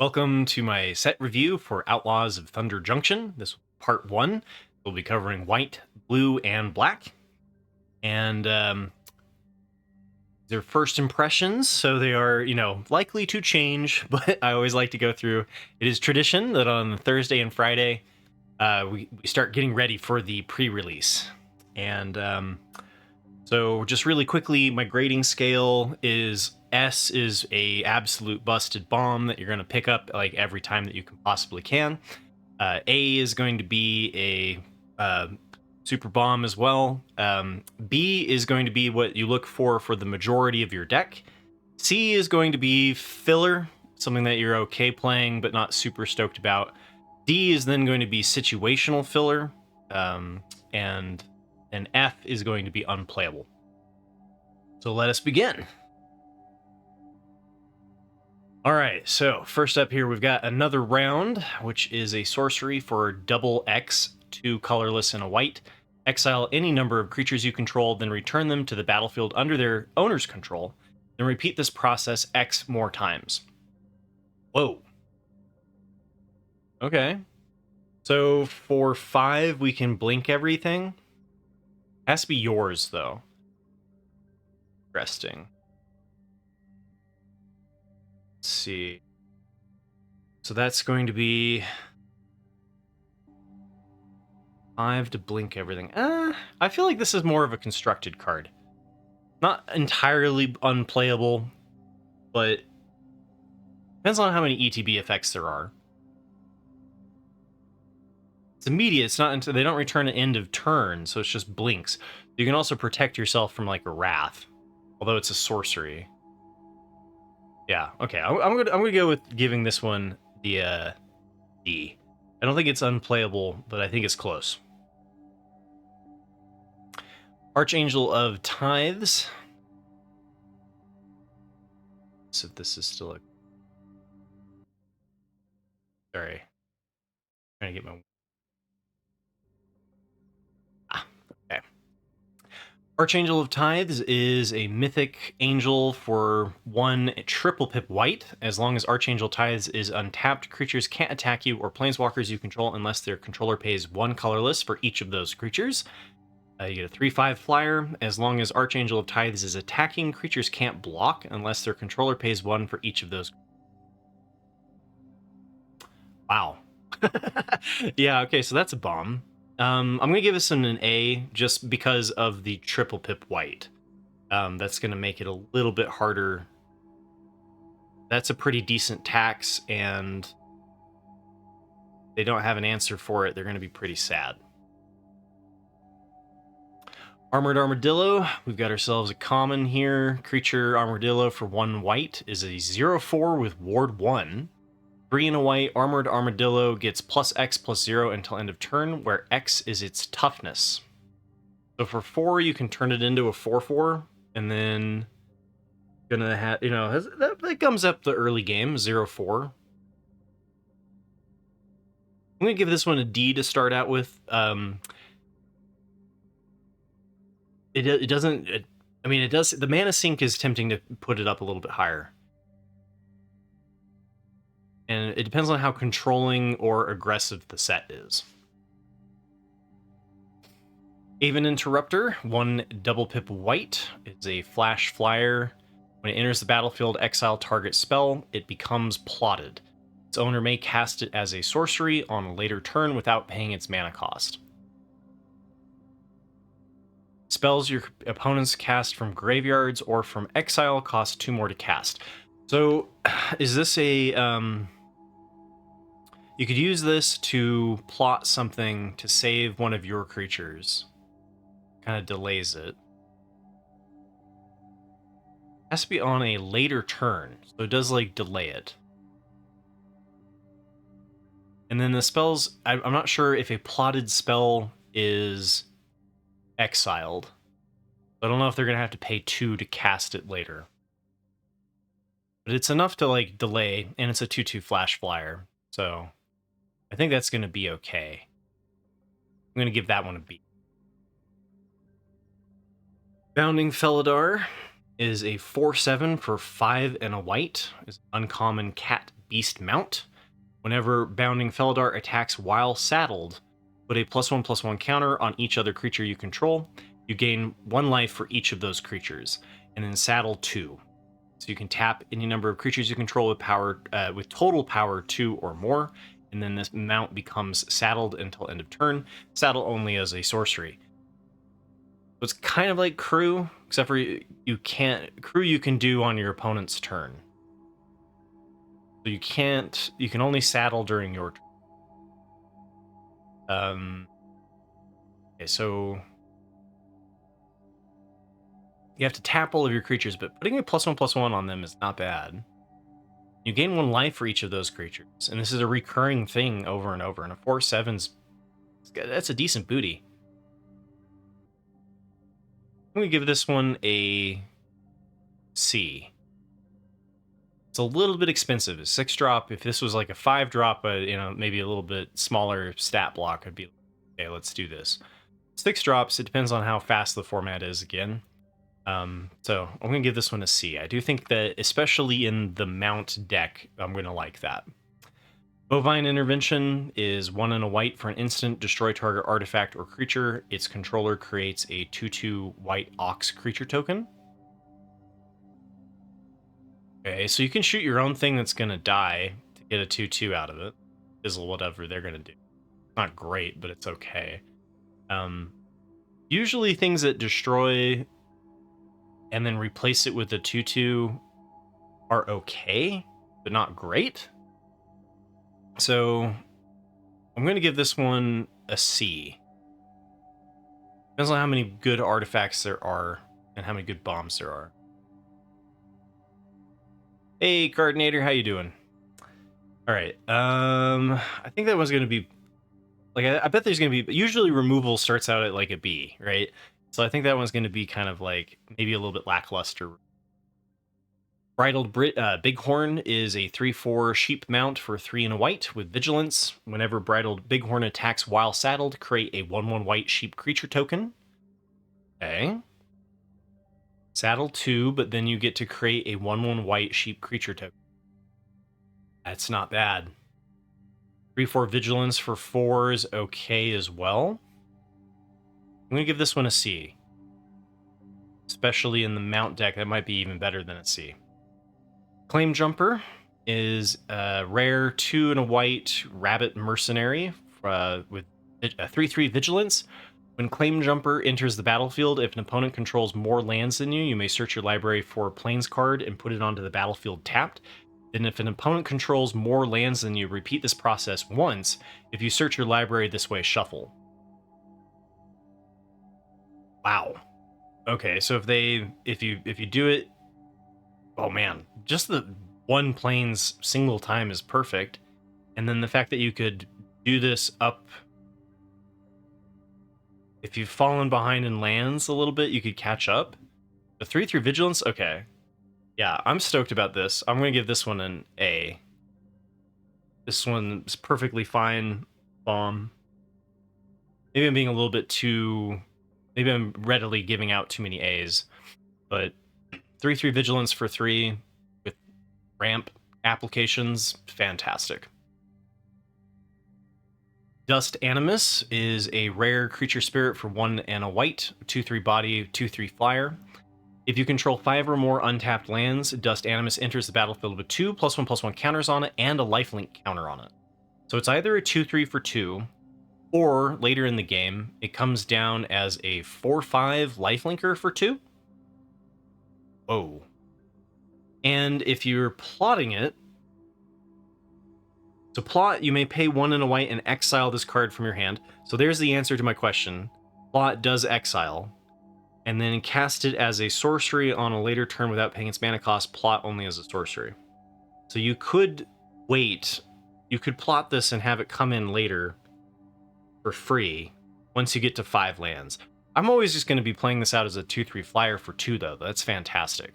Welcome to my set review for Outlaws of Thunder Junction. This is part 1. We'll be covering white, blue, and black. And their first impressions, so they are, likely to change, but I always like to go through. It is tradition that on Thursday and Friday, we start getting ready for the pre-release. And so just really quickly, my grading scale is S is a absolute busted bomb that you're going to pick up like every time that you can possibly can. A is going to be a super bomb as well. B is going to be what you look for the majority of your deck. C is going to be filler, something that you're okay playing but not super stoked about. D is then going to be situational filler, and F is going to be unplayable. So let us begin. All right, so first up here, we've got another round, which is a sorcery for double X, 2 colorless and a white. Exile any number of creatures you control, then return them to the battlefield under their owner's control. Then repeat this process X more times. Whoa. Okay. So for 5, we can blink everything. Has to be yours, though. Interesting. Let's see. So that's going to be 5 to blink everything. I feel like this is more of a constructed card. Not entirely unplayable, but depends on how many ETB effects there are. It's immediate. It's not until they don't return at end of turn, so it's just blinks. You can also protect yourself from like a wrath, although it's a sorcery. Yeah, okay. I'm gonna go with giving this one the D. I don't think it's unplayable, but I think it's close. Archangel of Tithes. So this is still a... Sorry. Trying to get my... Okay. Archangel of Tithes is a mythic angel for 1 triple Pip White. As long as Archangel Tithes is untapped, creatures can't attack you or planeswalkers you control unless their controller pays 1 colorless for each of those creatures. You get a 3/5 flyer. As long as Archangel of Tithes is attacking, creatures can't block unless their controller pays 1 for each of those. Wow. Yeah, okay, so that's a bomb. I'm going to give this an A just because of the triple Pip White. That's going to make it a little bit harder. That's a pretty decent tax, and they don't have an answer for it. They're going to be pretty sad. Armored Armadillo. We've got ourselves a common here. Creature Armadillo for 1 white is a 0/4 with Ward 1. 3 and a white, Armored Armadillo gets +X/+0 until end of turn, where X is its toughness. So for 4, you can turn it into a 4/4, and then gonna have, that comes up the early game, 0/4. I'm gonna give this one a D to start out with. It doesn't. It does. The mana sink is tempting to put it up a little bit higher. And it depends on how controlling or aggressive the set is. Aven Interrupter, 1 double Pip White. It's a flash flyer. When it enters the battlefield, exile target spell. It becomes plotted. Its owner may cast it as a sorcery on a later turn without paying its mana cost. Spells your opponents cast from graveyards or from exile cost 2 more to cast. So, is this a... You could use this to plot something to save one of your creatures. Kind of delays it. Has to be on a later turn, so it does like delay it. And then the spells, I'm not sure if a plotted spell is exiled. I don't know if they're going to have to pay 2 to cast it later. But it's enough to like delay, and it's a 2/2 flash flyer, so... I think that's going to be okay. I'm going to give that one a B. Bounding Felidar is a 4/7 for 5 and a white. Is uncommon cat Beast Mount. Whenever Bounding Feldar attacks while saddled, put a +1/+1 counter on each other creature you control. You gain 1 life for each of those creatures, and then saddle 2. So you can tap any number of creatures you control with power, with total power 2 or more, and then this mount becomes saddled until end of turn. Saddle only as a sorcery. So it's kind of like crew, except for you can do on your opponent's turn. So you can only saddle during your turn. Okay, so you have to tap all of your creatures, but putting a +1/+1 on them is not bad. You gain 1 life for each of those creatures, and this is a recurring thing over and over, and a 4/7's, that's a decent booty. I'm going to give this one a C. It's a little bit expensive. It's 6-drop. If this was like a 5-drop, maybe a little bit smaller stat block, I'd be okay, let's do this. 6 drops, it depends on how fast the format is again. So I'm going to give this one a C. I do think that, especially in the mount deck, I'm going to like that. Bine Intervention is 1 and a white for an instant. Destroy target artifact or creature. Its controller creates a 2/2 white Ox creature token. Okay, so you can shoot your own thing that's going to die to get a 2/2 out of it. Fizzle whatever they're going to do. Not great, but it's okay. Usually things that destroy and then replace it with a 2/2 are okay, but not great. So I'm going to give this one a C. Depends on how many good artifacts there are and how many good bombs there are. Hey, Coordinator, how you doing? All right. I think that one's going to be like, I bet there's going to be, usually removal starts out at like a B, right? So I think that one's going to be kind of like maybe a little bit lackluster. Bridled Bighorn is a 3/4 sheep mount for 3 and a white with Vigilance. Whenever Bridled Bighorn attacks while saddled, create a 1/1 white sheep creature token. Okay. Saddle 2, but then you get to create a 1/1 white sheep creature token. That's not bad. 3/4 Vigilance for 4 is okay as well. I'm going to give this one a C. Especially in the mount deck, that might be even better than a C. Claim Jumper is a rare 2 and a white rabbit mercenary with a 3/3 Vigilance. When Claim Jumper enters the battlefield, if an opponent controls more lands than you may search your library for a Plains card and put it onto the battlefield tapped. Then if an opponent controls more lands than you, repeat this process once. If you search your library this way, shuffle. Wow. Okay, so if you do it, oh man, just the 1 Plains single time is perfect. And then the fact that you could do this up, if you've fallen behind in lands a little bit, you could catch up. The 3/3 Vigilance, okay. Yeah, I'm stoked about this. I'm going to give this one an A. This one's perfectly fine bomb. Maybe I'm being a little bit too... Maybe I'm readily giving out too many A's. But 3/3 Vigilance for 3 with ramp applications, fantastic. Dust Animus is a rare creature spirit for 1 and a white, 2/3 body, 2/3 flyer. If you control 5 or more untapped lands, Dust Animus enters the battlefield with 2 +1/+1 counters on it and a lifelink counter on it. So it's either a 2/3 for 2, or later in the game, it comes down as a 4/5 lifelinker for 2. Whoa. And if you're plotting it, to plot, you may pay 1 and a white and exile this card from your hand. So there's the answer to my question. Plot does exile. And then cast it as a sorcery on a later turn without paying its mana cost. Plot only as a sorcery. So you could wait. You could plot this and have it come in later for free once you get to 5 lands. I'm always just going to be playing this out as a 2/3 flyer for 2, though. That's fantastic.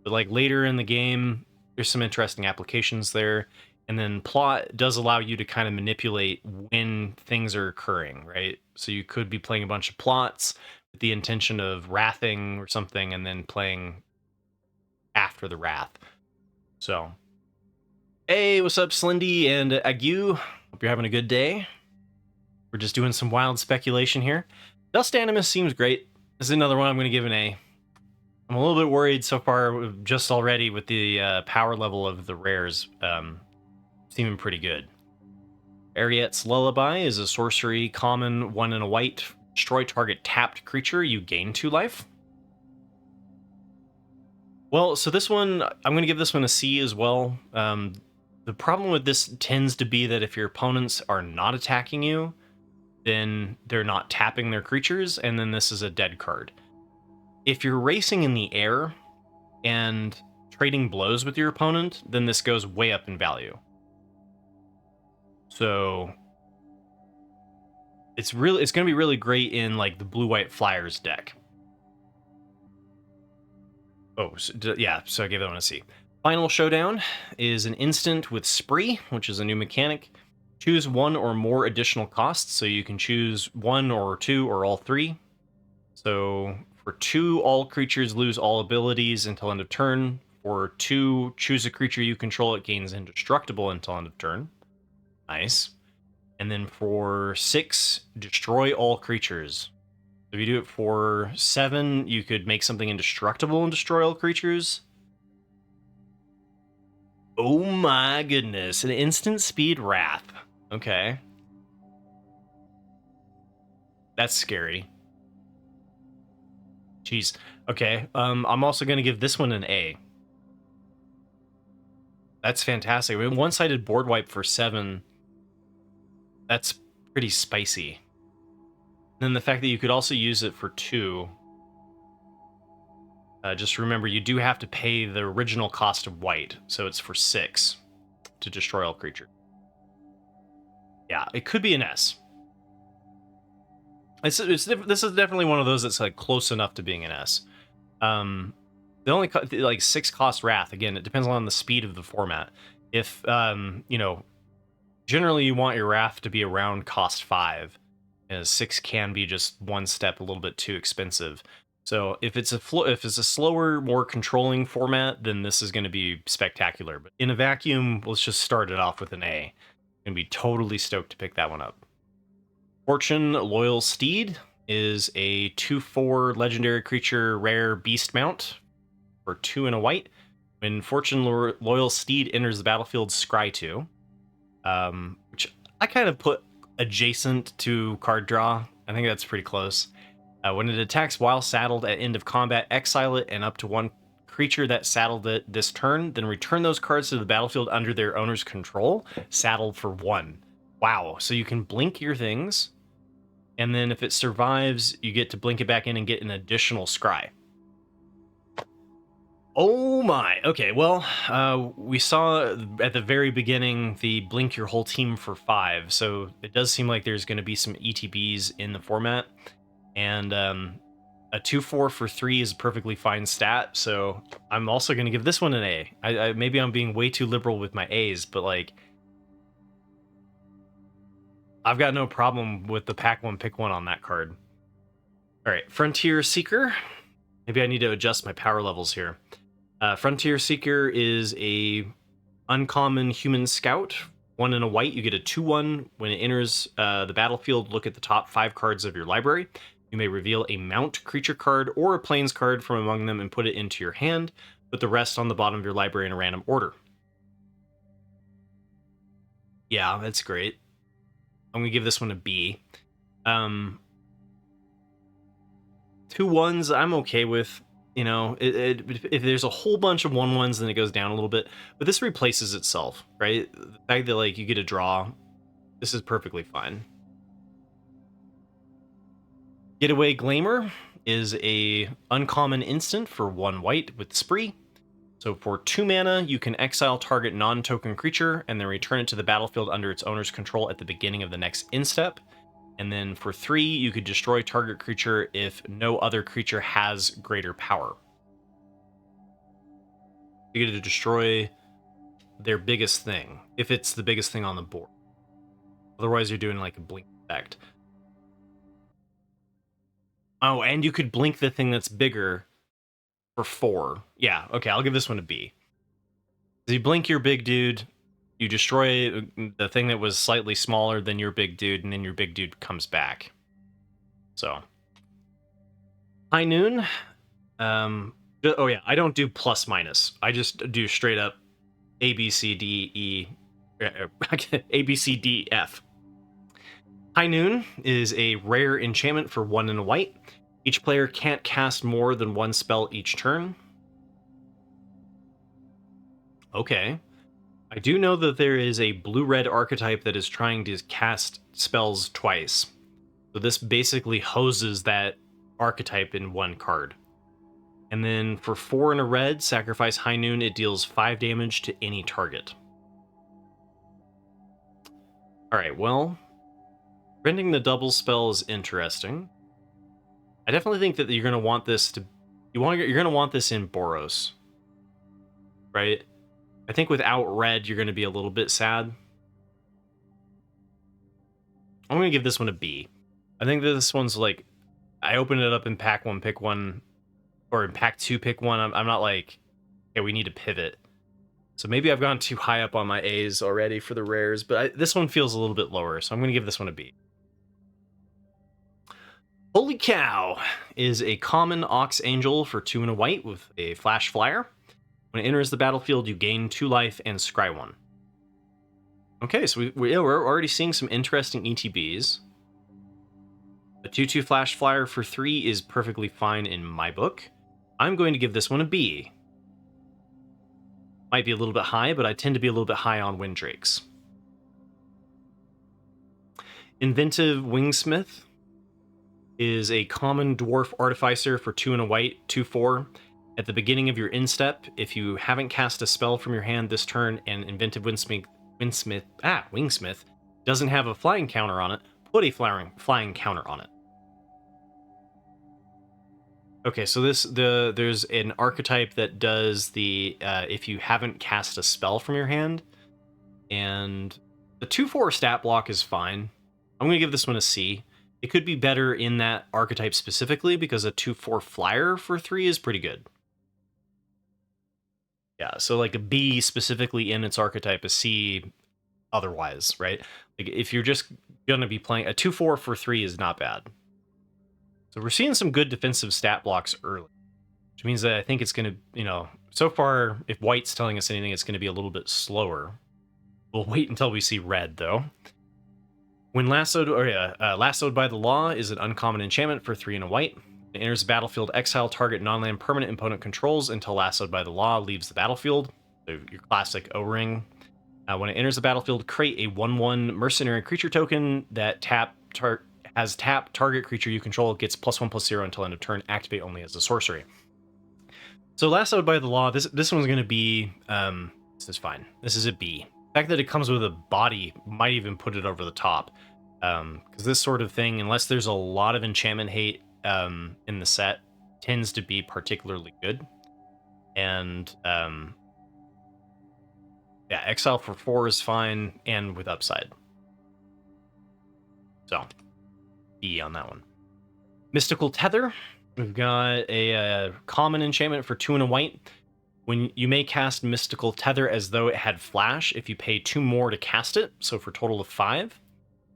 But like later in the game, there's some interesting applications there. And then plot does allow you to kind of manipulate when things are occurring, right? So you could be playing a bunch of plots with the intention of wrathing or something, and then playing after the wrath. So Hey, what's up, Slendy and Agu? Hope you're having a good day. We're just doing some wild speculation here. Dust Animus seems great. This is another one I'm going to give an A. I'm a little bit worried so far, just already with the power level of the rares seeming pretty good. Aret's Lullaby is a sorcery, common, 1 and a white. Destroy target tapped creature, you gain 2 life. Well, so this one, I'm going to give this one a C as well. The problem with this tends to be that if your opponents are not attacking you, then they're not tapping their creatures, and then this is a dead card. If you're racing in the air and trading blows with your opponent, then this goes way up in value. So it's going to be really great in like the blue-white flyers deck. Oh, yeah, so I gave that one a C. Final Showdown is an instant with Spree, which is a new mechanic. Choose 1 or more additional costs, so you can choose 1 or 2 or all 3. So for 2, all creatures lose all abilities until end of turn. For 2, choose a creature you control, it gains indestructible until end of turn. Nice. And then for 6, destroy all creatures. If you do it for 7, you could make something indestructible and destroy all creatures. Oh my goodness, an instant speed Wrath. Okay. That's scary. Jeez. Okay, I'm also going to give this one an A. That's fantastic. I mean, one-sided board wipe for 7, that's pretty spicy. And then the fact that you could also use it for 2. Just remember, you do have to pay the original cost of white, so it's for 6 to destroy all creatures. Yeah, it could be an S. This is definitely one of those that's like close enough to being an S. The only like 6 cost Wrath. Again, it depends on the speed of the format. If you know, generally you want your Wrath to be around cost 5, as 6 can be just one step a little bit too expensive. So if it's a slower, more controlling format, then this is going to be spectacular. But in a vacuum, let's just start it off with an A. I'm going to be totally stoked to pick that one up. Fortune Loyal Steed is a 2/4 legendary creature rare beast mount for 2 and a white. When Fortune Loyal Steed enters the battlefield, scry 2, which I kind of put adjacent to card draw. I think that's pretty close. When it attacks while saddled at end of combat, exile it and up to 1 creature that saddled it this turn, then return those cards to the battlefield under their owner's control, saddled for 1. Wow, so you can blink your things, and then if it survives, you get to blink it back in and get an additional scry. Oh my, okay, well, we saw at the very beginning the blink your whole team for 5, so it does seem like there's going to be some ETBs in the format. And a 2/4 for 3 is a perfectly fine stat, so I'm also going to give this one an A. Maybe I'm being way too liberal with my A's, but like, I've got no problem with the pack one, pick one on that card. All right, Frontier Seeker. Maybe I need to adjust my power levels here. Frontier Seeker is a uncommon human scout. 1 and a white, you get a 2/1. When it enters the battlefield, look at the top 5 cards of your library. You may reveal a mount creature card or a plains card from among them and put it into your hand. Put the rest on the bottom of your library in a random order. Yeah, that's great. I'm going to give this one a B. 2/1s I'm okay with. You know, if there's a whole bunch of 1/1s, then it goes down a little bit. But this replaces itself, right? The fact that like you get a draw, this is perfectly fine. Getaway Glamer is a uncommon instant for 1 white with Spree. So for 2 mana, you can exile target non-token creature and then return it to the battlefield under its owner's control at the beginning of the next instep. And then for 3, you could destroy target creature if no other creature has greater power. You get to destroy their biggest thing, if it's the biggest thing on the board. Otherwise, you're doing like a blink effect. Oh, and you could blink the thing that's bigger for 4. Yeah, okay, I'll give this one a B. You blink your big dude, You destroy the thing that was slightly smaller than your big dude, and then your big dude comes back. So, High Noon. Oh yeah, I don't do plus minus. I just do straight up A B C D E A B C D F. High Noon is a rare enchantment for 1 and a white. Each player can't cast more than one spell each turn. Okay. I do know that there is a blue-red archetype that is trying to cast spells twice. So this basically hoses that archetype in one card. And then for 4 and a red, sacrifice High Noon, it deals 5 damage to any target. Alright, well, rending the double spell is interesting. I definitely think that you're going to want this to... You're going to want this in Boros. Right? I think without red, you're going to be a little bit sad. I'm going to give this one a B. I think that this one's like... I opened it up in pack 1, pick 1, or in pack 2, pick 1. I'm not like, okay, we need to pivot. So maybe I've gone too high up on my A's already for the rares, but this one feels a little bit lower, so I'm going to give this one a B. Holy Cow is a common Ox Angel for 2 and a white with a flash flyer. When it enters the battlefield, you gain 2 life and scry 1. Okay, so we're already seeing some interesting ETBs. A 2/2 flash flyer for 3 is perfectly fine in my book. I'm going to give this one a B. Might be a little bit high, but I tend to be a little bit high on Wind Drakes. Inventive Windsmith is a common dwarf artificer for 2 and a white, 2/4. At the beginning of your instep, if you haven't cast a spell from your hand this turn and Inventive Wingsmith doesn't have a flying counter on it, put a flying counter on it. Okay, so there's an archetype that does the if you haven't cast a spell from your hand, and the 2/4 stat block is fine. I'm going to give this one a C. It could be better in that archetype specifically because a 2/4 flyer for 3 is pretty good. Yeah, so like a B specifically in its archetype, a C otherwise, right? Like if you're just going to be playing a 2/4 for 3 is not bad. So we're seeing some good defensive stat blocks early, which means that I think it's going to, so far, if white's telling us anything, it's going to be a little bit slower. We'll wait until we see red, though. When Lassoed by the Law is an uncommon enchantment for 3 and a white. It enters the battlefield, exile target non-land permanent opponent controls until Lassoed by the Law leaves the battlefield. So your classic O-ring. When it enters the battlefield, create a 1/1 mercenary creature token that has tap, target creature you control gets +1/+0 until end of turn, activate only as a sorcery. So Lassoed by the Law, this one's going to be, this is fine. This is a B. The fact that it comes with a body might even put it over the top. Because this sort of thing, unless there's a lot of enchantment hate in the set, tends to be particularly good. And yeah, exile for 4 is fine, and with upside. So, B on that one. Mystical Tether. We've got a common enchantment for 2 and a white. When you may cast Mystical Tether as though it had flash if you pay 2 more to cast it, so for a total of 5.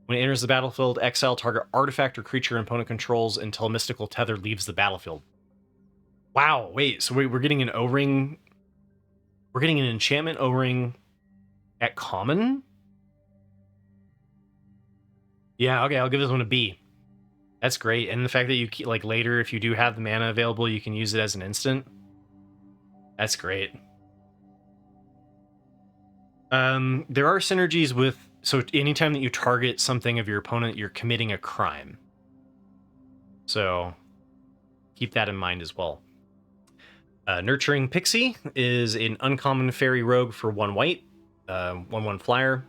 When it enters the battlefield, exile target artifact or creature opponent controls until Mystical Tether leaves the battlefield. Wow, wait, so we're getting an O-ring. We're getting an enchantment O-ring at common? Yeah, okay, I'll give this one a B. That's great. And the fact that you, like, later, if you do have the mana available, you can use it as an instant. That's great. There are synergies with... So anytime that you target something of your opponent, you're committing a crime. So keep that in mind as well. Nurturing Pixie is an uncommon fairy rogue for 1 white, 1/1 flyer.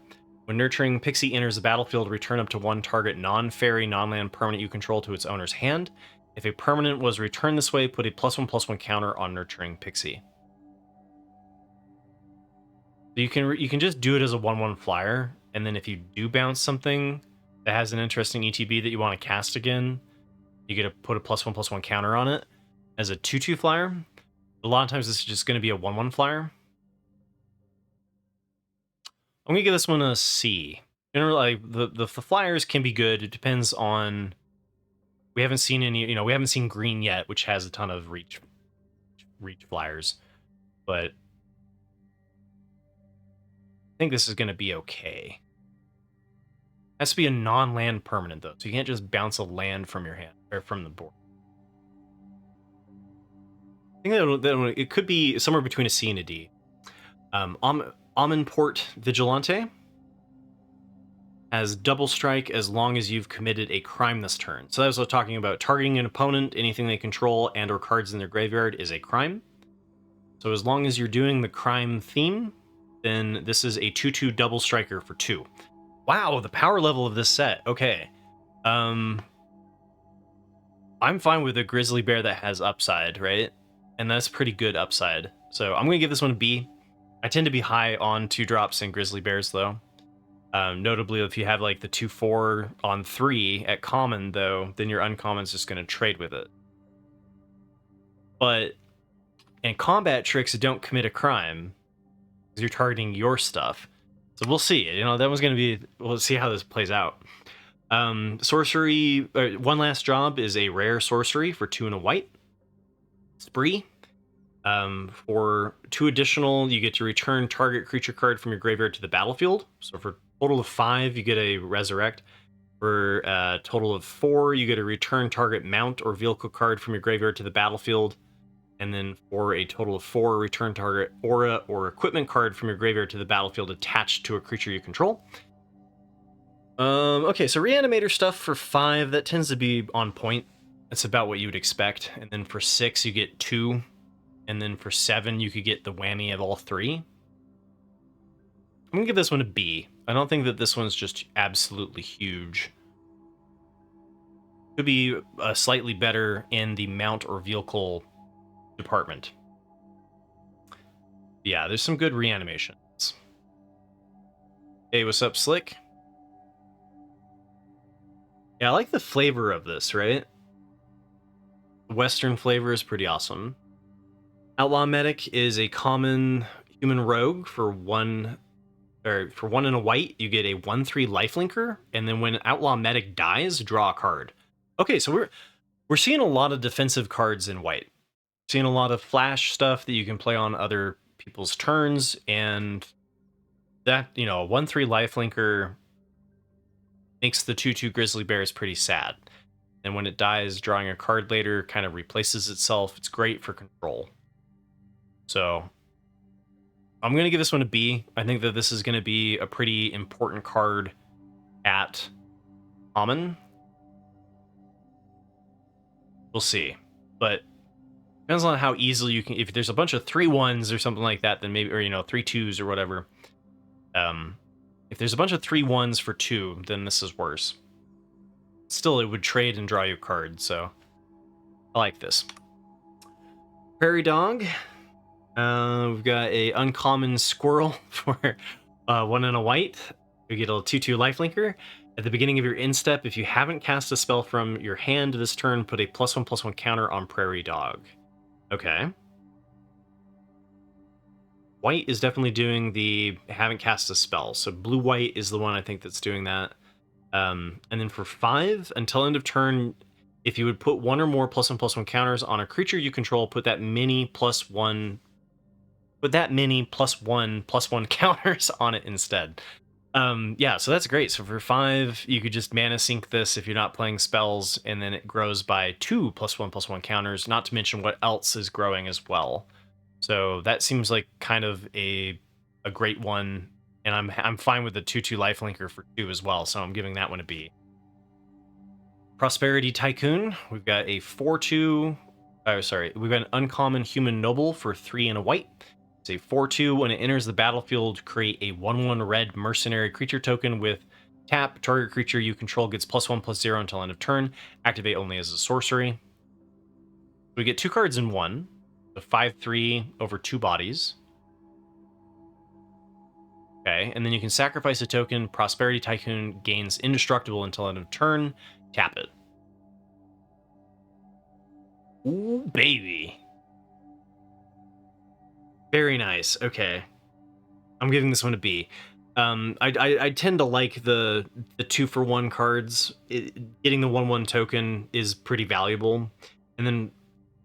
When Nurturing Pixie enters the battlefield, return up to 1 target non-fairy, non-land permanent you control to its owner's hand. If a permanent was returned this way, put a +1/+1 counter on Nurturing Pixie. So you can just do it as a 1/1 flyer, and then if you do bounce something that has an interesting ETB that you want to cast again, you get to put a +1/+1 counter on it as a 2/2 flyer. A lot of times this is just going to be a 1/1 flyer. I'm gonna give this one a C. Generally, the flyers can be good. It depends on. We haven't seen any. We haven't seen green yet, which has a ton of reach flyers, but I think this is gonna be okay. Has to be a non-land permanent though, so you can't just bounce a land from your hand or from the board. I think that it could be somewhere between a C and a D. Amanport Vigilante has double strike as long as you've committed a crime this turn. So that was what I was talking about. Targeting an opponent, anything they control, and or cards in their graveyard is a crime. So as long as you're doing the crime theme, then this is a 2/2 double striker for 2. Wow, the power level of this set. Okay. I'm fine with a grizzly bear that has upside, right? And that's pretty good upside. So I'm going to give this one a B. I tend to be high on 2-drops and grizzly bears, though. Notably, if you have like the 2/4 on 3 at common, though, then your uncommon's just going to trade with it. But in combat tricks, don't commit a crime because you're targeting your stuff. So we'll see. That was going to be. We'll see how this plays out. Sorcery. One Last Job is a rare sorcery for 2 and a white. Spree. For 2 additional, you get to return target creature card from your graveyard to the battlefield. So for a total of 5, you get a resurrect. For a total of 4, you get a return target mount or vehicle card from your graveyard to the battlefield. And then for a total of 4, return target aura or equipment card from your graveyard to the battlefield attached to a creature you control. Okay, so Reanimator stuff for 5, that tends to be on point. That's about what you would expect. And then for 6, you get 2. And then for 7, you could get the whammy of all 3. I'm gonna give this one a B. I don't think that this one's just absolutely huge. Could be slightly better in the mount or vehicle department. Yeah, there's some good reanimations. Hey, what's up, Slick? Yeah, I like the flavor of this, right? Western flavor is pretty awesome. Outlaw Medic is a common human rogue for 1 and a white. You get a 1/3 lifelinker, and then when Outlaw Medic dies, draw a card. Okay, so we're seeing a lot of defensive cards in white. Seeing a lot of flash stuff that you can play on other people's turns, and that, a 1/3 lifelinker makes the 2/2 grizzly bears pretty sad. And when it dies, drawing a card later kind of replaces itself. It's great for control. So I'm going to give this one a B. I think that this is going to be a pretty important card at common. We'll see. But depends on how easily you can. If there's a bunch of 3/1s or something like that, then maybe, or 3/2s or whatever. If there's a bunch of 3/1s for 2, then this is worse. Still, it would trade and draw you a card, so I like this. Prairie Dog. We've got a uncommon Squirrel for 1 and a white. You get a 2/2 lifelinker. At the beginning of your instep, if you haven't cast a spell from your hand this turn, put a +1/+1 counter on Prairie Dog. Okay. White is definitely doing the haven't cast a spell. So blue-white is the one I think that's doing that. And then for 5, until end of turn, if you would put 1 or more +1/+1 counters on a creature you control, put that mini +1 +1/+1 counters on it instead. Yeah, so that's great. So for 5, you could just mana sink this if you're not playing spells, and then it grows by 2 +1/+1 counters, not to mention what else is growing as well. So that seems like kind of a great one, and I'm fine with the 2/2 lifelinker for 2 as well, so I'm giving that one a B. Prosperity Tycoon, we've got a 4/2, we've got an uncommon human noble for 3 and a white. It's a 4/2. When it enters the battlefield, create a 1/1 red mercenary creature token with tap. Target creature you control gets +1/+0 until end of turn. Activate only as a sorcery. We get 2 cards in 1. So 5/3 over 2 bodies. Okay, and then you can sacrifice a token. Prosperity Tycoon gains indestructible until end of turn. Tap it. Ooh, baby. Very nice. Okay. I'm giving this one a B. I tend to like the 2-for-1 cards. Getting the 1/1 token is pretty valuable, and then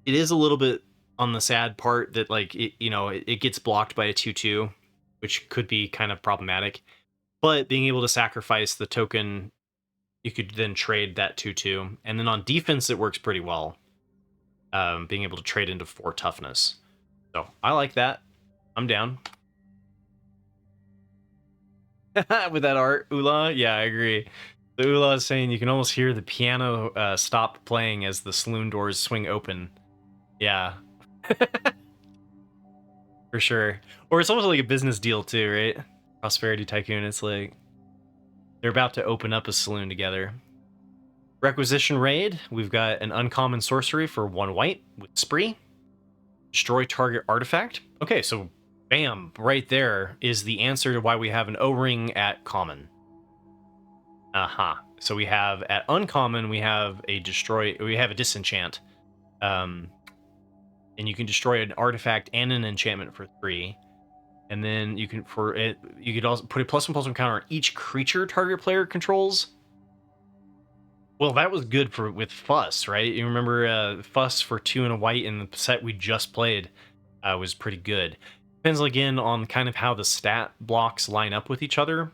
it is a little bit on the sad part that like it gets blocked by a 2/2, which could be kind of problematic. But being able to sacrifice the token, you could then trade that 2/2, and then on defense it works pretty well. Being able to trade into 4 toughness, so I like that. I'm down. With that art, Ula? Yeah, I agree. The Ula is saying you can almost hear the piano stop playing as the saloon doors swing open. Yeah. For sure. Or it's almost like a business deal too, right? Prosperity Tycoon, it's like they're about to open up a saloon together. Requisition Raid, we've got an uncommon sorcery for 1 white with Spree. Destroy target artifact. Okay, so bam, right there is the answer to why we have an O-ring at common. So we have at uncommon, we have a disenchant. And you can destroy an artifact and an enchantment for 3. And then you could also put a +1/+1 counter on each creature target player controls. Well, that was good with Fuss, right? You remember Fuss for 2 and a white in the set we just played was pretty good. Depends again on kind of how the stat blocks line up with each other.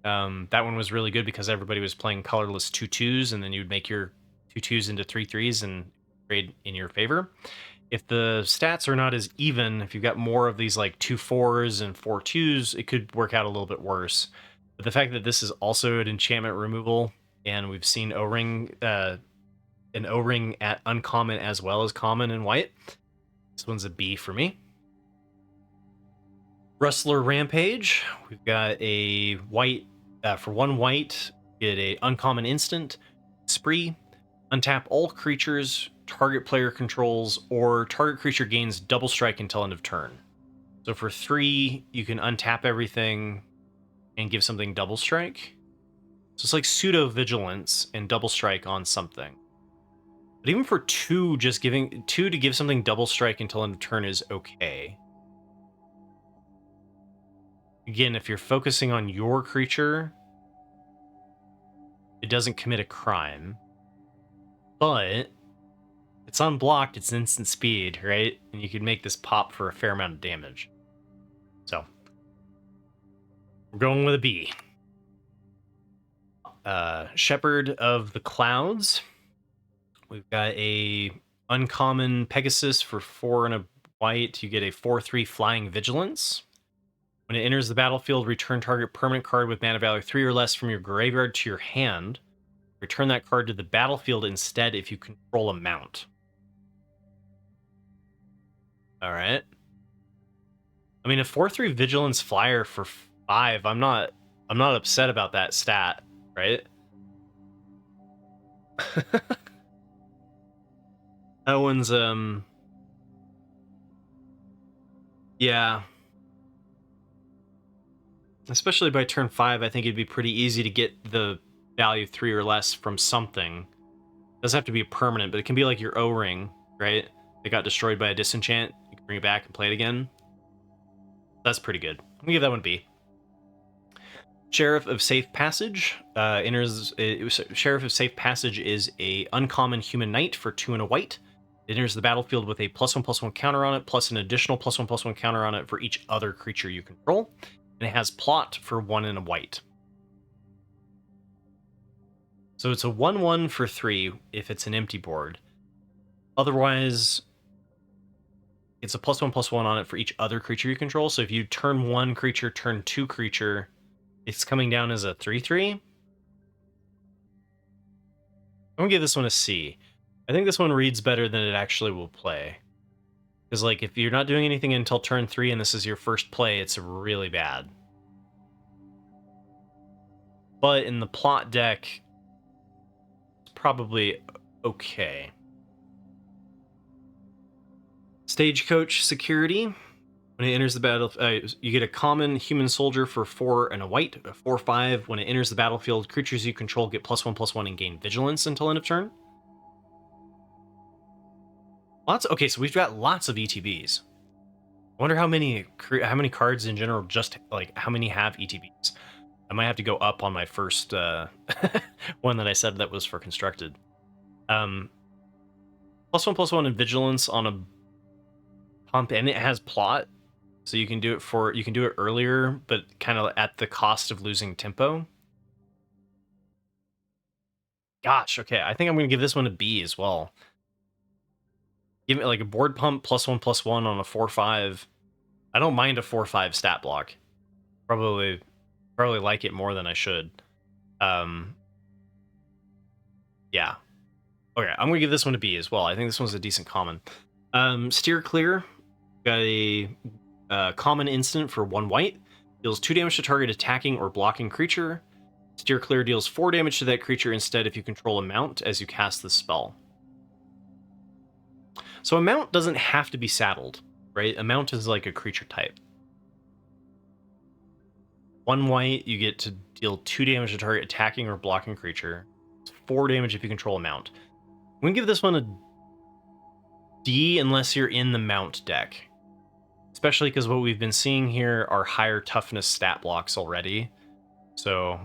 That one was really good because everybody was playing colorless 2/2s, and then you'd make your 2/2s into 3/3s and trade in your favor. If the stats are not as even, if you've got more of these like 2/4s and 4/2s, it could work out a little bit worse. But the fact that this is also an enchantment removal, and we've seen O-ring, an O-ring at uncommon as well as common and white, this one's a B for me. Rustler Rampage, we've got a white, for 1 white, get a uncommon instant, Spree, untap all creatures, target player controls, or target creature gains double strike until end of turn. So for 3, you can untap everything and give something double strike. So it's like pseudo vigilance and double strike on something. But even for 2, just giving 2 to give something double strike until end of turn is okay. Again, if you're focusing on your creature, it doesn't commit a crime. But it's unblocked, it's instant speed, right? And you can make this pop for a fair amount of damage. So we're going with a B. Shepherd of the Clouds. We've got a uncommon Pegasus for 4 and a white. You get a 4/3 flying vigilance. When it enters the battlefield, return target permanent card with mana value 3 or less from your graveyard to your hand. Return that card to the battlefield instead if you control a mount. All right. I mean, a 4/3 vigilance flyer for 5, I'm not upset about that stat, right? That one's yeah. Especially by turn 5, I think it'd be pretty easy to get the value 3 or less from something. It doesn't have to be a permanent, but it can be like your O-ring, right? It got destroyed by a disenchant. You can bring it back and play it again. That's pretty good. I'm gonna give that one a B. Sheriff of Safe Passage Sheriff of Safe Passage is a uncommon human knight for 2 and a white. It enters the battlefield with a +1/+1 counter on it, plus an additional +1/+1 counter on it for each other creature you control. And it has plot for 1 and a white. So it's a 1/1 for 3 if it's an empty board. Otherwise, it's a +1/+1 on it for each other creature you control. So if you turn 1 creature, turn 2 creature, it's coming down as a 3/3. I'm gonna give this one a C. I think this one reads better than it actually will play. Because, like, if you're not doing anything until turn 3 and this is your first play, it's really bad. But in the plot deck, it's probably okay. Stagecoach Security. When it enters the battle, you get a common human soldier for 4 and a white, a 4/5. When it enters the battlefield, creatures you control get +1/+1 and gain vigilance until end of turn. Okay, so we've got lots of ETBs. I wonder how many cards in general, just like how many have ETBs. I might have to go up on my first one that I said that was for constructed. +1/+1 and vigilance on a pump, and it has plot, so you can do it earlier, but kind of at the cost of losing tempo. Gosh, okay, I think I'm gonna give this one a B as well. Give it like a board pump +1/+1 on a 4/5. I don't mind a 4/5 stat block. Probably like it more than I should. Yeah. Okay, I'm gonna give this one a B as well. I think this one's a decent common. Steer clear. Got a common instant for 1 white. Deals 2 damage to target attacking or blocking creature. Steer clear deals 4 damage to that creature instead if you control a mount as you cast the spell. So a mount doesn't have to be saddled, right? A mount is like a creature type. 1 white, you get to deal 2 damage to target attacking or blocking creature. It's 4 damage if you control a mount. I'm gonna give this one a D unless you're in the mount deck. Especially because what we've been seeing here are higher toughness stat blocks already. So,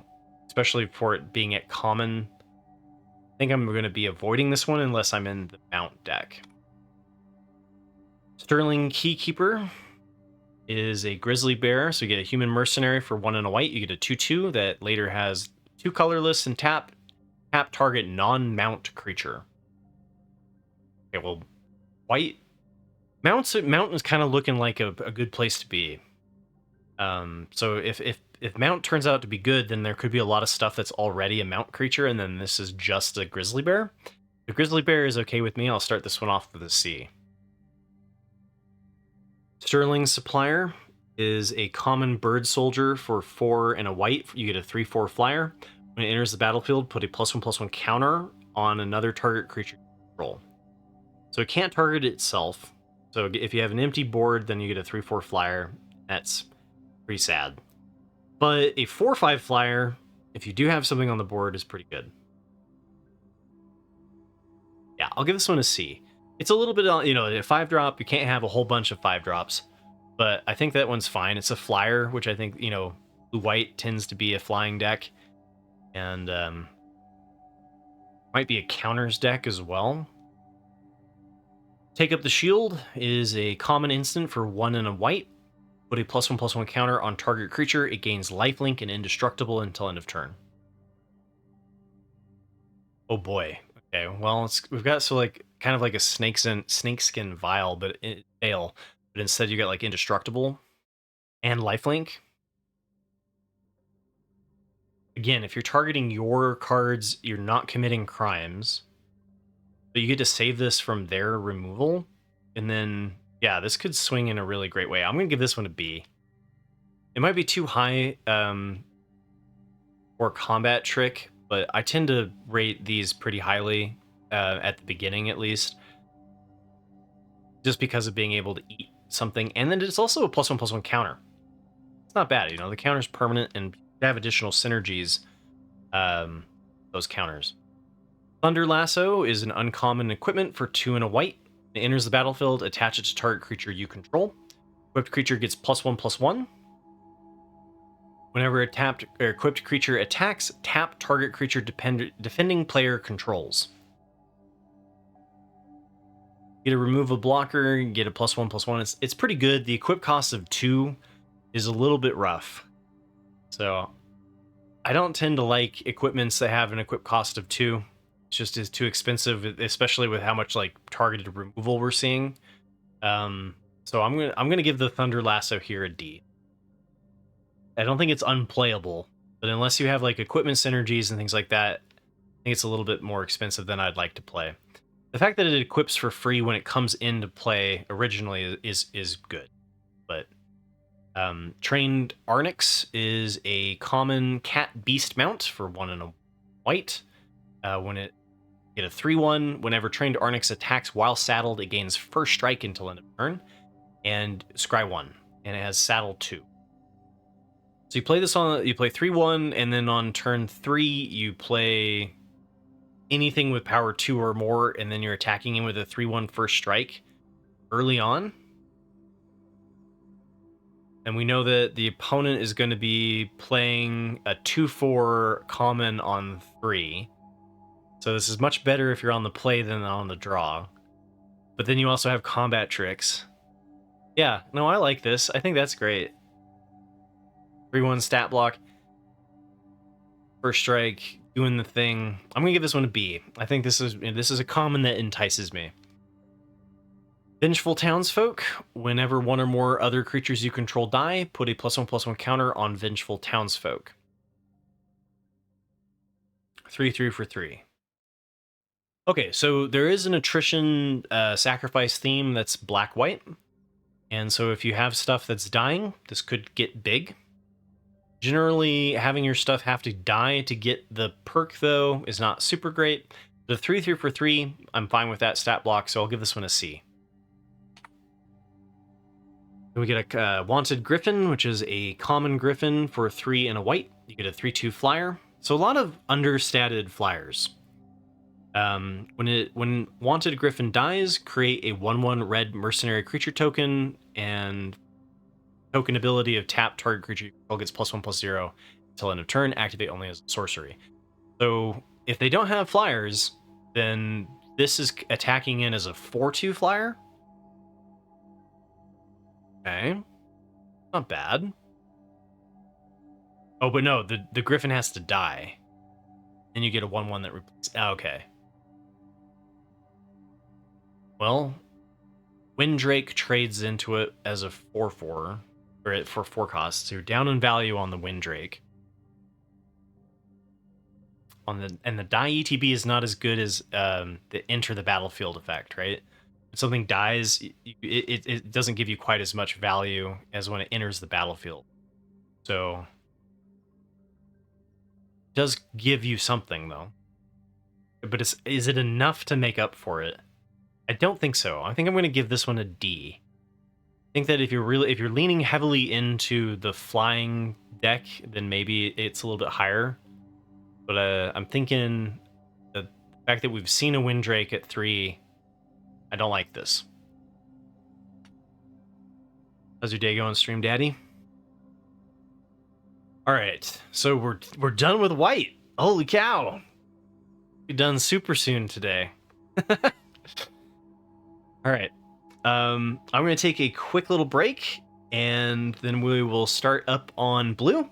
especially for it being at common, I think I'm going to be avoiding this one unless I'm in the mount deck. Sterling Keykeeper is a grizzly bear, so you get a human mercenary for 1 and a white. You get a 2/2 that later has 2 colorless and tap target non-mount creature. Okay, well, white mount is kind of looking like a good place to be. So if mount turns out to be good, then there could be a lot of stuff that's already a mount creature, and then this is just a grizzly bear. The grizzly bear is okay with me. I'll start this one off with a C. Sterling Supplier is a common bird soldier for 4 and a white. You get a 3/4 flyer. When it enters the battlefield, put a +1/+1 counter on another target creature you control. So it can't target itself. So if you have an empty board, then you get a 3/4 flyer. That's pretty sad. But a 4/5 flyer, if you do have something on the board, is pretty good. Yeah, I'll give this one a C. It's a little bit, a 5-drop. You can't have a whole bunch of 5-drops, but I think that one's fine. It's a flyer, which I think, blue-white tends to be a flying deck, and might be a counters deck as well. Take Up the Shield is a common instant for 1 and a white. Put a +1/+1 counter on target creature. It gains lifelink and indestructible until end of turn. Oh boy. Okay, well, we've got kind of like a snakeskin vial, but veil, but instead you get like indestructible and lifelink. Again, if you're targeting your cards, you're not committing crimes, but you get to save this from their removal, and then yeah, this could swing in a really great way. I'm gonna give this one a B. It might be too high for combat trick, but I tend to rate these pretty highly at the beginning, at least, just because of being able to eat something. And then it's also a +1/+1 counter. It's not bad, the counter's permanent, and to have additional synergies, those counters. Thunder Lasso is an uncommon equipment for 2 and a white. It enters the battlefield, attach it to target creature you control. Equipped creature gets +1/+1. Whenever a equipped creature attacks, tap target creature defending player controls. Get a remove a blocker, get a +1/+1. It's pretty good. The equip cost of 2 is a little bit rough. So I don't tend to like equipments that have an equip cost of 2. It's just is too expensive, especially with how much targeted removal we're seeing. So I'm gonna give the Thunder Lasso here a D. I don't think it's unplayable, but unless you have equipment synergies and things like that, I think it's a little bit more expensive than I'd like to play. The fact that it equips for free when it comes into play originally is good, but Trained Arnix is a common cat beast mount for 1 and a white. When it get a 3/1, whenever Trained Arnix attacks while saddled, it gains first strike until end of turn, and scry 1, and it has saddle 2. So you play 3/1, and then on turn 3 you play anything with power 2 or more, and then you're attacking him with a 3/1 first strike early on. And we know that the opponent is going to be playing a 2/4 common on 3. So this is much better if you're on the play than on the draw. But then you also have combat tricks. Yeah, no, I like this. I think that's great. 3/1 stat block. First strike, doing the thing. I'm gonna give this one a B. I think this is a common that entices me. Vengeful Townsfolk. Whenever one or more other creatures you control die, put a +1/+1 counter on Vengeful Townsfolk. 3/3 for 3. Okay, so there is an attrition sacrifice theme that's black-white. And so if you have stuff that's dying, this could get big. Generally, having your stuff have to die to get the perk, though, is not super great. The 3/3 for 3, I'm fine with that stat block, so I'll give this one a C. Then we get a Wanted Griffin, which is a common griffin for 3 and a white. You get a 3/2 flyer. So a lot of understated flyers. When Wanted Griffin dies, create a 1/1 red mercenary creature token, and token ability of tap target creature you control gets +1/+0 until end of turn, activate only as a sorcery. So if they don't have flyers, then this is attacking in as a 4/2 flyer. Okay. Not bad. Oh, but no, the Griffin has to die. Then you get a 1/1 that replaces. Okay. Well, Windrake trades into it as a 4/4, or for 4 costs. So you're down in value on the Windrake. And the die ETB is not as good as the enter the battlefield effect, right? When something dies, it doesn't give you quite as much value as when it enters the battlefield. So it does give you something, though. But is it enough to make up for it? I don't think so. I think I'm going to give this one a D. I think that if you're leaning heavily into the flying deck, then maybe it's a little bit higher. But I'm thinking the fact that we've seen a Windrake at 3, I don't like this. How's your day going, Stream Daddy? All right, so we're done with white. Holy cow! We're done super soon today. All right, I'm going to take a quick little break, and then we will start up on blue,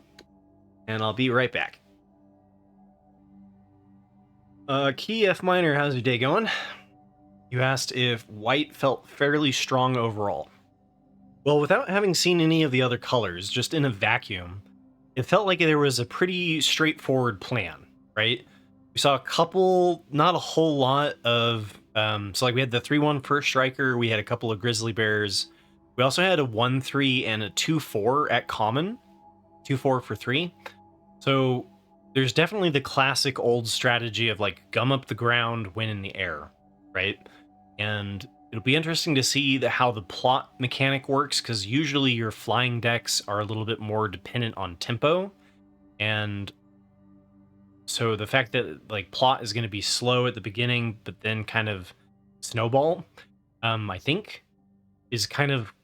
and I'll be right back. Key F minor, how's your day going? You asked if white felt fairly strong overall. Well, without having seen any of the other colors, just in a vacuum, it felt like there was a pretty straightforward plan, right? We saw a couple, not a whole lot of, so like we had the 3/1 first striker, we had a couple of grizzly bears, we also had a 1/3 and a 2/4 at common, 2/4 for 3. So there's definitely the classic old strategy of like gum up the ground, win in the air, right? And it'll be interesting to see how the plot mechanic works, because usually your flying decks are a little bit more dependent on tempo, and so the fact that like plot is going to be slow at the beginning but then kind of snowball, I think is kind of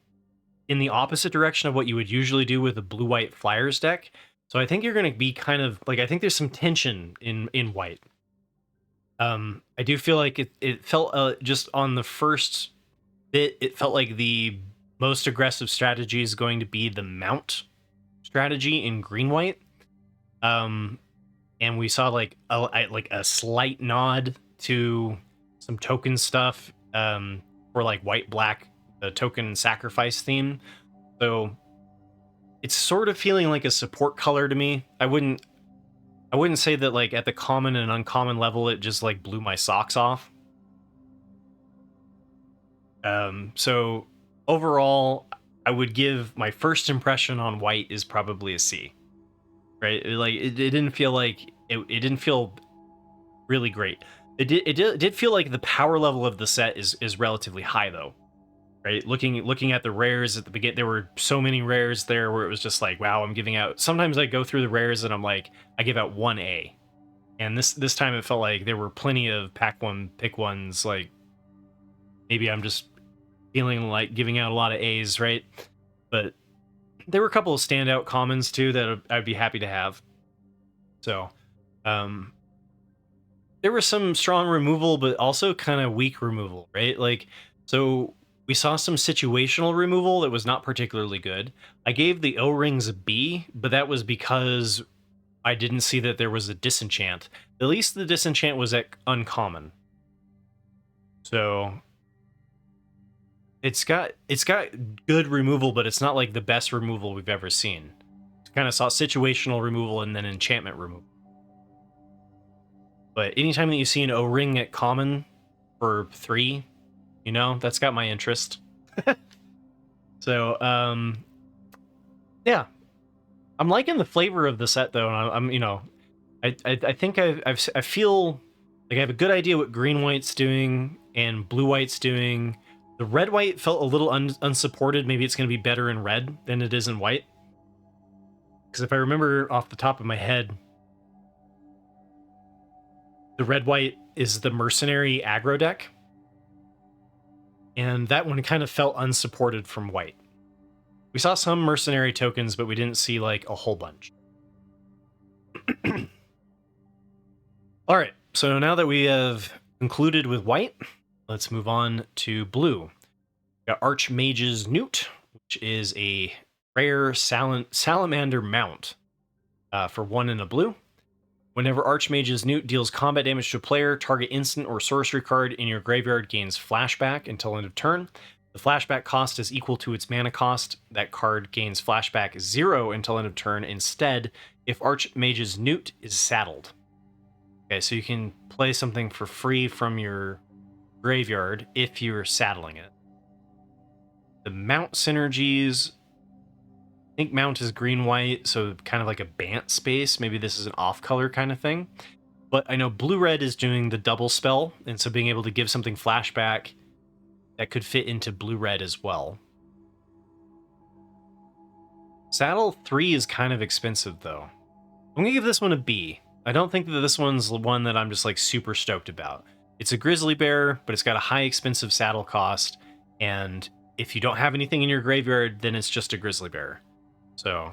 in the opposite direction of what you would usually do with a blue-white flyers deck. So I think you're going to be kind of like, I think there's some tension in white. I do feel like it felt just on the first bit, it felt like the most aggressive strategy is going to be the mount strategy in green-white. And we saw like a slight nod to some token stuff for like white-black, the token sacrifice theme. So it's sort of feeling like a support color to me. I wouldn't say that like at the common and uncommon level it just like blew my socks off. So overall, I would give my first impression on white is probably a C. Right? It didn't feel like it didn't feel really great. It did feel like the power level of the set is relatively high, though. Right? Looking at the rares at the beginning, there were so many rares there where it was just like, wow, I'm giving out. Sometimes I go through the rares and I'm like, I give out 1A, and this time it felt like there were plenty of pack one pick ones. Like maybe I'm just feeling like giving out a lot of A's, right? But There were a couple of standout commons too that I'd be happy to have. So, there was some strong removal, but also kind of weak removal, right? Like, so we saw some situational removal that was not particularly good. I gave the O-rings a B, but that was because I didn't see that there was a disenchant. At least the disenchant was at uncommon. So it's got good removal, but it's not like the best removal we've ever seen. Kind of saw situational removal and then enchantment removal. But anytime that you see an O-ring at common for 3, you know, that's got my interest. So, yeah. I'm liking the flavor of the set, though, and I'm you know, I think I feel like I have a good idea what green-white's doing and blue-white's doing. The red-white felt a little unsupported. Maybe it's going to be better in red than it is in white. Because if I remember off the top of my head, the red-white is the mercenary aggro deck. And that one kind of felt unsupported from white. We saw some mercenary tokens, but we didn't see like a whole bunch. All right, so now that we have concluded with white, let's move on to blue. We got Archmage's Newt, which is a rare salamander mount for 1 and a blue. Whenever Archmage's Newt deals combat damage to a player, target instant or sorcery card in your graveyard gains flashback until end of turn. The flashback cost is equal to its mana cost. That card gains flashback 0 until end of turn instead if Archmage's Newt is saddled. Okay, so you can play something for free from your graveyard if you're saddling it. The mount synergies, I think mount is green-white, so kind of like a Bant space. Maybe this is an off-color kind of thing. But I know blue-red is doing the double spell, and so being able to give something flashback that could fit into blue-red as well. Saddle 3 is kind of expensive, though. I'm going to give this one a B. I don't think that this one's the one that I'm just like super stoked about. It's a grizzly bear, but it's got a high expensive saddle cost, and if you don't have anything in your graveyard, then it's just a grizzly bear. So,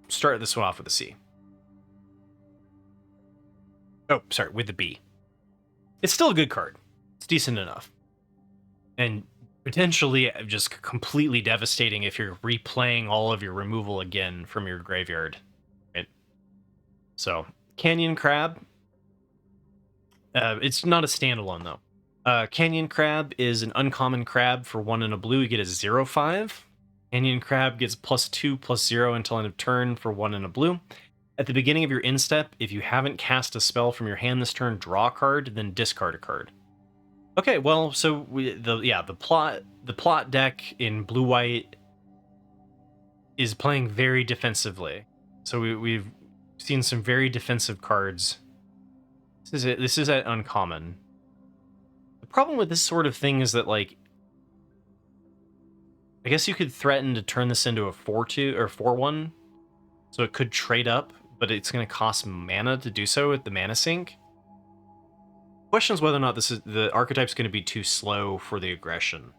start this one off with a C. Oh, sorry, with the B. It's still a good card. It's decent enough. And potentially just completely devastating if you're replaying all of your removal again from your graveyard. Right? So, Canyon Crab. It's not a standalone, though. Canyon Crab is an uncommon crab for 1 and a blue. You get a 0/5. Canyon Crab gets +2/+0 until end of turn for 1 and a blue. At the beginning of your instep, if you haven't cast a spell from your hand this turn, draw a card, then discard a card. Okay, well, so the plot deck in blue-white is playing very defensively. So we've seen some very defensive cards. This is at uncommon. The problem with this sort of thing is that, like, I guess you could threaten to turn this into a 4/2 or 4/1, so it could trade up, but it's going to cost mana to do so with the mana sink. Question is whether or not the archetype's going to be too slow for the aggression.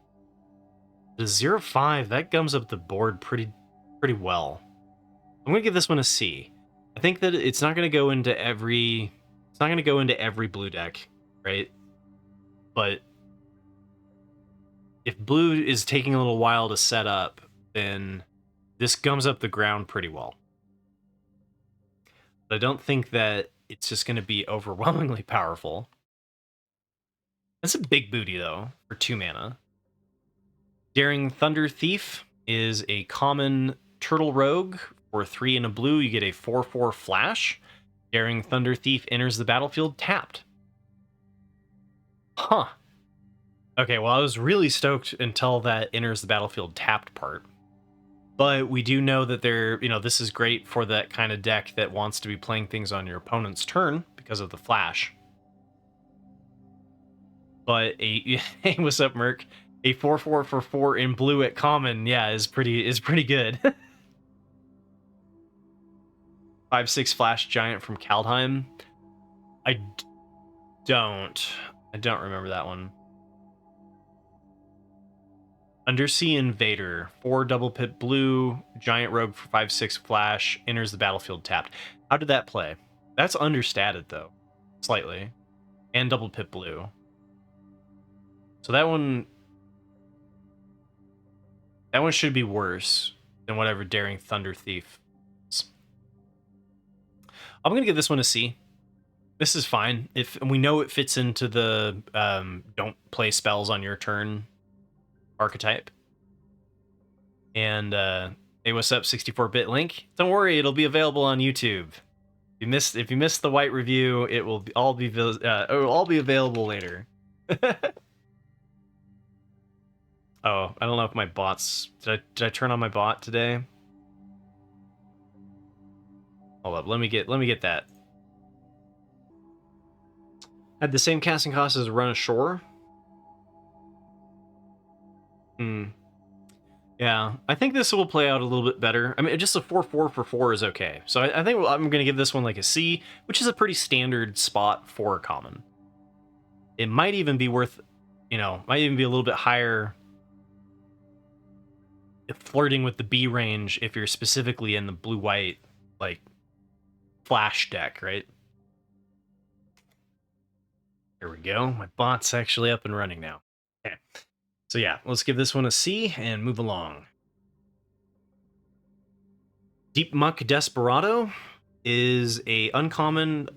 The 0/5 that gums up the board pretty well. I'm going to give this one a C. I think that it's not going to go into every blue deck, right? But if blue is taking a little while to set up, then this gums up the ground pretty well. But I don't think that it's just going to be overwhelmingly powerful. That's a big booty, though, for 2 mana. Daring Thunder Thief is a common turtle rogue. For 3 and a blue, you get a 4/4 flash. Daring Thunder Thief enters the battlefield tapped. Huh. Okay, well, I was really stoked until that enters the battlefield tapped part. But we do know that this is great for that kind of deck that wants to be playing things on your opponent's turn because of the flash. But hey, what's up, Merc? A 4/4 for 4 in blue at common, yeah, is pretty good. 5/6 flash giant from Kaldheim. I don't remember that one. Undersea Invader, 4 double pip blue, giant rogue for 5/6 flash, enters the battlefield tapped. How did that play? That's understated though, slightly, and double pip blue. So that one should be worse than whatever Daring Thunder Thief is. I'm gonna give this one a C. This is fine. If we know it fits into the don't play spells on your turn archetype. And hey, what's up, 64-bit Link? Don't worry, it'll be available on YouTube. If you missed the White review, it will all be available later. Oh, I don't know if my bots did I turn on my bot today? Hold up, let me get that. Had the same casting cost as Run Ashore. Yeah, I think this will play out a little bit better. I mean, just a 4/4 for 4 is okay. So I think I'm going to give this one like a C, which is a pretty standard spot for a common. It might even be worth, might even be a little bit higher, flirting with the B range if you're specifically in the blue-white, like, flash deck, right? Here we go. My bot's actually up and running now. Okay. So yeah, let's give this one a C and move along. Deep Muck Desperado is a uncommon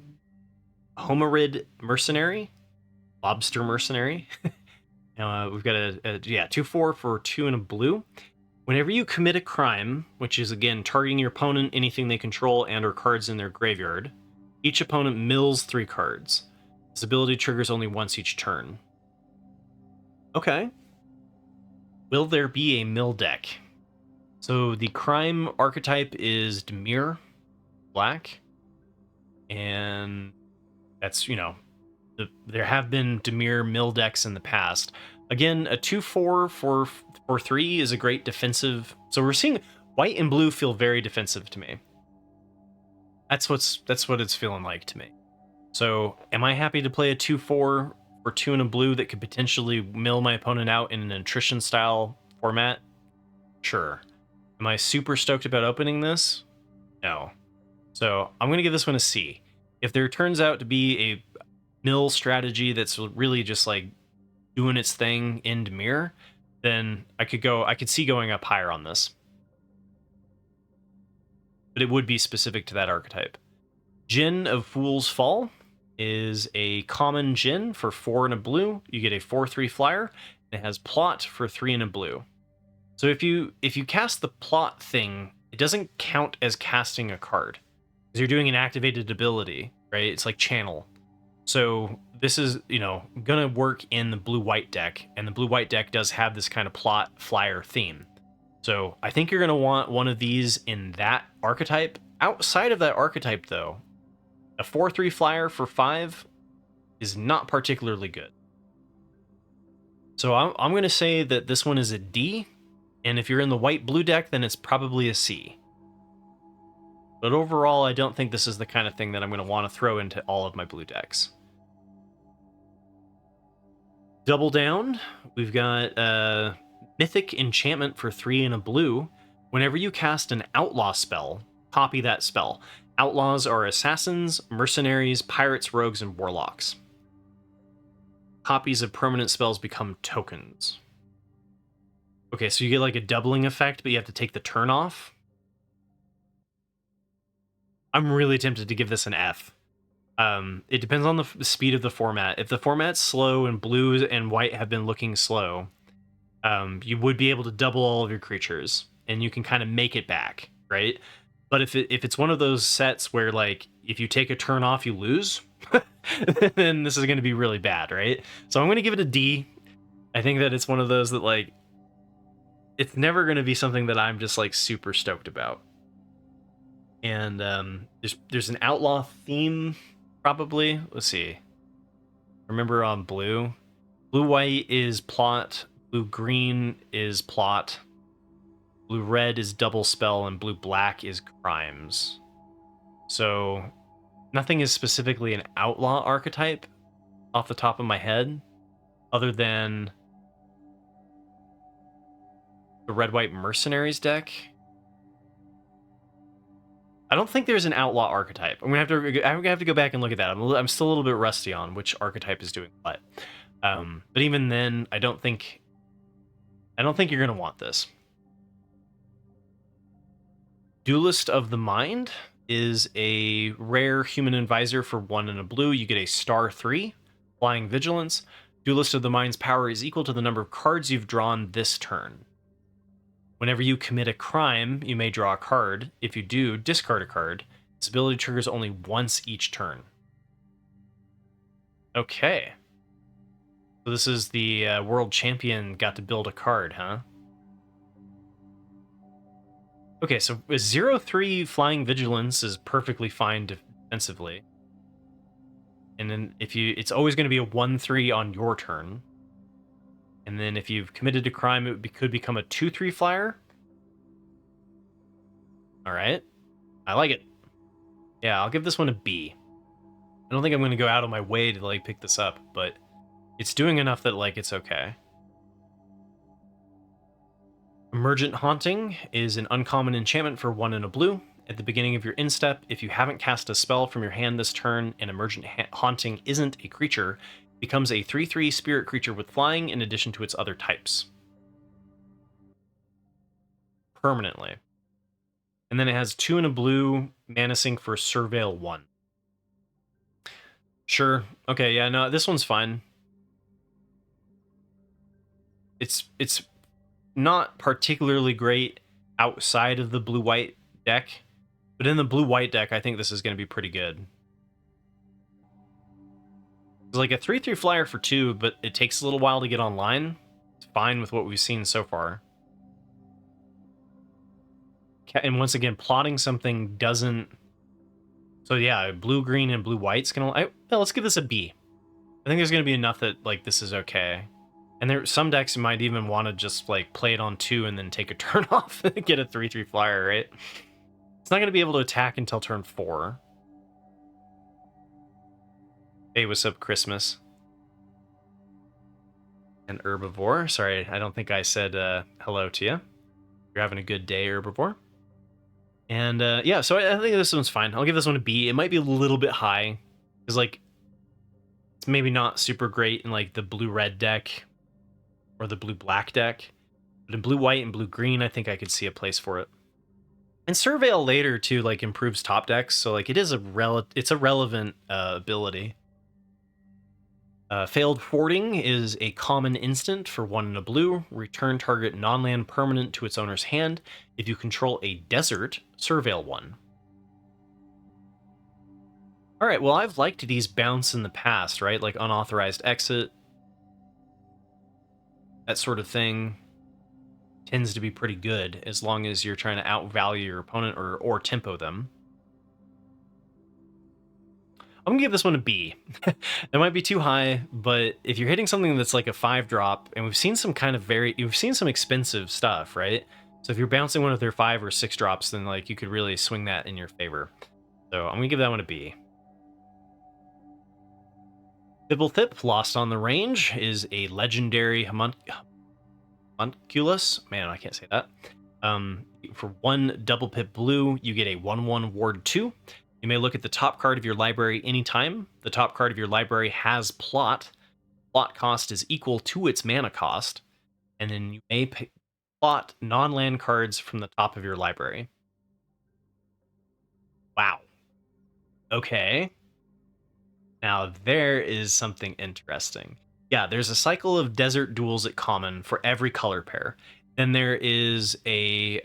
Homerid mercenary, lobster mercenary. We've got a 2/4 for 2 and a blue. Whenever you commit a crime, which is again targeting your opponent, anything they control, and or cards in their graveyard, each opponent mills 3 cards. This ability triggers only once each turn. Okay. Will there be a mill deck? So the crime archetype is Dimir, black, and that's, there have been Dimir mill decks in the past. Again, a 2/4 for 3 is a great defensive. So we're seeing white and blue feel very defensive to me. That's what it's feeling like to me. So am I happy to play a 2/4 for 2 and a blue that could potentially mill my opponent out in an attrition style format? Sure. Am I super stoked about opening this? No. So I'm going to give this one a C. If there turns out to be a mill strategy that's really just like doing its thing in Dimir, then I could see going up higher on this. But it would be specific to that archetype. Djinn of Fool's Fall is a common Djinn for 4 and a blue. You get a 4/3 flyer, and it has plot for 3 and a blue. So if you cast the plot thing, it doesn't count as casting a card, because you're doing an activated ability, right? It's like channel. So this is, gonna work in the blue-white deck, and the blue-white deck does have this kind of plot flyer theme. So I think you're gonna want one of these in that archetype. Outside of that archetype, though, a 4/3 flyer for 5 is not particularly good. So I'm gonna say that this one is a D. And if you're in the white-blue deck, then it's probably a C. But overall, I don't think this is the kind of thing that I'm going to want to throw into all of my blue decks. Double down, we've got Mythic Enchantment for 3 and a blue. Whenever you cast an Outlaw spell, copy that spell. Outlaws are assassins, mercenaries, pirates, rogues, and warlocks. Copies of permanent spells become tokens. Okay, so you get like a doubling effect, but you have to take the turn off. I'm really tempted to give this an F. It depends on the speed of the format. If the format's slow and blue and white have been looking slow, you would be able to double all of your creatures, and you can kind of make it back, right? But if it's one of those sets where, like, if you take a turn off, you lose, then this is going to be really bad, right? So I'm going to give it a D. I think that it's one of those that, like, it's never going to be something that I'm just like super stoked about. And there's an outlaw theme, probably. Let's see. Remember on blue white is plot, blue green is plot, blue red is double spell, and blue black is crimes. So nothing is specifically an outlaw archetype off the top of my head, other than the red-white mercenaries deck. I don't think there's an outlaw archetype. I'm gonna have to go back and look at that. I'm still a little bit rusty on which archetype is doing what. But even then, I don't think you're gonna want this. Duelist of the Mind is a rare human advisor for 1 and a blue. You get a *3, flying vigilance. Duelist of the Mind's power is equal to the number of cards you've drawn this turn. Whenever you commit a crime, you may draw a card. If you do, discard a card. This ability triggers only once each turn. Okay. So this is the world champion got to build a card, huh? Okay, so a 0/3 flying vigilance is perfectly fine defensively. And then it's always going to be a 1/3 on your turn. And then if you've committed a crime, it could become a 2/3 flyer. All right. I like it. Yeah, I'll give this one a B. I don't think I'm going to go out of my way to like pick this up, but it's doing enough that like it's okay. Emergent Haunting is an uncommon enchantment for 1 and a blue. At the beginning of your instep, if you haven't cast a spell from your hand this turn and Emergent Haunting isn't a creature, it becomes a 3/3 spirit creature with flying in addition to its other types. Permanently. And then it has 2 and a blue mana sink for Surveil 1. Sure. Okay, yeah, no, this one's fine. It's not particularly great outside of the blue-white deck, but in the blue-white deck, I think this is going to be pretty good. It's like a 3/3 flyer for 2, but it takes a little while to get online. It's fine with what we've seen so far. And once again, plotting something doesn't... So yeah, blue-green and blue-white's gonna... let's give this a B. I think there's going to be enough that like this is okay. And some decks might even want to just like play it on 2 and then take a turn off and get a 3/3 flyer, right? It's not going to be able to attack until turn 4. Hey, what's up, Christmas? And Herbivore. Sorry, I don't think I said hello to you. You're having a good day, Herbivore. And yeah, so I think this one's fine. I'll give this one a B. It might be a little bit high because like it's maybe not super great in like the blue-red deck or the blue-black deck, but in blue-white and blue-green, I think I could see a place for it. And Surveil later too, like improves top decks, so like it is it's a relevant ability. Failed Hoarding is a common instant for 1 and a blue. Return target non-land permanent to its owner's hand. If you control a desert, Surveil 1. All right, well, I've liked these bounce in the past, right? Like unauthorized exit. That sort of thing tends to be pretty good as long as you're trying to outvalue your opponent or tempo them. I'm gonna give this one a B. That might be too high, but if you're hitting something that's like a 5-drop, and we've seen some expensive stuff, right? So if you're bouncing one of their 5 or 6 drops, then like you could really swing that in your favor. So I'm gonna give that one a B. Thibblethip, Lost on the Range, is a legendary homunculus. Man, I can't say that. For 1 double pip blue, you get a 1/1 ward 2. You may look at the top card of your library anytime. The top card of your library has plot. Plot cost is equal to its mana cost. And then you may plot non-land cards from the top of your library. Wow. Okay. Now there is something interesting. Yeah, there's a cycle of desert duels at common for every color pair. Then there is a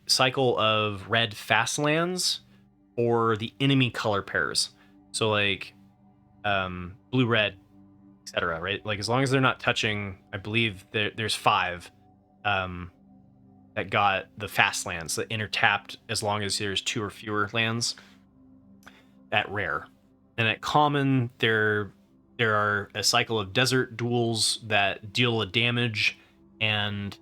cycle of red fast lands for the enemy color pairs. So like blue, red, etc. Right? Like as long as they're not touching, I believe there's 5 that got the fast lands that intertapped as long as there's 2 or fewer lands at rare. And at common, there are a cycle of desert duels that deal a damage, and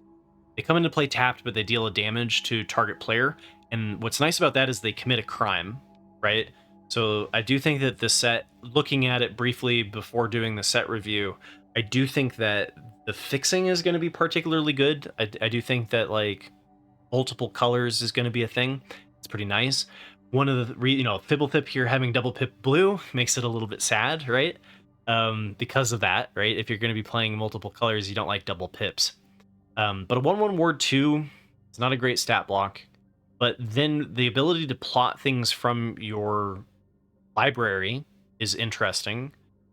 they come into play tapped, but they deal a damage to target player. And what's nice about that is they commit a crime, right? So I do think that the set, looking at it briefly before doing the set review, I do think that the fixing is going to be particularly good. I do think that like multiple colors is going to be a thing. It's pretty nice. One of the Fibblethip here having double Pip blue makes it a little bit sad, right? Because of that, right? If you're going to be playing multiple colors, you don't like double Pips. But a 1/1 Ward 2, it's not a great stat block. But then the ability to plot things from your library is interesting.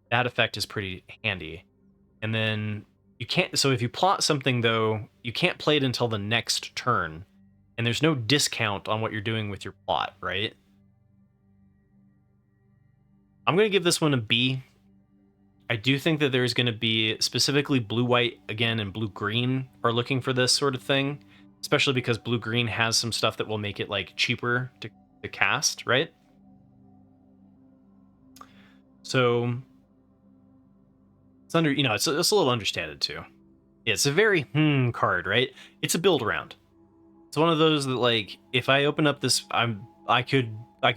That effect is pretty handy. And then you can't, so if you plot something though, you can't play it until the next turn. And there's no discount on what you're doing with your plot, right? I'm going to give this one a B. I do think that there's going to be specifically blue-white again and blue-green are looking for this sort of thing, especially because blue-green has some stuff that will make it like cheaper to cast, right? So it's under, it's a little understated too. Yeah, it's a very card, right? It's a build round. It's one of those that like if I open up this, I could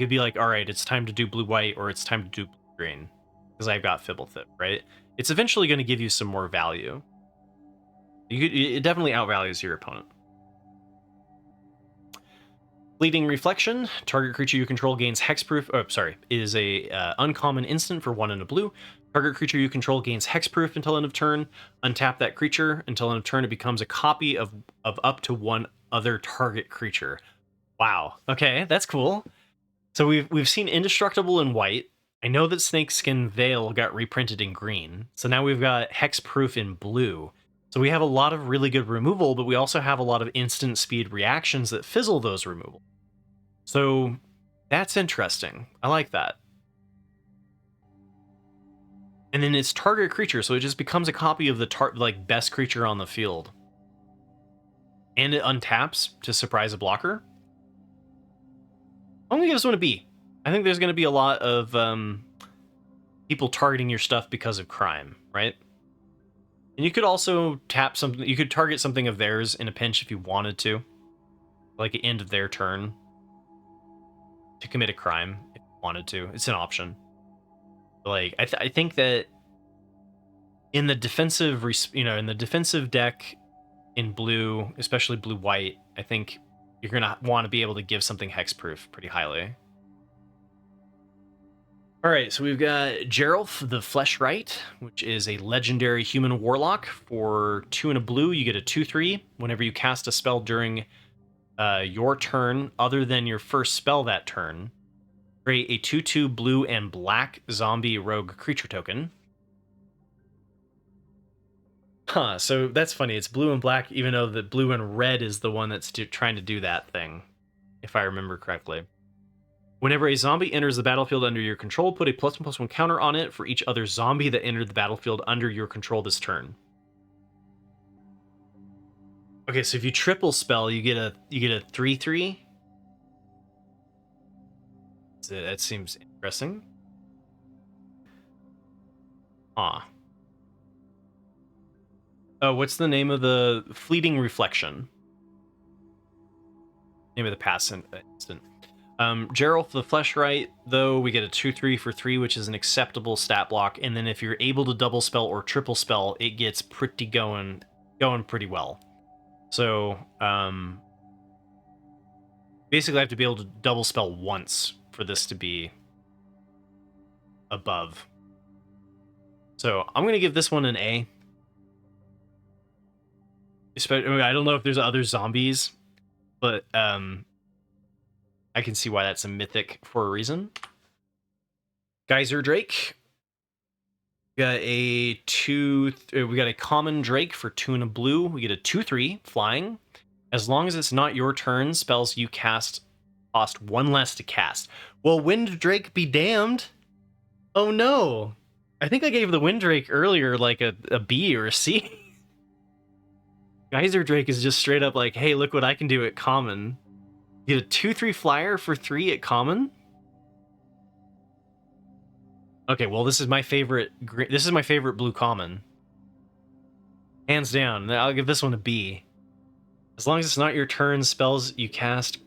be like, all right, it's time to do blue-white or it's time to do blue-green because I've got Fibblethip, right? It's eventually going to give you some more value. It definitely outvalues your opponent. Fleeting Reflection. Target creature you control gains Hexproof. Oh, sorry. Is a uncommon instant for 1 and a blue. Target creature you control gains Hexproof until end of turn. Untap that creature until end of turn. It becomes a copy of up to one other target creature. Wow. Okay, that's cool. So we've seen Indestructible in white. I know that Snakeskin Veil got reprinted in green. So now we've got Hexproof in blue. So we have a lot of really good removal, but we also have a lot of instant speed reactions that fizzle those removal. So that's interesting. I like that. And then it's target creature, so it just becomes a copy of the best creature on the field. And it untaps to surprise a blocker. I'm gonna give this one a B. I think there's gonna be a lot of people targeting your stuff because of crime, right? And you could also tap something. You could target something of theirs in a pinch if you wanted to, like at the end of their turn, to commit a crime if you wanted to. It's an option. Like I think that in the defensive, in the defensive deck in blue, especially blue-white, I think you're gonna want to be able to give something hexproof pretty highly. All right, so we've got Geral the Flesh, which is a legendary human warlock. For 2 and a blue, you get a 2/3 whenever you cast a spell during your turn, other than your first spell that turn. Create a 2/2 blue and black zombie rogue creature token. Huh, so that's funny. It's blue and black, even though the blue and red is the one that's trying to do that thing, if I remember correctly. Whenever a zombie enters the battlefield under your control, put a +1/+1 counter on it for each other zombie that entered the battlefield under your control this turn. Okay, so if you triple spell, you get a 3/3. So that seems interesting. Ah. Oh, what's the name of the Fleeting Reflection? Name of the pass instant. Geral the Flesh, though, we get a 2/3 for 3, which is an acceptable stat block. And then if you're able to double spell or triple spell, it gets pretty going pretty well. So basically, I have to be able to double spell once for this to be above. So I'm going to give this one an A. I don't know if there's other zombies, but I can see why that's a mythic for a reason. Geyser Drake. We got a common Drake for 2 and a blue. We get a 2/3 flying. As long as it's not your turn, spells you cast cost 1 less to cast. Well, Wind Drake be damned. Oh no. I think I gave the Wind Drake earlier like a B or a C. Geyser Drake is just straight up like, hey, look what I can do at common. You get a 2/3 flyer for 3 at common. Okay, well, this is my favorite blue common. Hands down. I'll give this one a B. As long as it's not your turn, spells you cast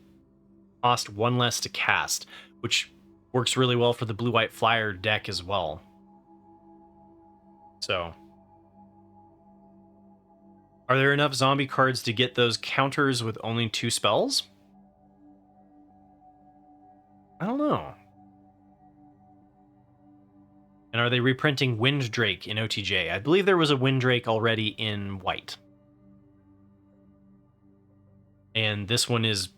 cost 1 less to cast, which works really well for the blue-white flyer deck as well. So Are there enough zombie cards to get those counters with only 2 spells? I don't know. And are they reprinting Wind Drake in OTJ? I believe there was a Wind Drake already in white. And this one is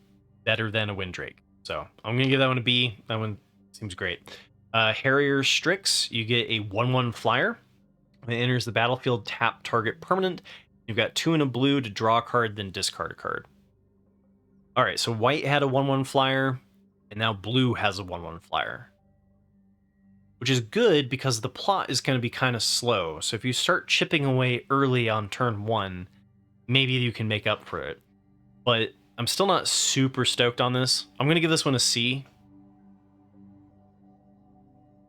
better than a Wind Drake. So I'm going to give that one a B. That one seems great. Harrier Strix, you get a 1/1 flyer. When it enters the battlefield, tap target permanent. You've got 2 and a blue to draw a card, then discard a card. Alright, so white had a 1/1 flyer, and now blue has a 1/1 flyer. Which is good because the plot is going to be kind of slow. So if you start chipping away early on turn 1, maybe you can make up for it. But I'm still not super stoked on this. I'm going to give this one a C.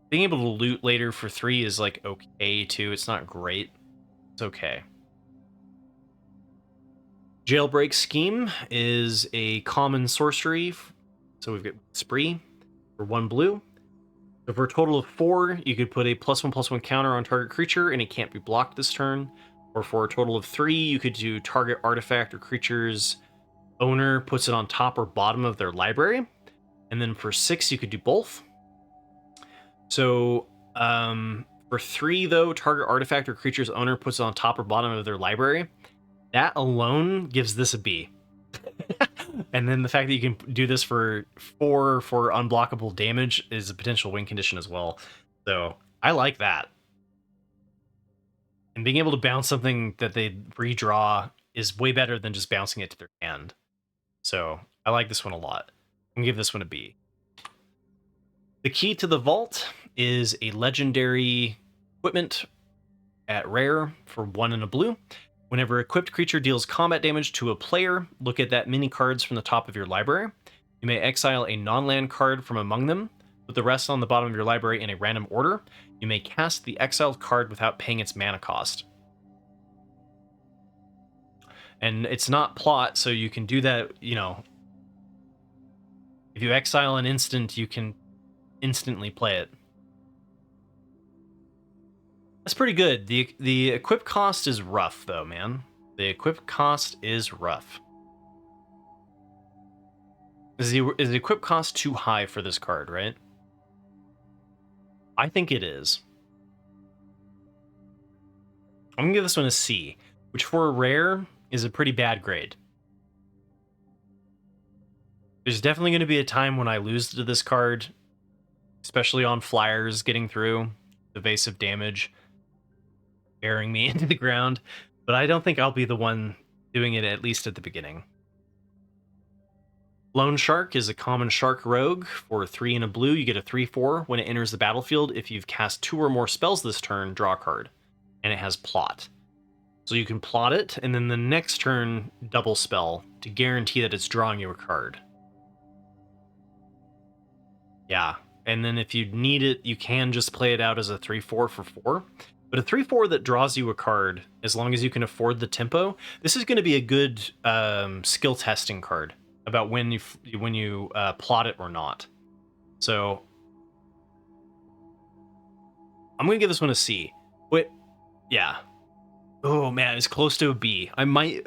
Being able to loot later for 3 is like okay too. It's not great. It's okay. Jailbreak Scheme is a common sorcery. So we've got Spree for 1 blue. So for a total of 4, you could put a +1/+1 counter on target creature and it can't be blocked this turn. Or for a total of 3, you could do target artifact or creature's owner puts it on top or bottom of their library. And then for 6, you could do both. So for 3, though, target artifact or creature's owner puts it on top or bottom of their library. That alone gives this a B. And then the fact that you can do this for 4 for unblockable damage is a potential win condition as well. So I like that. And being able to bounce something that they redraw is way better than just bouncing it to their hand. So I like this one a lot. I'm gonna give this one a B. The Key to the Vault is a legendary equipment at rare for 1 and a blue. Whenever equipped creature deals combat damage to a player, look at that mini cards from the top of your library. You may exile a non-land card from among them, put the rest on the bottom of your library in a random order. You may cast the exiled card without paying its mana cost. And it's not plot, so you can do that, you know. If you exile an instant, you can instantly play it. That's pretty good. The equip cost is rough, though, man. The equip cost is rough. Is the equip cost too high for this card, right? I think it is. I'm gonna give this one a C, which for a rare is a pretty bad grade. There's definitely going to be a time when I lose to this card, especially on flyers getting through, evasive damage, burying me into the ground, but I don't think I'll be the one doing it, at least at the beginning. Lone Shark is a common shark rogue. For 3 and a blue, you get a 3/4 when it enters the battlefield. If you've cast 2 or more spells this turn, draw a card. And it has plot. So you can plot it, and then the next turn, double spell to guarantee that it's drawing you a card. Yeah, and then if you need it, you can just play it out as a 3/4 for 4. But a 3/4 that draws you a card, as long as you can afford the tempo, this is going to be a good skill testing card about when you plot it or not. So I'm going to give this one a C. Wait, yeah. Oh man, it's close to a B. I might,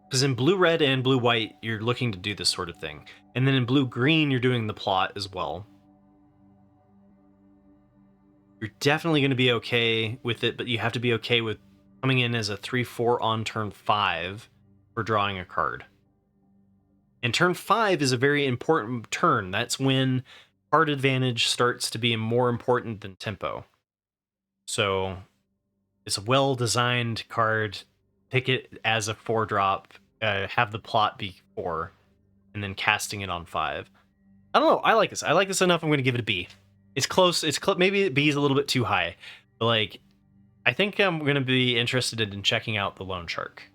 because in blue-red and blue-white, you're looking to do this sort of thing. And then in blue-green, you're doing the plot as well. You're definitely going to be okay with it, but you have to be okay with coming in as a 3/4 on turn 5 for drawing a card. And turn 5 is a very important turn. That's when card advantage starts to be more important than tempo. So it's a well-designed card. Pick it as a 4-drop, have the plot be 4, and then casting it on 5. I don't know. I like this. I like this enough. I'm going to give it a B. It's close. Maybe B is a little bit too high, but like, I think I'm going to be interested in checking out the Lone Shark.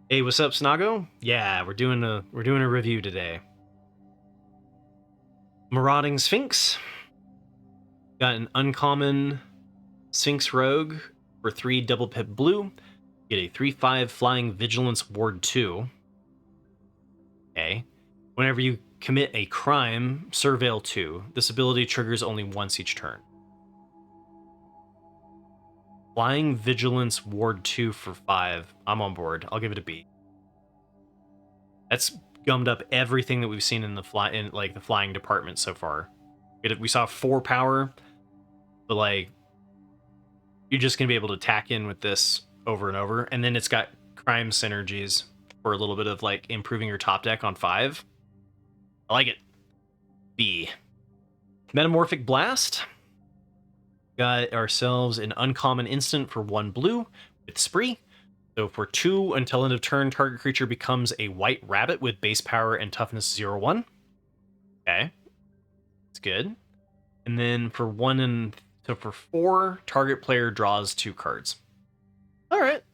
Hey, what's up, Snago? Yeah, we're doing a review today. Marauding Sphinx. Got an uncommon Sphinx Rogue for 3 double pip blue. Get a 3/5 flying Vigilance Ward 2. Okay. Whenever you commit a crime, Surveil 2. This ability triggers only once each turn. Flying Vigilance Ward 2 for 5. I'm on board. I'll give it a B. That's gummed up everything that we've seen in the flying department so far. We saw 4 power, but like you're just gonna be able to tack in with this over and over, and then it's got crime synergies for a little bit of like improving your top deck on 5. I like it. B. Metamorphic Blast. Got ourselves an uncommon instant for 1 blue with Spree. So for 2 until end of turn, target creature becomes a white rabbit with base power and toughness 0/1. Okay, it's good. And then for 4, target player draws 2 cards. All right.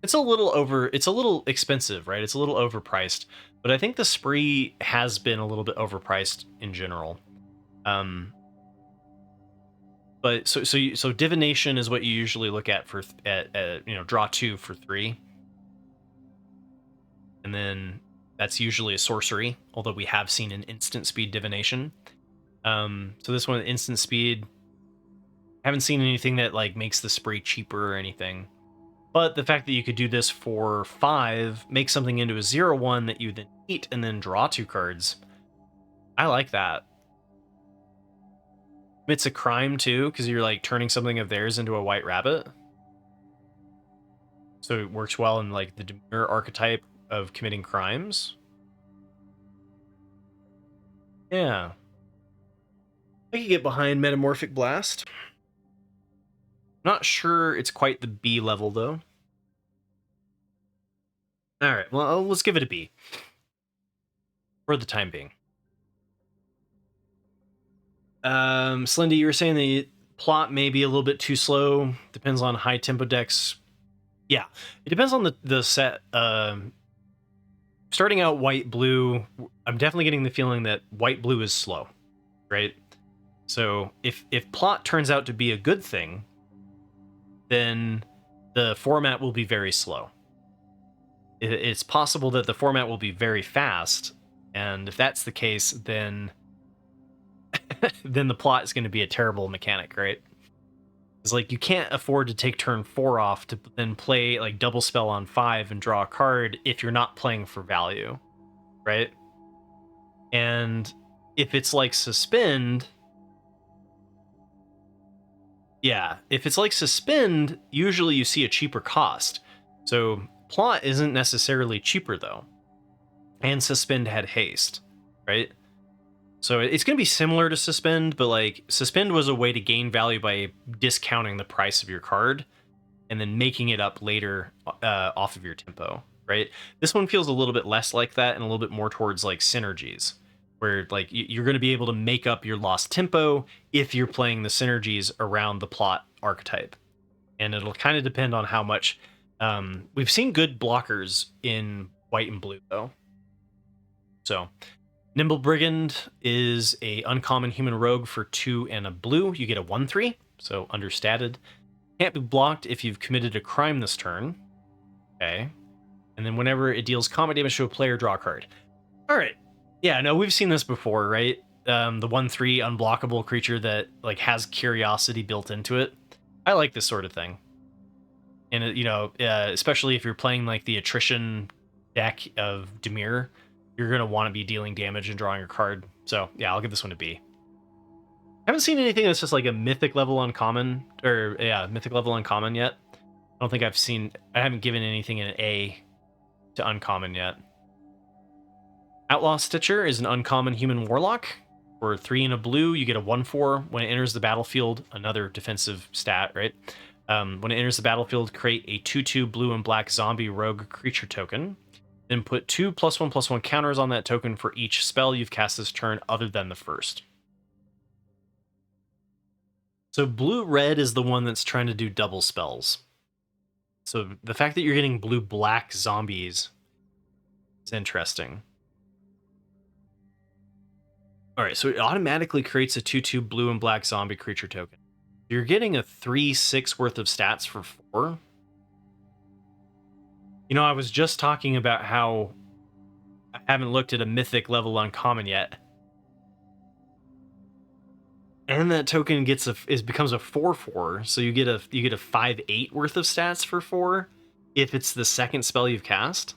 It's a little expensive, right? It's a little overpriced, but I think the Spree has been a little bit overpriced in general. But so divination is what you usually look at for draw 2 for 3, and then that's usually a sorcery. Although we have seen an instant speed divination. So this one, instant speed, haven't seen anything that like makes the Spree cheaper or anything. But the fact that you could do this for 5, make something into a 0/1 that you then eat and then draw 2 cards. I like that. It's a crime too, because you're like turning something of theirs into a white rabbit. So it works well in like the Demure archetype of committing crimes. Yeah. I could get behind Metamorphic Blast. Not sure it's quite the B level though. Alright, well, let's give it a B. For the time being. Slendy, you were saying the plot may be a little bit too slow. Depends on high tempo decks. Yeah, it depends on the set. Starting out white blue, I'm definitely getting the feeling that white blue is slow, right? So if plot turns out to be a good thing, then the format will be very slow. It's possible that the format will be very fast, and if that's the case, then then the plot is going to be a terrible mechanic, right? It's like you can't afford to take turn 4 off to then play like double spell on 5 and draw a card if you're not playing for value, right? And if it's like suspend, if it's like suspend, usually you see a cheaper cost. So plot isn't necessarily cheaper though, and suspend had haste, right? So it's going to be similar to suspend, but like suspend was a way to gain value by discounting the price of your card and then making it up later off of your tempo, right? This one feels a little bit less like that and a little bit more towards like synergies, where like you're going to be able to make up your lost tempo if you're playing the synergies around the plot archetype. And it'll kind of depend on how much. We've seen good blockers in white and blue though. So Nimble Brigand is a uncommon human rogue for 2 and a blue. You get a 1/3, so understated. Can't be blocked if you've committed a crime this turn. Okay. And then whenever it deals combat damage to a player, draw a card. All right. Yeah, no, we've seen this before, right? The 1/3 unblockable creature that like has curiosity built into it. I like this sort of thing. And especially if you're playing like the Attrition deck of Demure, you're going to want to be dealing damage and drawing a card. So, yeah, I'll give this one a B. I haven't seen anything that's just like a mythic level uncommon, mythic level uncommon yet. I haven't given anything an A to uncommon yet. Outlaw Stitcher is an uncommon human warlock. For 3 and a blue, you get a 1/4. When it enters the battlefield, another defensive stat, right? When it enters the battlefield, create a 2/2 blue and black zombie rogue creature token. Then put 2 +1/+1 counters on that token for each spell you've cast this turn other than the first. So blue-red is the one that's trying to do double spells. So the fact that you're getting blue-black zombies is interesting. All right, so it automatically creates a 2/2 blue and black zombie creature token. You're getting a 3/6 worth of stats for 4. I was just talking about how I haven't looked at a mythic level uncommon yet. And that token becomes a 4/4, so you get a 5/8 worth of stats for 4 if it's the second spell you've cast.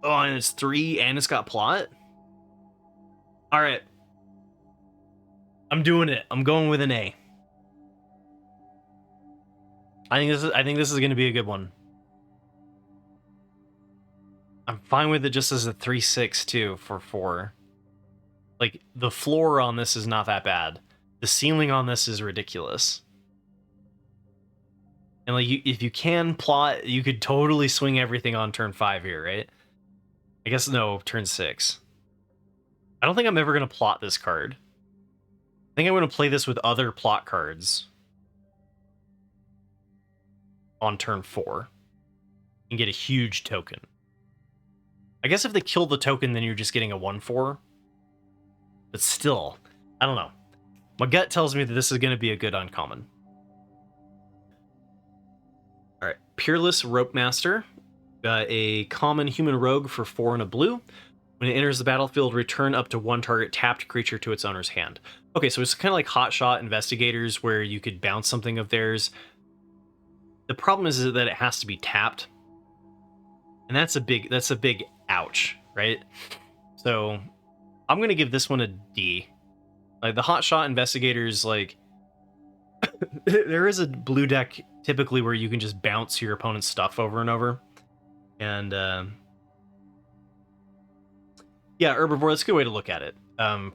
Oh, and it's 3 and it's got plot. All right. I'm doing it. I'm going with an A. I think this is going to be a good one. I'm fine with it just as a 3/6 too for 4. Like, the floor on this is not that bad. The ceiling on this is ridiculous. And like, if you can plot, you could totally swing everything on turn 5 here, right? I guess no, turn 6. I don't think I'm ever going to plot this card. I think I'm going to play this with other plot cards on turn 4 and get a huge token. I guess if they kill the token, then you're just getting a 1/4. But still, I don't know. My gut tells me that this is going to be a good uncommon. All right, Peerless Rope Master. Got a common human rogue for 4 and a blue. When it enters the battlefield, return up to 1 target tapped creature to its owner's hand. Okay, so it's kind of like Hotshot Investigators, where you could bounce something of theirs. The problem is that it has to be tapped, and that's a big ouch, right? So I'm gonna give this one a D. Like, the Hotshot Investigators, like, there is a blue deck typically where you can just bounce your opponent's stuff over and over, and yeah, Herbivore, that's a good way to look at it.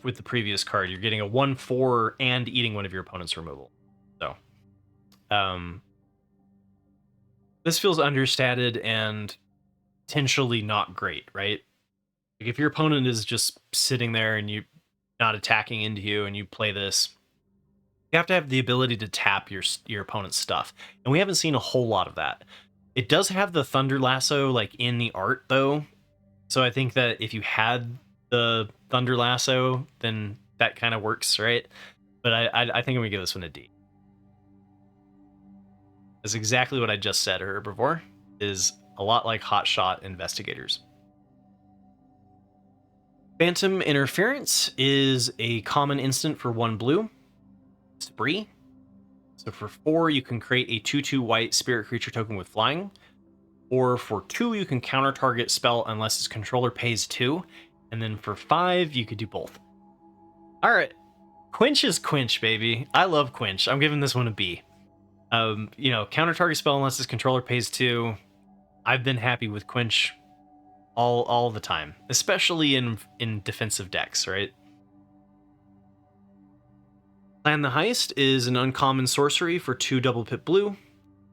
With the previous card, you're getting a 1/4 and eating one of your opponent's removal. So, this feels understated and potentially not great, right? Like, if your opponent is just sitting there and you not attacking into you and you play this, you have to have the ability to tap your opponent's stuff. And we haven't seen a whole lot of that. It does have the Thunder Lasso, like, in the art, though. So I think that if you had the Thunder Lasso, then that kind of works, right? But I think I'm going to give this one a D. That's exactly what I just said, Herbivore. Is a lot like Hotshot Investigators. Phantom Interference is a common instant for 1 blue. It's free. So for 4, you can create a 2/2 white spirit creature token with flying. Or for 2, you can counter target spell unless its controller pays 2. And then for 5, you could do both. All right. Quench is Quench, baby. I love Quench. I'm giving this one a B. Counter target spell unless its controller pays 2. I've been happy with Quench all the time, especially in defensive decks, right? Plan the Heist is an uncommon sorcery for 2 double pip blue.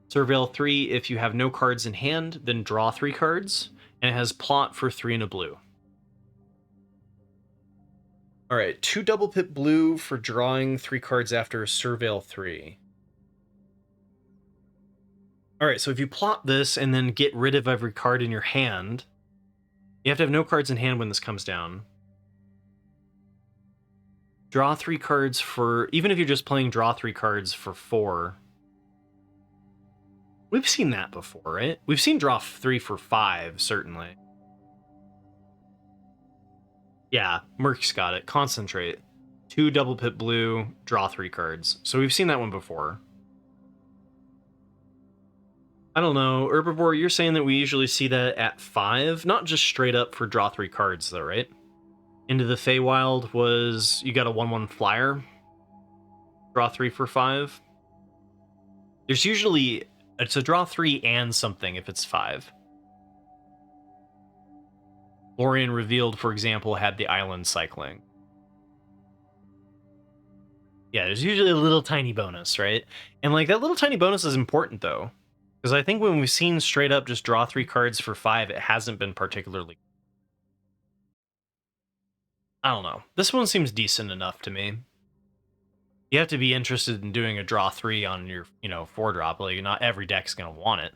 Surveil 3 if you have no cards in hand, then draw 3 cards, and it has plot for 3 and a blue. All right, 2 double pip blue for drawing 3 cards after Surveil 3. All right, so if you plot this and then get rid of every card in your hand, you have to have no cards in hand when this comes down. Draw 3 cards for, even if you're just playing draw 3 cards for 4. We've seen that before, right? We've seen draw 3 for 5, certainly. Yeah, Merc's got it. Concentrate. 2 double pip blue, draw 3 cards. So we've seen that one before. I don't know, Herbivore, you're saying that we usually see that at 5? Not just straight up for draw 3 cards, though, right? Into the Feywild was, you got a 1/1 flyer. Draw 3 for 5. There's usually, it's a draw 3 and something if it's 5. Lorien Revealed, for example, had the island cycling. Yeah, there's usually a little tiny bonus, right? And like, that little tiny bonus is important, though. Because I think when we've seen straight up just draw 3 cards for 5, it hasn't been particularly... I don't know. This one seems decent enough to me. You have to be interested in doing a draw 3 on your, 4-drop. Like, not every deck's going to want it.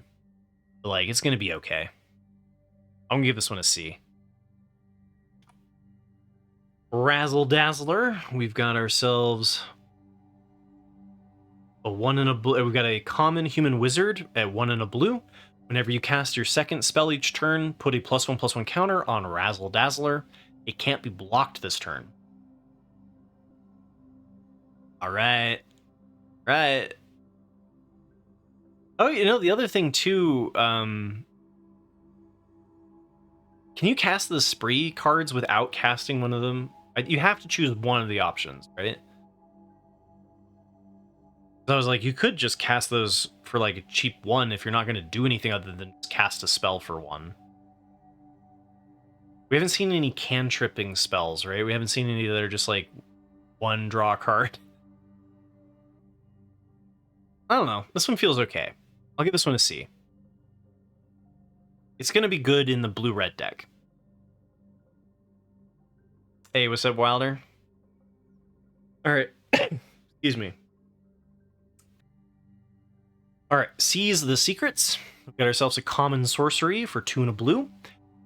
But, like, it's going to be okay. I'm going to give this one a C. Razzle Dazzler. We've got ourselves a 1 and a blue. We've got a common human wizard at 1 and a blue. Whenever you cast your second spell each turn, put a +1/+1 counter on Razzle Dazzler. It can't be blocked this turn. All right. Right. Oh, you know, the other thing too, can you cast the spree cards without casting one of them? You have to choose one of the options, right? So I was like, you could just cast those for like a cheap one if you're not going to do anything other than just cast a spell for one. We haven't seen any cantripping spells, right? We haven't seen any that are just like one draw card. I don't know. This one feels okay. I'll give this one a C. It's going to be good in the blue-red deck. Hey, what's up, Wilder? All right. Excuse me. All right. Seize the Secrets. We've got ourselves a common sorcery for 2 and a blue.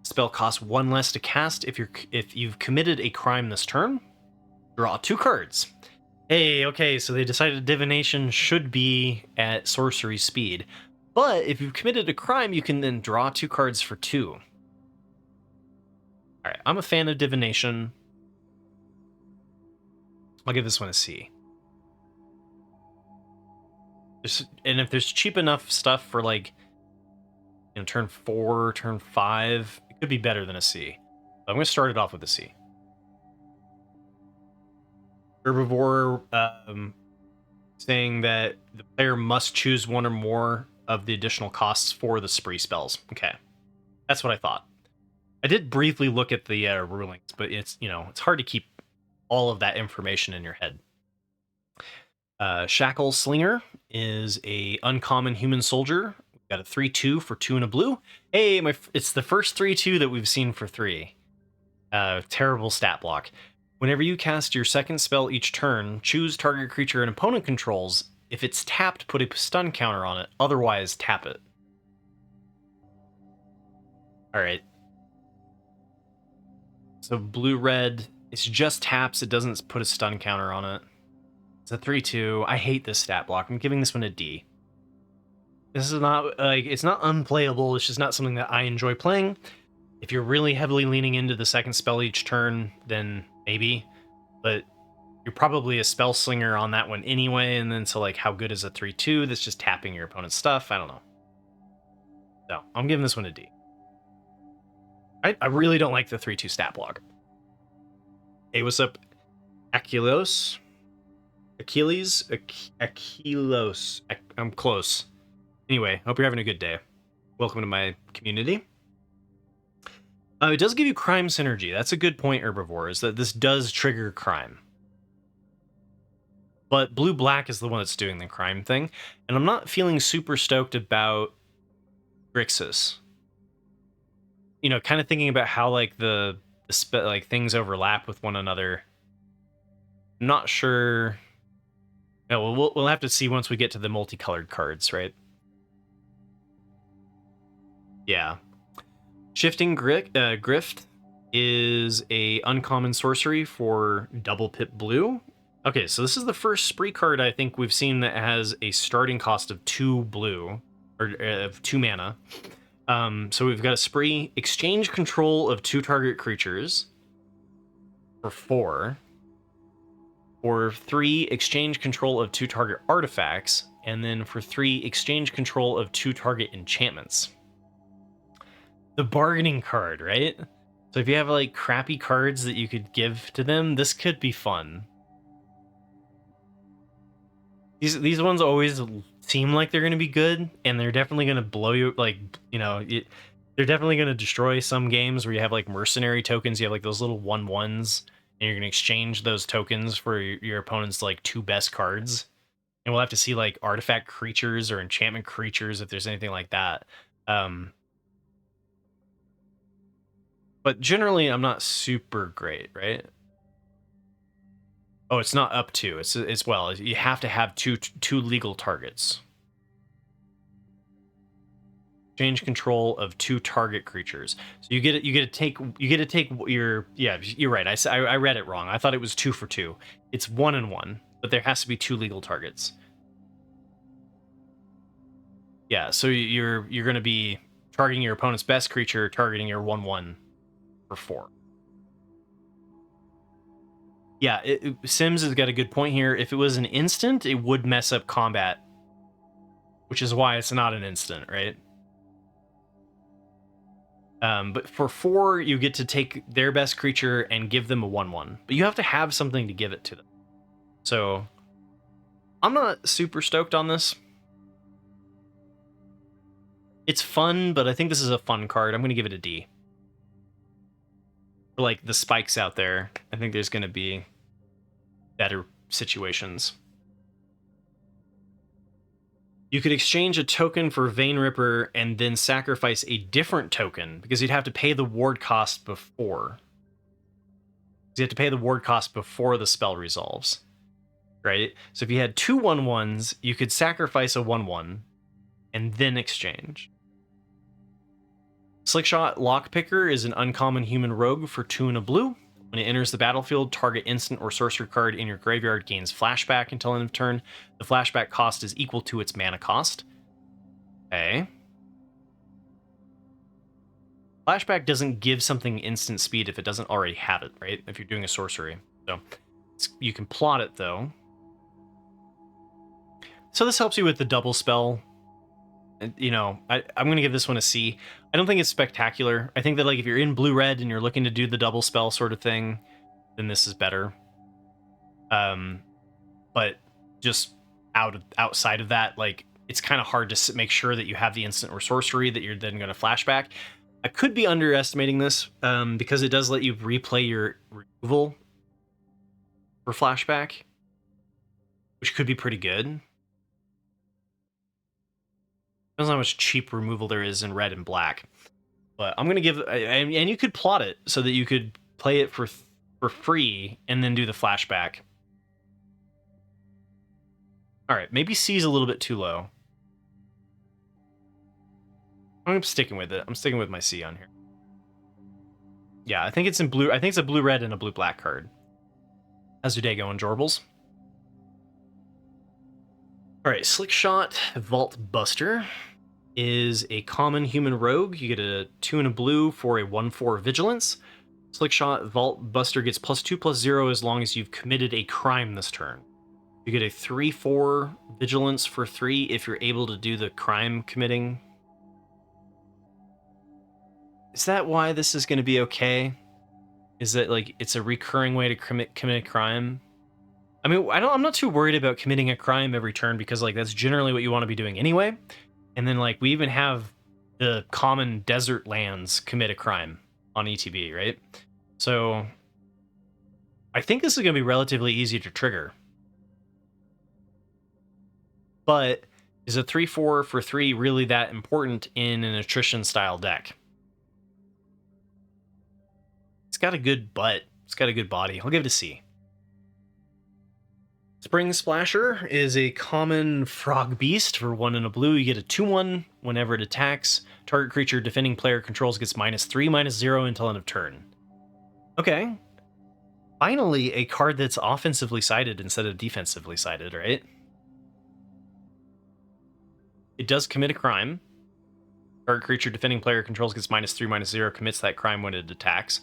Spell costs 1 less to cast if you've committed a crime this turn. Draw 2 cards. Hey, okay, so they decided divination should be at sorcery speed. But if you've committed a crime, you can then draw 2 cards for 2. Alright, I'm a fan of divination. I'll give this one a C. And if there's cheap enough stuff for like, you know, turn 4, turn 5, it could be better than a C. But I'm going to start it off with a C. Herbivore saying that the player must choose one or more of the additional costs for the spree spells. Okay, that's what I thought. I did briefly look at the rulings, but it's, you know, it's hard to keep all of that information in your head. Shackle Slinger is a uncommon human soldier. We've got a 3/2 for 2 and a blue. Hey, it's the first 3/2 that we've seen for 3. Terrible stat block. Whenever you cast your second spell each turn, choose target creature an opponent controls. If it's tapped, put a stun counter on it. Otherwise, tap it. All right. So blue-red, it's just taps. It doesn't put a stun counter on it. It's a 3/2. I hate this stat block. I'm giving this one a D. This is not, like, it's not unplayable. It's just not something that I enjoy playing. If you're really heavily leaning into the second spell each turn, then maybe. But you're probably a spell slinger on that one anyway, and then so like how good is a 3/2 that's just tapping your opponent's stuff? I don't know. So I'm giving this one a D. I really don't like the 3/2 stat block. Hey, what's up? Achilles. I'm close. Anyway, hope you're having a good day. Welcome to my community. It does give you crime synergy. That's a good point, Herbivore, is that this does trigger crime. But blue-black is the one that's doing the crime thing. And I'm not feeling super stoked about Grixis. You know, kind of thinking about how, like, the things overlap with one another. I'm not sure. No, we'll have to see once we get to the multicolored cards, right? Yeah. Shifting Grift is a uncommon sorcery for double Pip blue. Okay, so this is the first spree card I think we've seen that has a starting cost of 2 blue, or of 2 mana. So we've got a spree, exchange control of 2 target creatures for 4. For 3, exchange control of 2 target artifacts, and then for 3, exchange control of 2 target enchantments. The bargaining card, right? So if you have like crappy cards that you could give to them, this could be fun. These ones always seem like they're going to be good, and they're definitely going to blow you, like, you know, they're definitely going to destroy some games where you have like mercenary tokens, you have like those little 1/1s, and you're going to exchange those tokens for your opponent's like 2 best cards. And we'll have to see like artifact creatures or enchantment creatures if there's anything like that. But generally, I'm not super great, right? Oh, it's not up to. It's well, you have to have two legal targets. Change control of 2 target creatures. So you get to take your, yeah, you're right. I read it wrong. I thought it was 2 for 2. It's 1 and 1, but there has to be 2 legal targets. Yeah, so you're going to be targeting your opponent's best creature, targeting your 1/1 for 4. Yeah, Sims has got a good point here. If it was an instant, it would mess up combat, which is why it's not an instant, right? But for 4, you get to take their best creature and give them a 1/1. But you have to have something to give it to them. So I'm not super stoked on this. It's fun, but I think this is a fun card. I'm going to give it a D. For like the spikes out there, I think there's going to be better situations. You could exchange a token for Vein Ripper and then sacrifice a different token because you'd have to pay the ward cost before. You have to pay the ward cost before the spell resolves, right? So if you had 2 1/1s, you could sacrifice a 1/1 and then exchange. Slickshot Lockpicker is an uncommon human rogue for 2 and a blue. When it enters the battlefield, target instant or sorcery card in your graveyard gains flashback until end of turn. The flashback cost is equal to its mana cost. Okay. Flashback doesn't give something instant speed if it doesn't already have it, right? If you're doing a sorcery. So you can plot it, though. So this helps you with the double spell. You know, I'm going to give this one a C. I don't think it's spectacular. I think that, like, if you're in blue-red and you're looking to do the double spell sort of thing, then this is better. But just outside of that, like, it's kind of hard to make sure that you have the instant or sorcery that you're then going to flashback. I could be underestimating this because it does let you replay your removal for flashback, which could be pretty good. Depends on how much cheap removal there is in red and black. But I'm going to give... And you could plot it so that you could play it for free and then do the flashback. Alright, maybe C is a little bit too low. I'm sticking with it. I'm sticking with my C on here. Yeah, I think it's in blue. I think it's a blue-red and a blue-black card. How's your day going, Jorbles? Alright, Slickshot Vault Buster is a common human rogue. You get a 2 and a blue for a 1/4 Vigilance. Slickshot Vault Buster gets +2/+0 as long as you've committed a crime this turn. You get a 3/4 Vigilance for 3 if you're able to do the crime committing. Is that why this is going to be okay? Is that, like, it's a recurring way to commit a crime? I mean, I'm not too worried about committing a crime every turn because, like, that's generally what you want to be doing anyway. And then, like, we even have the common desert lands commit a crime on ETB, right? So I think this is going to be relatively easy to trigger. But is a 3/4 for 3 really that important in an attrition style deck? It's got a good butt. It's got a good body. I'll give it a C. Spring Splasher is a common frog beast for 1 and a blue. You get a 2/1 whenever it attacks. Target creature defending player controls gets -3/-0 until end of turn. Okay. Finally, a card that's offensively sided instead of defensively sided, right? It does commit a crime. Target creature defending player controls gets -3/-0, commits that crime when it attacks.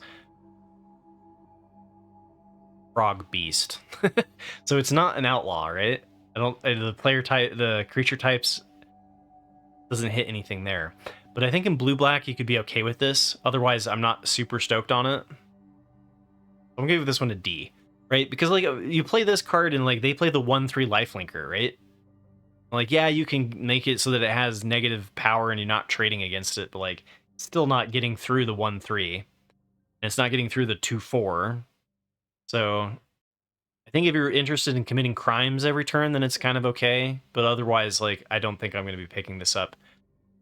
Frog beast. So it's not an outlaw, right? The player type, the creature types doesn't hit anything there. But I think in blue-black you could be okay with this. Otherwise, I'm not super stoked on it. I'm gonna give this one a D, right? Because, like, you play this card and, like, they play the 1/3 lifelinker, right? Like, yeah, you can make it so that it has negative power and you're not trading against it, but, like, it's still not getting through the 1/3. And it's not getting through the 2/4. So I think if you're interested in committing crimes every turn, then it's kind of okay. But otherwise, like, I don't think I'm going to be picking this up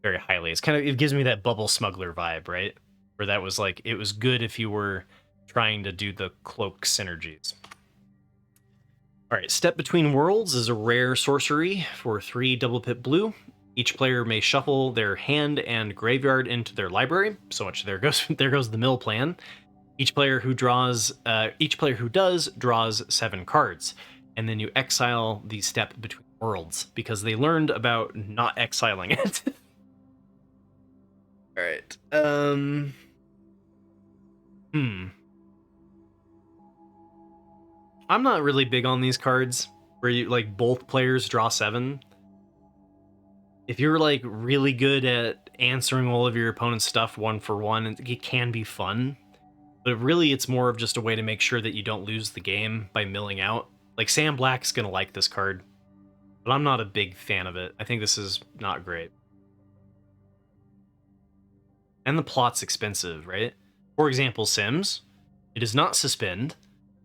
very highly. It's kind of, it gives me that Bubble Smuggler vibe, right? Where that was like, it was good if you were trying to do the cloak synergies. All right, Step Between Worlds is a rare sorcery for 3 double pip blue. Each player may shuffle their hand and graveyard into their library. So much there goes the mill plan. Each player who does draws 7 cards, and then you exile the Step Between Worlds because they learned about not exiling it. All right. I'm not really big on these cards where you like both players draw 7. If you're like really good at answering all of your opponent's stuff one for one, it can be fun. But really, it's more of just a way to make sure that you don't lose the game by milling out. Like, Sam Black's gonna like this card, but I'm not a big fan of it. I think this is not great. And the plot's expensive, right? For example, Sims, it does not suspend.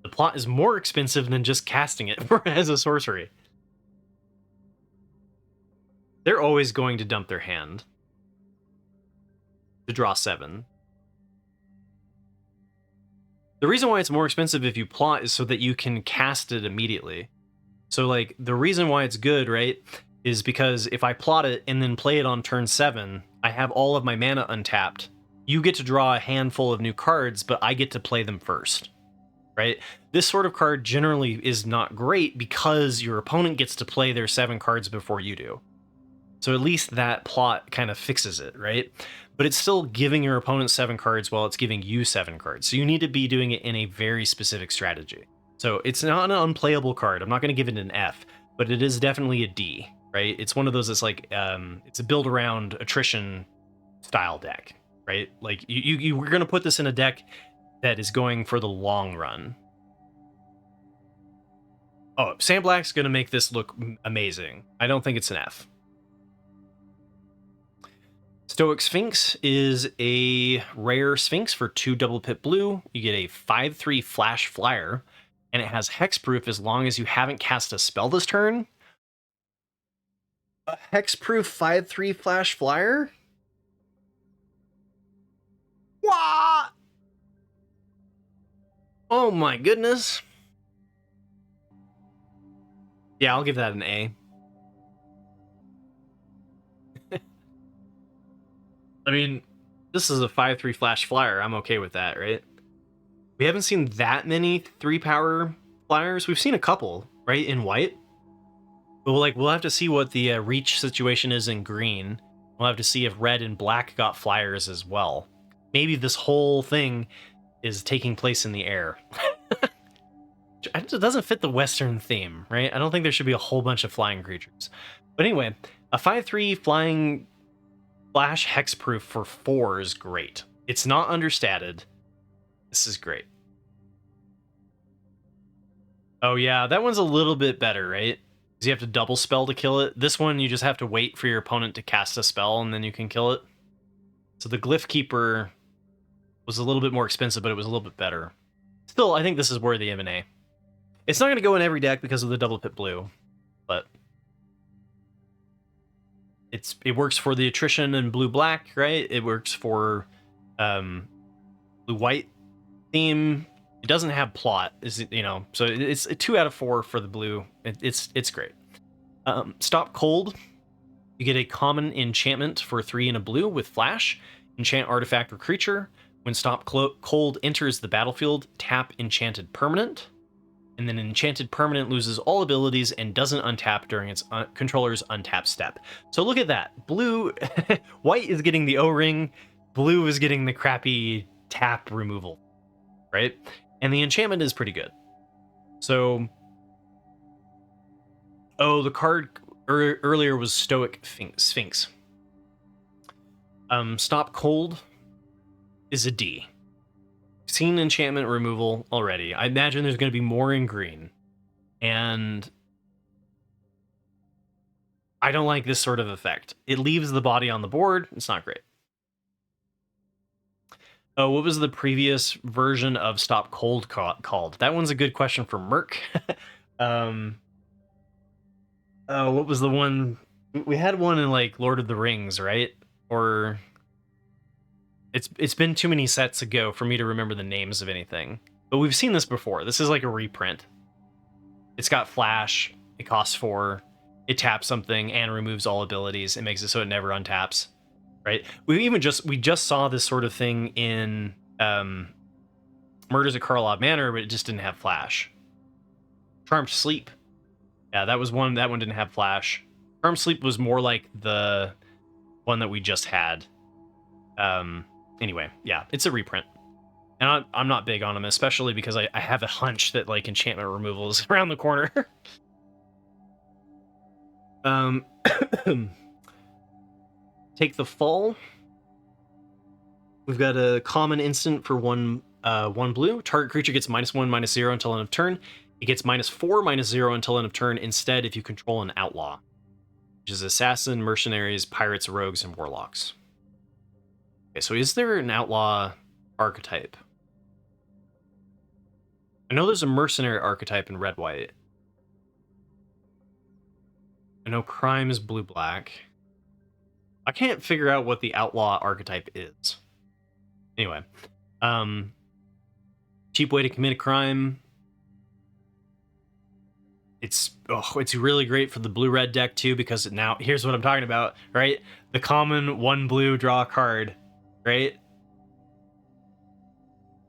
The plot is more expensive than just casting it as a sorcery. They're always going to dump their hand to draw 7. The reason why it's more expensive if you plot is so that you can cast it immediately. So, like, the reason why it's good, right, is because if I plot it and then play it on turn 7, I have all of my mana untapped. You get to draw a handful of new cards, but I get to play them first, right? This sort of card generally is not great because your opponent gets to play their 7 cards before you do. So at least that plot kind of fixes it, right? But it's still giving your opponent 7 cards while it's giving you 7 cards. So you need to be doing it in a very specific strategy. So it's not an unplayable card. I'm not going to give it an F, but it is definitely a D, right? It's one of those that's like, it's a build around attrition style deck, right? Like you we're going to put this in a deck that is going for the long run. Oh, Sam Black's going to make this look amazing. I don't think it's an F. Stoic Sphinx is a rare Sphinx for 2 double pip blue. You get a 5/3 flash flyer, and it has hexproof as long as you haven't cast a spell this turn. A hexproof 5/3 flash flyer? What? Oh my goodness. Yeah, I'll give that an A. I mean, this is a 5/3 flash flyer. I'm okay with that, right? We haven't seen that many 3-power flyers. We've seen a couple, right, in white. But we'll have to see what the reach situation is in green. We'll have to see if red and black got flyers as well. Maybe this whole thing is taking place in the air. It doesn't fit the Western theme, right? I don't think there should be a whole bunch of flying creatures. But anyway, a 5/3 flying flash hexproof for 4 is great. It's not understated. This is great. Oh yeah, that one's a little bit better, right? Because you have to double spell to kill it. This one, you just have to wait for your opponent to cast a spell, and then you can kill it. So the Glyph Keeper was a little bit more expensive, but it was a little bit better. Still, I think this is worthy of an A. It's not going to go in every deck because of the double pip blue, but it works for the attrition and blue-black, right? It works for blue-white theme. It doesn't have plot, so it's a 2 out of 4 for the blue. It's great. Stop Cold. You get a common enchantment for 3 and a blue with flash. Enchant artifact or creature. When Stop Cold enters the battlefield, tap enchanted permanent. And then an enchanted permanent loses all abilities and doesn't untap during its controller's untap step. So look at that. Blue, white is getting the O-ring. Blue is getting the crappy tap removal, right? And the enchantment is pretty good. So, the card earlier was Stoic Sphinx. Stop Cold is a D. Seen enchantment removal already. I imagine there's going to be more in green. And I don't like this sort of effect. It leaves the body on the board. It's not great. Oh, what was the previous version of Stop Cold called? That one's a good question for Merc. What was the one? We had one in like Lord of the Rings, right? Or it's been too many sets ago for me to remember the names of anything. But we've seen this before. This is like a reprint. It's got flash. It costs 4. It taps something and removes all abilities. It makes it so it never untaps. Right? We just saw this sort of thing in Murders at Karlov Manor, but it just didn't have flash. Charmed Sleep. Yeah, that was one. That one didn't have flash. Charmed Sleep was more like the one that we just had. Anyway, yeah, it's a reprint. And I'm not big on them, especially because I have a hunch that like enchantment removal is around the corner. Take the Fall. We've got a common instant for one blue. Target creature gets -1/-0 until end of turn. It gets -4/-0 until end of turn. Instead, if you control an outlaw, which is assassin, mercenaries, pirates, rogues, and warlocks. Okay, so is there an outlaw archetype? I know there's a mercenary archetype in red-white. I know crime is blue-black. I can't figure out what the outlaw archetype is. Anyway, cheap way to commit a crime. It's really great for the blue-red deck too, because now here's what I'm talking about, right? The common 1 blue draw a card, right?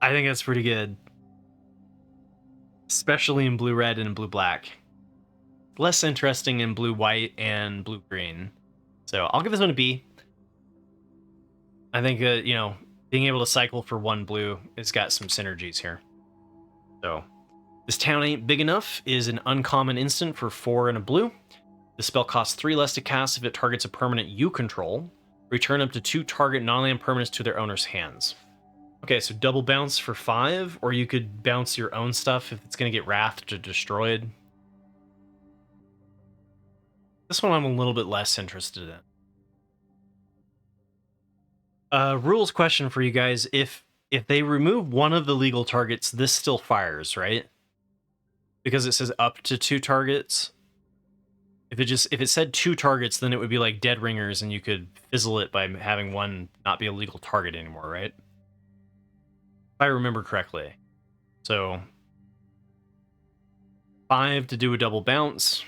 I think that's pretty good, especially in blue-red and blue-black. Less interesting in blue-white and blue-green. So I'll give this one a B. I think you know, being able to cycle for 1 blue has got some synergies here. So this town ain't big enough is an uncommon instant for 4 and a blue. The spell costs 3 less to cast if it targets a permanent you control. Return up to 2 target non-land permanents to their owner's hands. Okay, so double bounce for 5, or you could bounce your own stuff if it's going to get wrathed or destroyed. This one I'm a little bit less interested in. Rules question for you guys. If they remove one of the legal targets, this still fires, right? Because it says up to 2 targets. If it said 2 targets, then it would be like Dead Ringers, and you could fizzle it by having one not be a legal target anymore, right? If I remember correctly. So 5 to do a double bounce.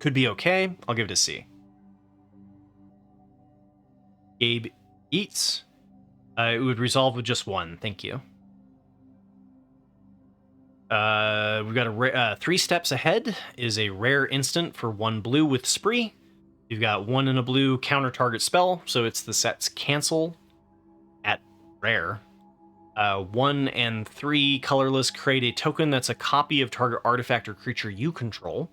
Could be okay. I'll give it a C. Gabe eats. It would resolve with just 1. Thank you. We've got 3 steps ahead is a rare instant for 1 blue with Spree. You've got 1 in a blue counter target spell, so it's the set's cancel at rare. 1 and 3 colorless, create a token that's a copy of target artifact or creature you control.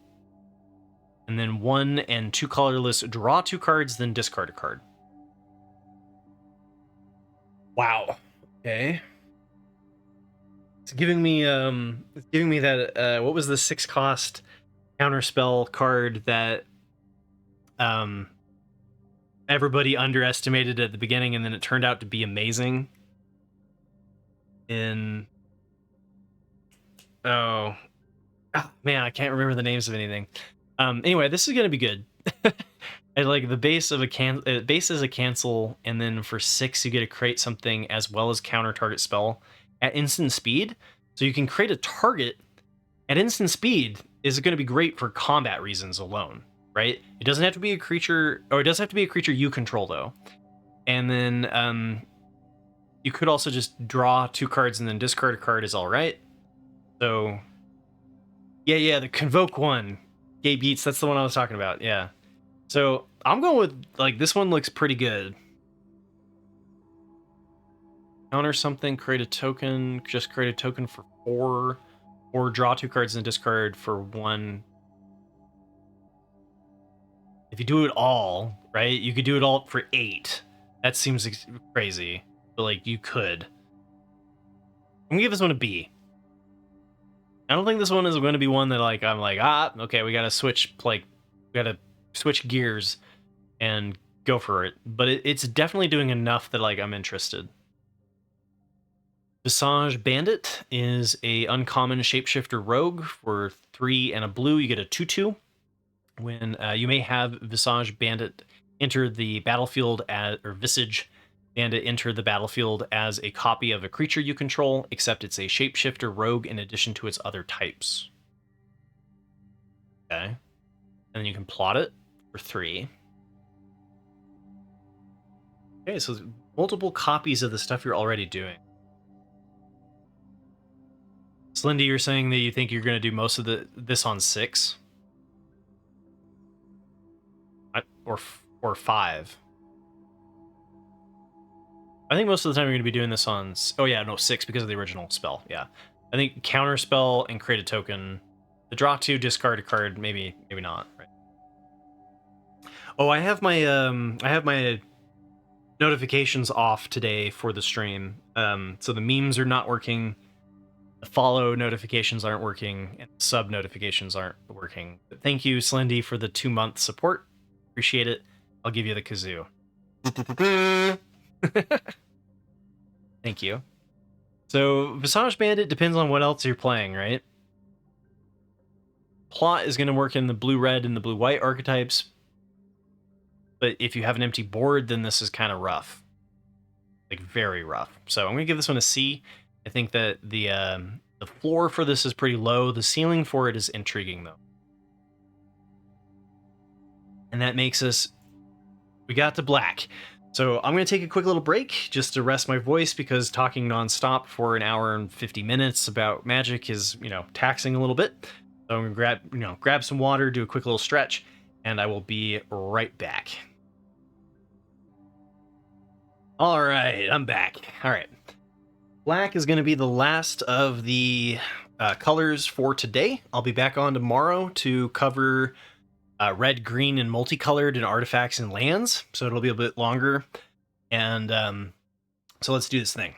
And then 1 and 2 colorless, draw 2 cards, then discard a card. Wow. Okay. It's giving me that what was the 6 cost counterspell card that everybody underestimated at the beginning, and then it turned out to be amazing. Oh man, I can't remember the names of anything. Anyway, this is gonna be good. And like the base of base is a cancel, and then for 6 you get to create something as well as counter target spell at instant speed. So you can create a target at instant speed is going to be great for combat reasons alone, right? It doesn't have to be a creature, or it does have to be a creature you control though. And then you could also just draw 2 cards and then discard a card is all right. So yeah, the Convoke one, Gabe Beats, that's the one I was talking about. Yeah. So I'm going with, like, this one looks pretty good. Counter something, create a token, just create a token for 4, or draw 2 cards and discard for 1. If you do it all, right, you could do it all for 8. That seems crazy, but like you could. I'm gonna give this one a B. I don't think this one is going to be one that like I'm like, okay, we gotta switch gears and go for it. But it's definitely doing enough that like I'm interested. Visage Bandit is a uncommon shapeshifter rogue for 3 and a blue. You get a 2/2. When you may have Visage Bandit enter the battlefield Visage Bandit enter the battlefield as a copy of a creature you control, except it's a shapeshifter rogue in addition to its other types. Okay. And then you can plot it for 3. Okay, so multiple copies of the stuff you're already doing. Slendy, you're saying that you think you're going to do most of this on 6? Or 5? I think most of the time you're going to be doing this on... Oh, yeah, no, 6 because of the original spell. Yeah. I think counter spell and create a token. The draw 2, discard a card, maybe not. Right. Oh, I have my notifications off today for the stream. So the memes are not working. The follow notifications aren't working, and sub notifications aren't working. But thank you, Slendy, for the 2-month support. Appreciate it. I'll give you the kazoo. Thank you. So, Visage Bandit depends on what else you're playing, right? Plot is going to work in the blue-red and the blue-white archetypes. But if you have an empty board, then this is kind of rough. Like, very rough. So I'm going to give this one a C. I think that the floor for this is pretty low. The ceiling for it is intriguing, though. And that makes us... We got to black. So I'm going to take a quick little break just to rest my voice, because talking nonstop for an hour and 50 minutes about Magic is, taxing a little bit. So I'm going to grab some water, do a quick little stretch, and I will be right back. All right, I'm back. All right. Black is going to be the last of the colors for today. I'll be back on tomorrow to cover red, green, and multicolored and artifacts and lands. So it'll be a bit longer. And so let's do this thing.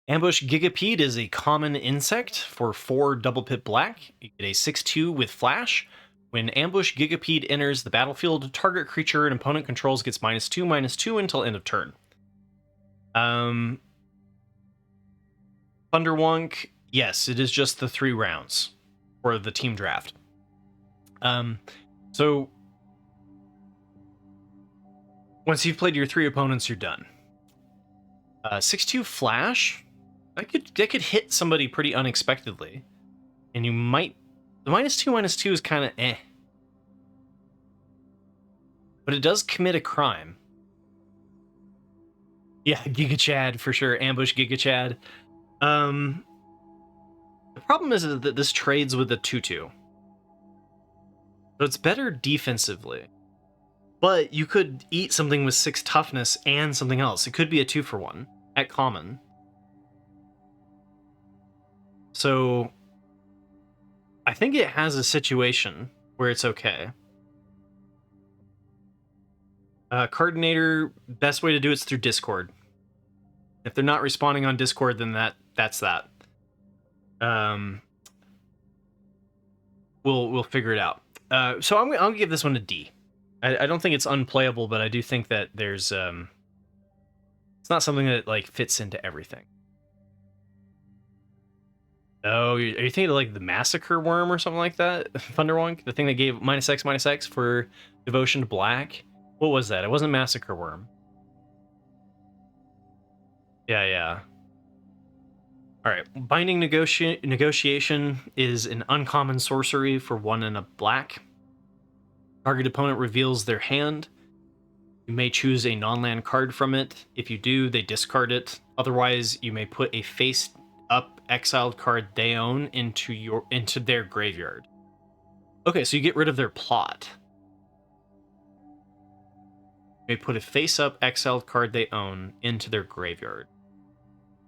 Ambush Gigapede is a common insect for 4 double pip black. You get a 6/2 with flash. When Ambush Gigapede enters the battlefield, target creature an opponent controls gets -2/-2 until end of turn. Thunderwonk, yes, it is just the 3 rounds for the team draft. So once you've played your 3 opponents, you're done. 6/2 flash, that could hit somebody pretty unexpectedly, and you might... The -2/-2 is kind of eh. But it does commit a crime. Yeah, Giga Chad for sure. Ambush Giga Chad. The problem is that this trades with a 2/2. So it's better defensively. But you could eat something with 6 toughness and something else. It could be a 2-for-1 at common. So I think it has a situation where it's okay. Cardinator, best way to do it is through Discord. If they're not responding on Discord, then that's that. We'll figure it out. So I'll give this one a D. I don't think it's unplayable, but I do think that there's it's not something that like fits into everything. Oh, are you thinking of like the Massacre Worm or something like that? Thunderwonk, the thing that gave -X/-X for Devotion to Black. What was that? It wasn't Massacre Worm. Yeah. All right, Binding Negotiation is an uncommon sorcery for 1 and a black. Target opponent reveals their hand. You may choose a non-land card from it. If you do, they discard it. Otherwise, you may put a face-up exiled card they own into their graveyard. Okay, so you get rid of their plot. You may put a face-up exiled card they own into their graveyard.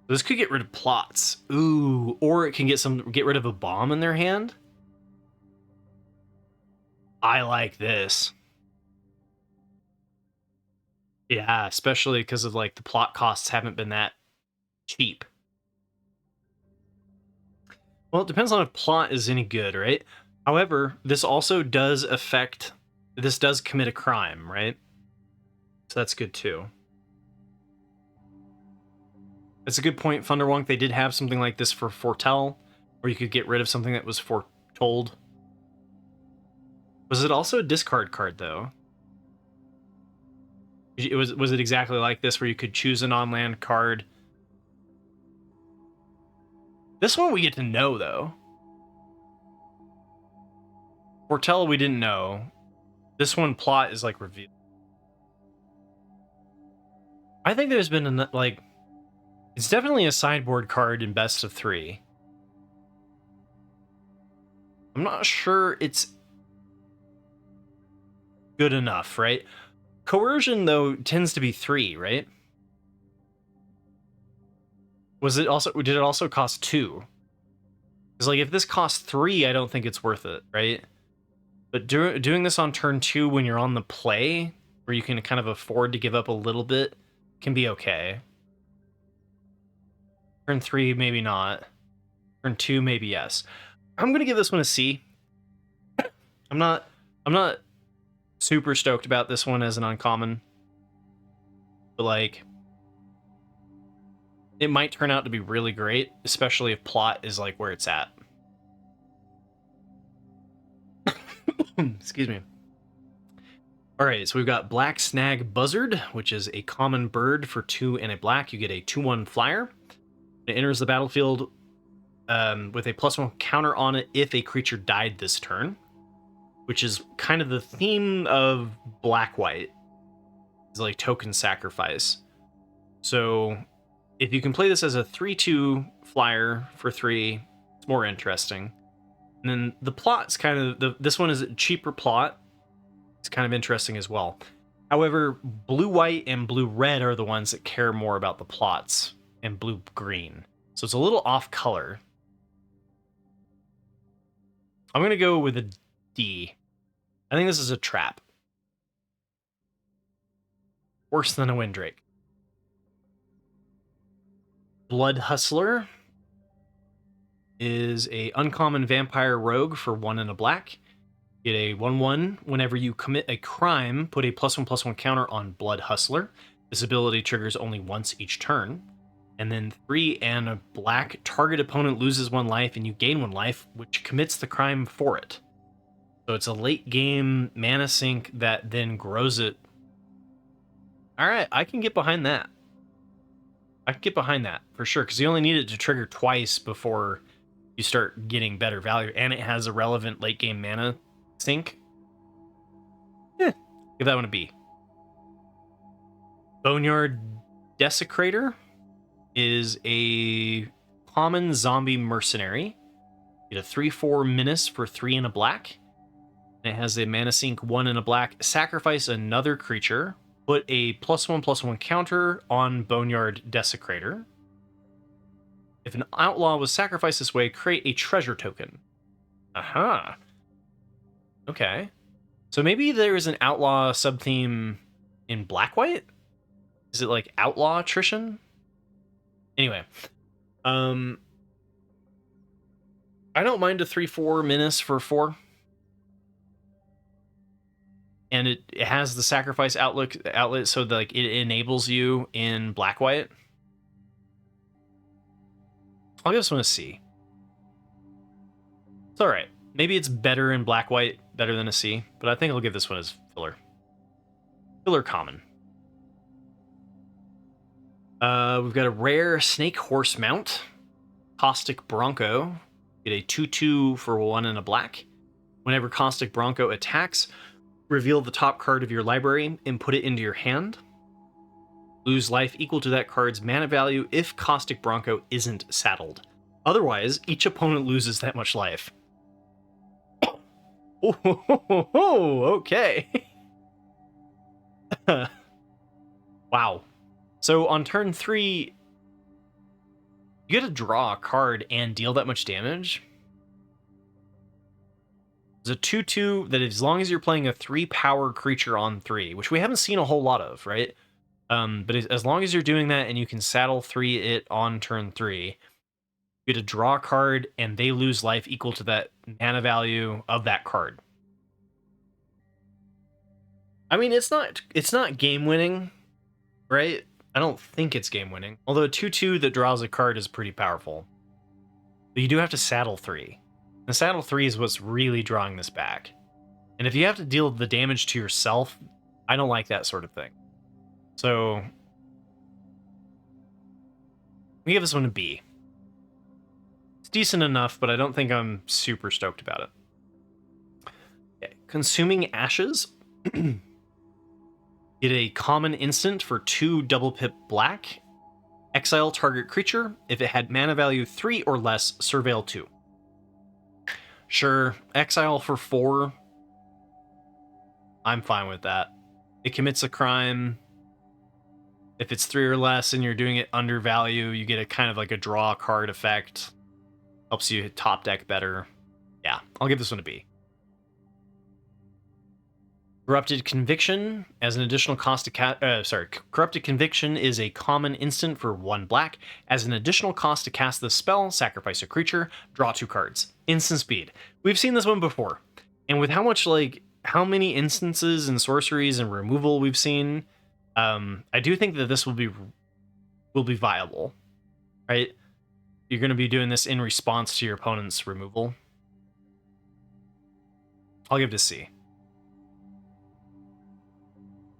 This could get rid of plots. Ooh, or it can get rid of a bomb in their hand. I like this. Yeah, especially because of like the plot costs haven't been that cheap. Well, it depends on if plot is any good, right? However, this also does commit a crime, right? So that's good too. That's a good point, Thunderwonk. They did have something like this for Foretell, where you could get rid of something that was foretold. Was it also a discard card, though? Was it exactly like this, where you could choose an on-land card? This one we get to know, though. Foretell we didn't know. This one, plot is like revealed. I think there's been like... It's definitely a sideboard card in best of 3. I'm not sure it's good enough, right? Coercion, though, tends to be 3, right? did it also cost 2? Because like if this costs 3, I don't think it's worth it, right? But doing this on turn 2 when you're on the play, where you can kind of afford to give up a little bit, can be okay. Turn 3, maybe not. Turn 2, maybe yes. I'm gonna give this one a C. I'm not super stoked about this one as an uncommon, but like it might turn out to be really great, especially if plot is like where it's at. Excuse me. All right, so we've got Black Snag Buzzard, which is a common bird for 2 and a black. You get a 2/1 flyer. It enters the battlefield with a +1 counter on it if a creature died this turn, which is kind of the theme of Black-White. It's like token sacrifice. So if you can play this as a 3/2 flyer for 3, it's more interesting. And then the plot's kind of this one is a cheaper plot. It's kind of interesting as well. However, blue-white and blue-red are the ones that care more about the plots, and blue-green. So it's a little off color. I'm going to go with a D. I think this is a trap. Worse than a Windrake. Blood Hustler is a uncommon vampire rogue for 1 and a black. Get a 1/1 whenever you commit a crime, put a +1/+1 counter on Blood Hustler. This ability triggers only once each turn. And then 3 and a black, target opponent loses 1 life and you gain 1 life, which commits the crime for it. So it's a late game mana sink that then grows it. All right, I can get behind that. I can get behind that for sure, because you only need it to trigger twice before you start getting better value, and it has a relevant late game mana sink. Give that one a B. Boneyard Desecrator is a common zombie mercenary. Get a 3/4 menace for 3 and a black. And it has a mana sink 1 and a black. Sacrifice another creature. Put a +1/+1 counter on Boneyard Desecrator. If an outlaw was sacrificed this way, create a treasure token. Aha. Okay. So maybe there is an outlaw subtheme in Black-White? Is it like outlaw attrition? Anyway. I don't mind a 3/4 menace for 4. And it has the sacrifice outlet, so like it enables you in Black-White. I'll give this one a C. It's all right. Maybe it's better in Black-White, better than a C, but I think I'll give this one as filler. Filler common. We've got a rare Snake Horse Mount, Caustic Bronco. Get a 2/2 for 1 and a black. Whenever Caustic Bronco attacks, reveal the top card of your library and put it into your hand. Lose life equal to that card's mana value if Caustic Bronco isn't saddled. Otherwise, each opponent loses that much life. Oh, okay. Wow. So on turn 3, you get to draw a card and deal that much damage. There's a 2/2 that as long as you're playing a 3-power creature on 3, which we haven't seen a whole lot of, right? But as long as you're doing that and you can saddle 3 it on turn 3, you get to draw a card and they lose life equal to that mana value of that card. I mean, it's not game winning, right? I don't think it's game winning. Although a 2/2 that draws a card is pretty powerful. But you do have to saddle 3. And saddle 3 is what's really drawing this back. And if you have to deal the damage to yourself, I don't like that sort of thing. So we give this one a B. It's decent enough, but I don't think I'm super stoked about it. Okay. Consuming Ashes. Get a common instant for 2 double pip black. Exile target creature. If it had mana value 3 or less, Surveil 2. Sure, exile for 4. I'm fine with that. It commits a crime. If it's 3 or less and you're doing it under value, you get a kind of like a draw card effect. Helps you top deck better. Yeah, I'll give this one a B. Corrupted Conviction as an additional cost to Corrupted Conviction is a common instant for 1 black. As an additional cost to cast the spell, sacrifice a creature, draw 2 cards. Instant speed. We've seen this one before. And with how much, like, how many instances and sorceries and removal we've seen, I do think that this will be viable, right? You're going to be doing this in response to your opponent's removal. I'll give it a C.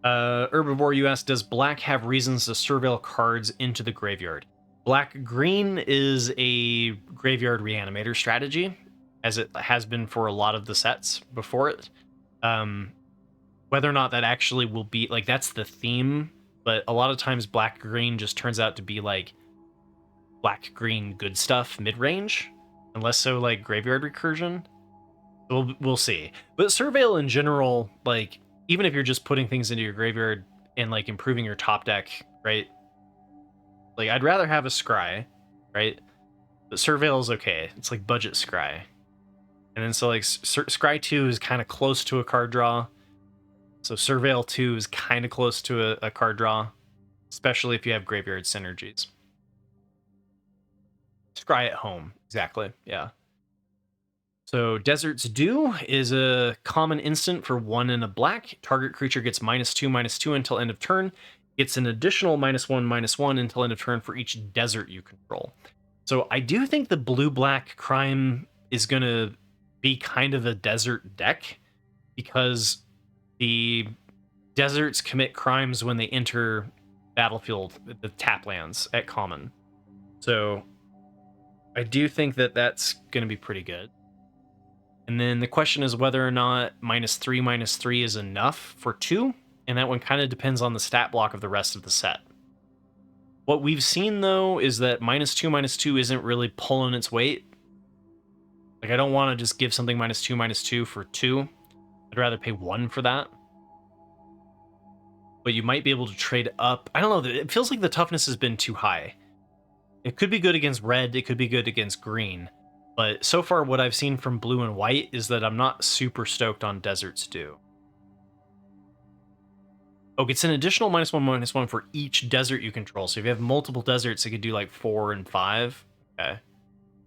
Herbivore, you asked, does black have reasons to surveil cards into the graveyard? Black-green is a graveyard reanimator strategy, as it has been for a lot of the sets before it. Whether or not that actually will be, like, that's the theme, but a lot of times black-green just turns out to be, like, black-green good stuff mid-range, and less so, like, graveyard recursion. We'll see. But Surveil in general, like, even if you're just putting things into your graveyard and, like, improving your top deck, right? Like, I'd rather have a Scry, right? But Surveil is okay. It's like budget Scry. And then so, like, Scry 2 is kind of close to a card draw. So Surveil 2 is kind of close to a card draw, especially if you have graveyard synergies. Scry at home, exactly, yeah. So Desert's Dew is a common instant for 1 and a black. Target creature gets -2/-2 until end of turn. Gets an additional -1/-1 until end of turn for each desert you control. So I do think the blue-black crime is going to be kind of a desert deck, because the deserts commit crimes when they enter battlefield, the tap lands at common. So I do think that that's going to be pretty good. And then the question is whether or not -3/-3 is enough for 2, and that one kind of depends on the stat block of the rest of the set. What we've seen, though, is that -2/-2 isn't really pulling its weight. Like, I don't want to just give something -2/-2 for 2. I'd rather pay 1 for that. But you might be able to trade up. I don't know, it feels like the toughness has been too high. It could be good against red, it could be good against green. But so far, what I've seen from blue and white is that I'm not super stoked on Desert's Dew. Oh, it's an additional -1/-1 for each desert you control. So if you have multiple deserts, it could do like 4 and 5. Okay. I'm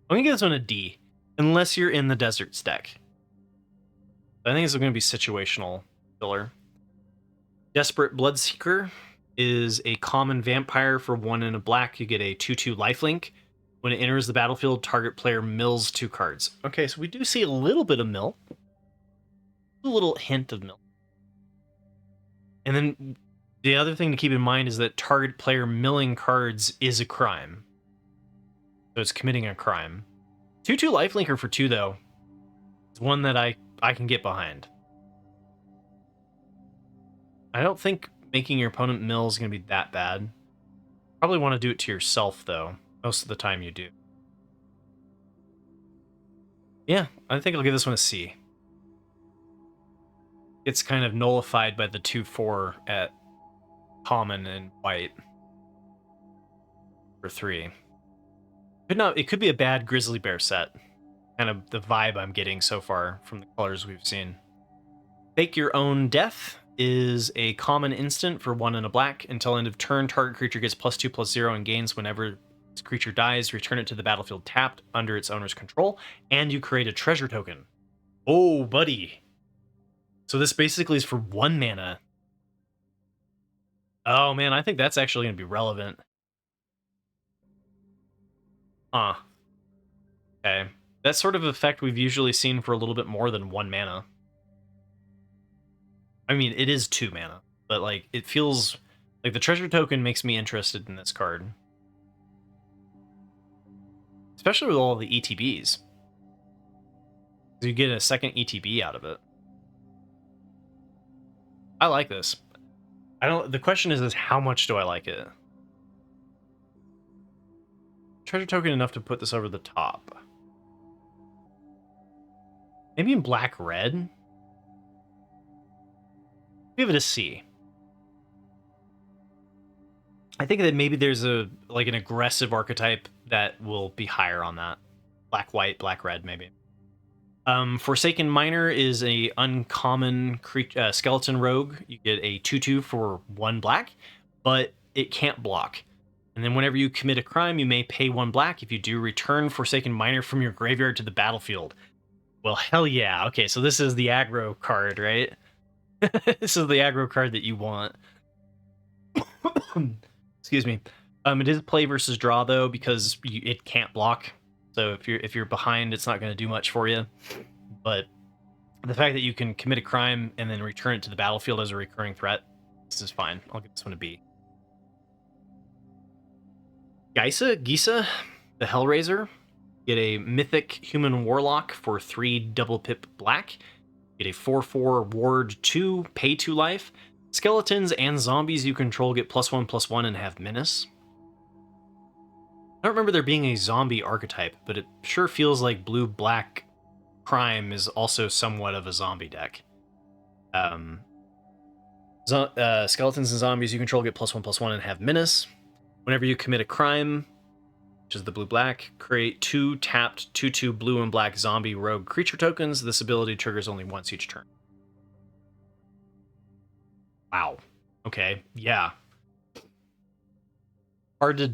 going to give this one a D, unless you're in the deserts deck. I think it's going to be situational filler. Desperate Bloodseeker is a common vampire for 1 and a black. You get a 2/2 lifelink. When it enters the battlefield, target player mills 2 cards. Okay, so we do see a little bit of mill. A little hint of mill. And then the other thing to keep in mind is that target player milling cards is a crime. So it's committing a crime. 2/2 lifelinker for 2, though, is one that I can get behind. I don't think making your opponent mill is going to be that bad. Probably want to do it to yourself, though. Most of the time you do. Yeah, I think I'll give this one a C. It's kind of nullified by the 2/4 at common and white for 3. It could be a bad grizzly bear set. Kind of the vibe I'm getting so far from the colors we've seen. Fake Your Own Death is a common instant for 1 and a black. Until end of turn, target creature gets +2/+0 and gains whenever this creature dies. Return it to the battlefield tapped under its owner's control, and you create a treasure token. Oh, buddy. So this basically is for 1 mana. Oh, man, I think that's actually going to be relevant. Huh. Okay. That sort of effect we've usually seen for a little bit more than 1 mana. I mean, it is 2 mana, but, like, it feels like the treasure token makes me interested in this card. Especially with all the ETBs. You get a second ETB out of it. I like this. The question is how much do I like it? Treasure token enough to put this over the top. Maybe in black-red? Give it a C. I think that maybe there's an aggressive archetype that will be higher on that. Black white, black red, maybe. Forsaken Miner is a uncommon skeleton rogue. You get a 2/2 for 1 black, but it can't block. And then whenever you commit a crime, you may pay 1 black. If you do, return Forsaken Miner from your graveyard to the battlefield. Well, hell yeah. Okay, so this is the aggro card, right? This is the aggro card that you want. Excuse me. It is play versus draw though, because it can't block. So if you're behind, it's not going to do much for you. But the fact that you can commit a crime and then return it to the battlefield as a recurring threat, this is fine. I'll give this one a B. Geyser, the Hellraiser. Get a mythic human warlock for 3 double pip black. Get a 4/4 ward 2, pay 2 life. Skeletons and zombies you control get +1/+1 and have menace. I don't remember there being a zombie archetype, but it sure feels like blue-black crime is also somewhat of a zombie deck. Skeletons and zombies you control get +1/+1 and have menace. Whenever you commit a crime, which is the blue-black, create 2 tapped 2/2 blue and black zombie rogue creature tokens. This ability triggers only once each turn. Wow. Okay, yeah. Hard to,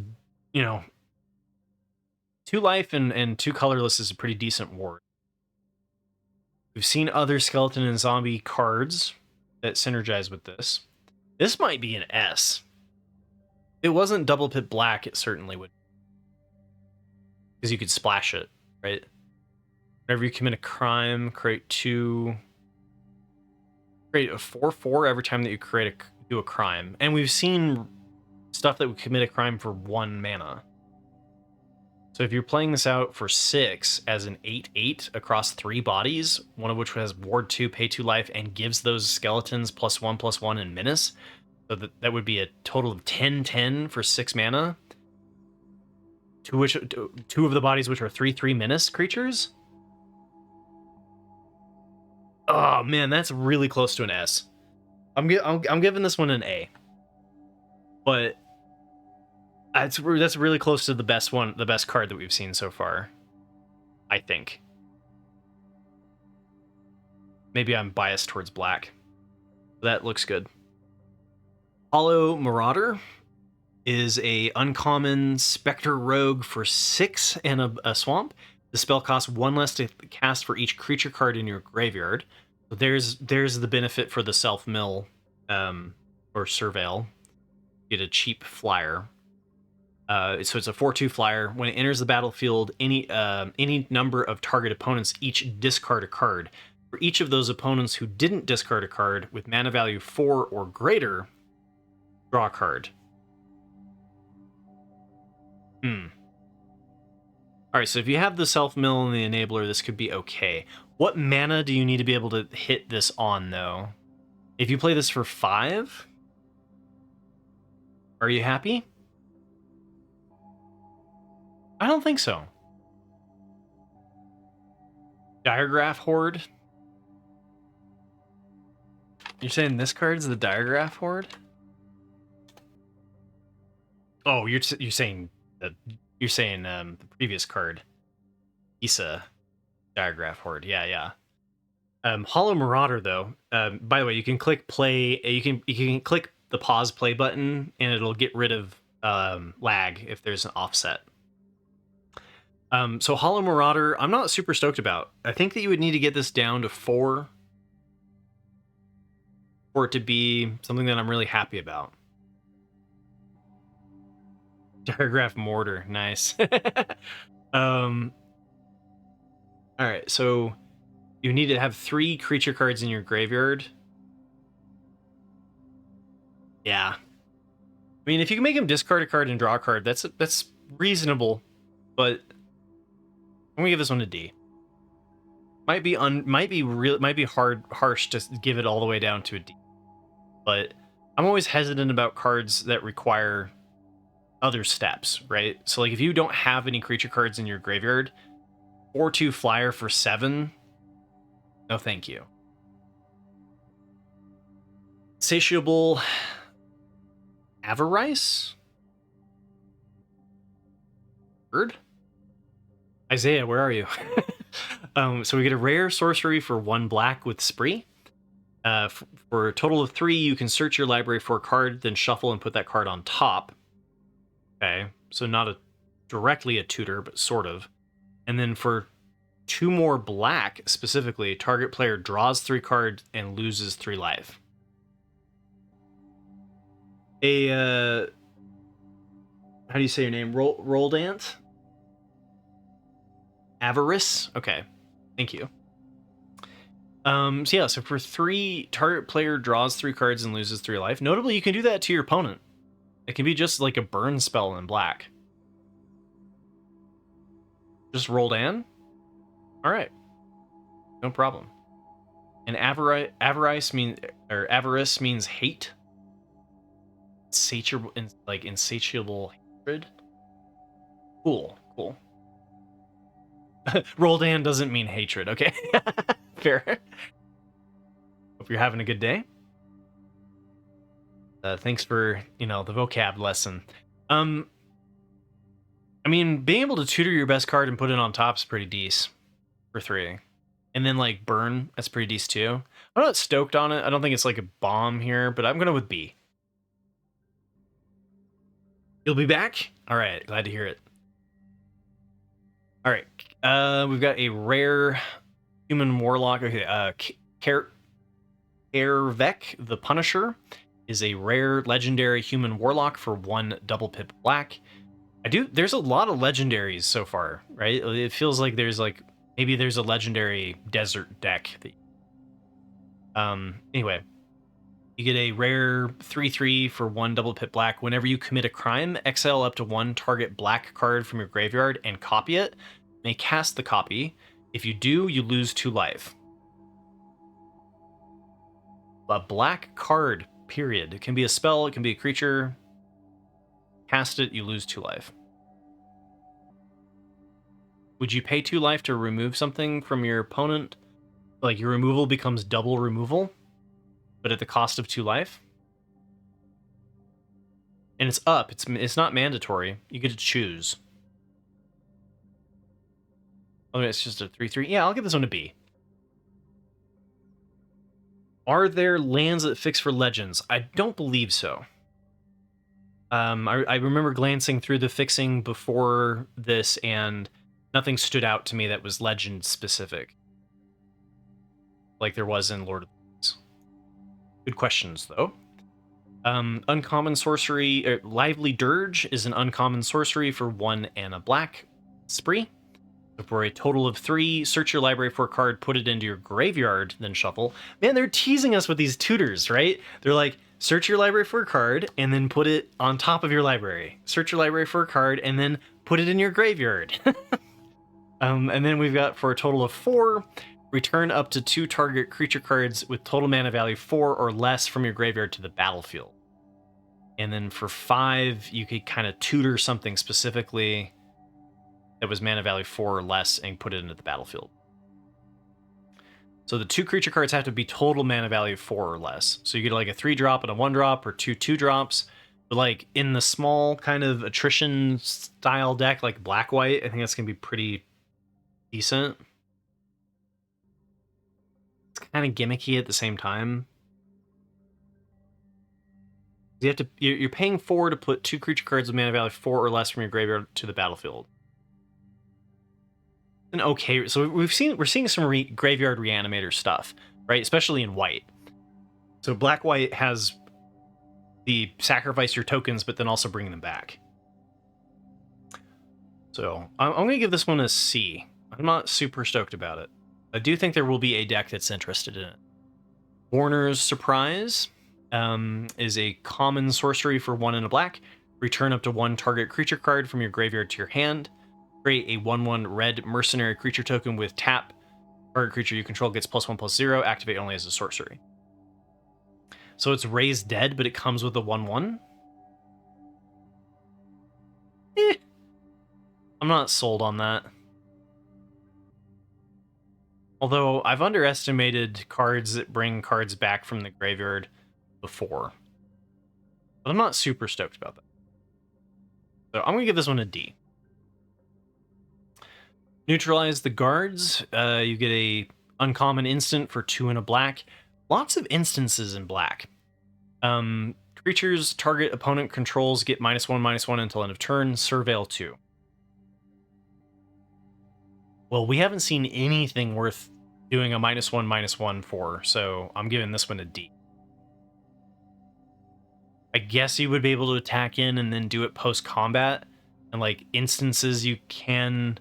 2 life and 2 colorless is a pretty decent ward. We've seen other skeleton and zombie cards that synergize with this. This might be an S. If it wasn't double pip black, it certainly would. Because you could splash it, right? Whenever you commit a crime, create a 4/4 every time that you do a crime. And we've seen stuff that would commit a crime for 1 mana. So if you're playing this out for 6 as an 8/8 across 3 bodies, one of which has ward 2, pay 2 life, and gives those skeletons +1/+1 and menace, so that would be a total of 10/10 for 6 mana. Two of the bodies which are 3/3 menace creatures. Oh man, that's really close to an S. I'm giving this one an A. But that's really close to the best card that we've seen so far, I think. Maybe I'm biased towards black. That looks good. Hollow Marauder is a uncommon Spectre Rogue for 6 and a swamp. The spell costs 1 less to cast for each creature card in your graveyard. So there's the benefit for the self-mill or Surveil. Get a cheap flyer. So it's a 4/2 flyer. When it enters the battlefield, any number of target opponents each discard a card. For each of those opponents who didn't discard a card with mana value 4 or greater, draw a card. Alright, so if you have the self-mill and the enabler, this could be okay. What mana do you need to be able to hit this on, though? If you play this for 5, are you happy? I don't think so. Diregraph Horde? You're saying this card's the Diregraph Horde? Oh, you're saying the previous card. Issa Diregraph Horde. Yeah. Hollow Marauder though. By the way, you can click play. You can click the pause play button, and it'll get rid of lag if there's an offset. So Hollow Marauder, I'm not super stoked about. I think that you would need to get this down to 4 for it to be something that I'm really happy about. Diregraph Mortar, nice. All right, so you need to have 3 creature cards in your graveyard. Yeah. I mean, if you can make him discard a card and draw a card, that's reasonable, but I'm gonna give this one a D. Might be harsh to give it all the way down to a D. But I'm always hesitant about cards that require other steps, right? So like if you don't have any creature cards in your graveyard, 4/2 flyer for 7, no thank you. Satiable Avarice? Word? Isaiah, where are you? So we get a rare sorcery for 1 black with Spree. For a total of 3, you can search your library for a card, then shuffle and put that card on top. Okay, so not directly a tutor, but sort of. And then for 2 more black, specifically, target player draws 3 cards and loses 3 life. How do you say your name? Roldant? Avarice? Okay, thank you. So for 3, target player draws 3 cards and loses 3 life. Notably, you can do that to your opponent. It can be just like a burn spell in black. Just Roldan? Alright. No problem. And avarice means hate. Insatiable hatred. Cool. Roldan doesn't mean hatred, okay? Fair. Hope you're having a good day. Thanks for, the vocab lesson. I mean, being able to tutor your best card and put it on top is pretty decent for 3. And then, like, burn, that's pretty decent too. I'm not stoked on it. I don't think it's like a bomb here, but I'm going to with B. You'll be back? All right, glad to hear it. All right, we've got a rare human warlock. Okay, Ervek the Punisher is a rare legendary human warlock for 1 double pip black. There's a lot of legendaries so far, right? It feels like maybe there's a legendary desert deck. Anyway, you get a rare 3/3 for 1 double pip black. Whenever you commit a crime, exile up to 1 target black card from your graveyard and copy it. You may cast the copy. If you do, you lose 2 life. A black card, period. It can be a spell, it can be a creature. Cast it, you lose 2 life. Would you pay 2 life to remove something from your opponent? Like, your removal becomes double removal, but at the cost of 2 life? And it's up. It's not mandatory. You get to choose. Oh, it's just a 3/3. Yeah, I'll give this one a B. Are there lands that fix for legends? I don't believe so. I remember glancing through the fixing before this, and nothing stood out to me that was legend specific, like there was in Lord of the Rings. Good questions, though. Uncommon sorcery, Lively Dirge is an uncommon sorcery for 1 and a black Spree. So for a total of 3, search your library for a card, put it into your graveyard, then shuffle. Man, they're teasing us with these tutors, right? They're like, search your library for a card, and then put it on top of your library. Search your library for a card, and then put it in your graveyard. And then we've got, for a total of 4, return up to 2 target creature cards with total mana value 4 or less from your graveyard to the battlefield. And then for 5, you could kind of tutor something specifically that was mana value 4 or less and put it into the battlefield. So the 2 creature cards have to be total mana value 4 or less. So you get like a 3-drop and a 1-drop, or 2 2-drops. But like in the small kind of attrition style deck, like black-white, I think that's going to be pretty decent. It's kind of gimmicky at the same time. You're paying 4 to put 2 creature cards with mana value 4 or less from your graveyard to the battlefield. And okay, so we're seeing some graveyard reanimator stuff, right? Especially in white. So black-white has the sacrifice your tokens, but then also bring them back. So I'm going to give this one a C. I'm not super stoked about it. I do think there will be a deck that's interested in it. Warner's Surprise is a common sorcery for 1 and a black. Return up to 1 target creature card from your graveyard to your hand. Create a 1/1 red mercenary creature token with tap. Target creature you control gets +1/+0. Activate only as a sorcery. So it's Raised Dead, but it comes with a 1/1. I'm not sold on that. Although I've underestimated cards that bring cards back from the graveyard before. But I'm not super stoked about that. So I'm going to give this one a D. Neutralize the guards. You get a uncommon instant for 2 and a black. Lots of instances in black. Creatures target opponent controls get -1/-1 until end of turn. Surveil 2. Well, we haven't seen anything worth doing a -1/-1 for, so I'm giving this one a D. I guess you would be able to attack in and then do it post-combat, and like instances you can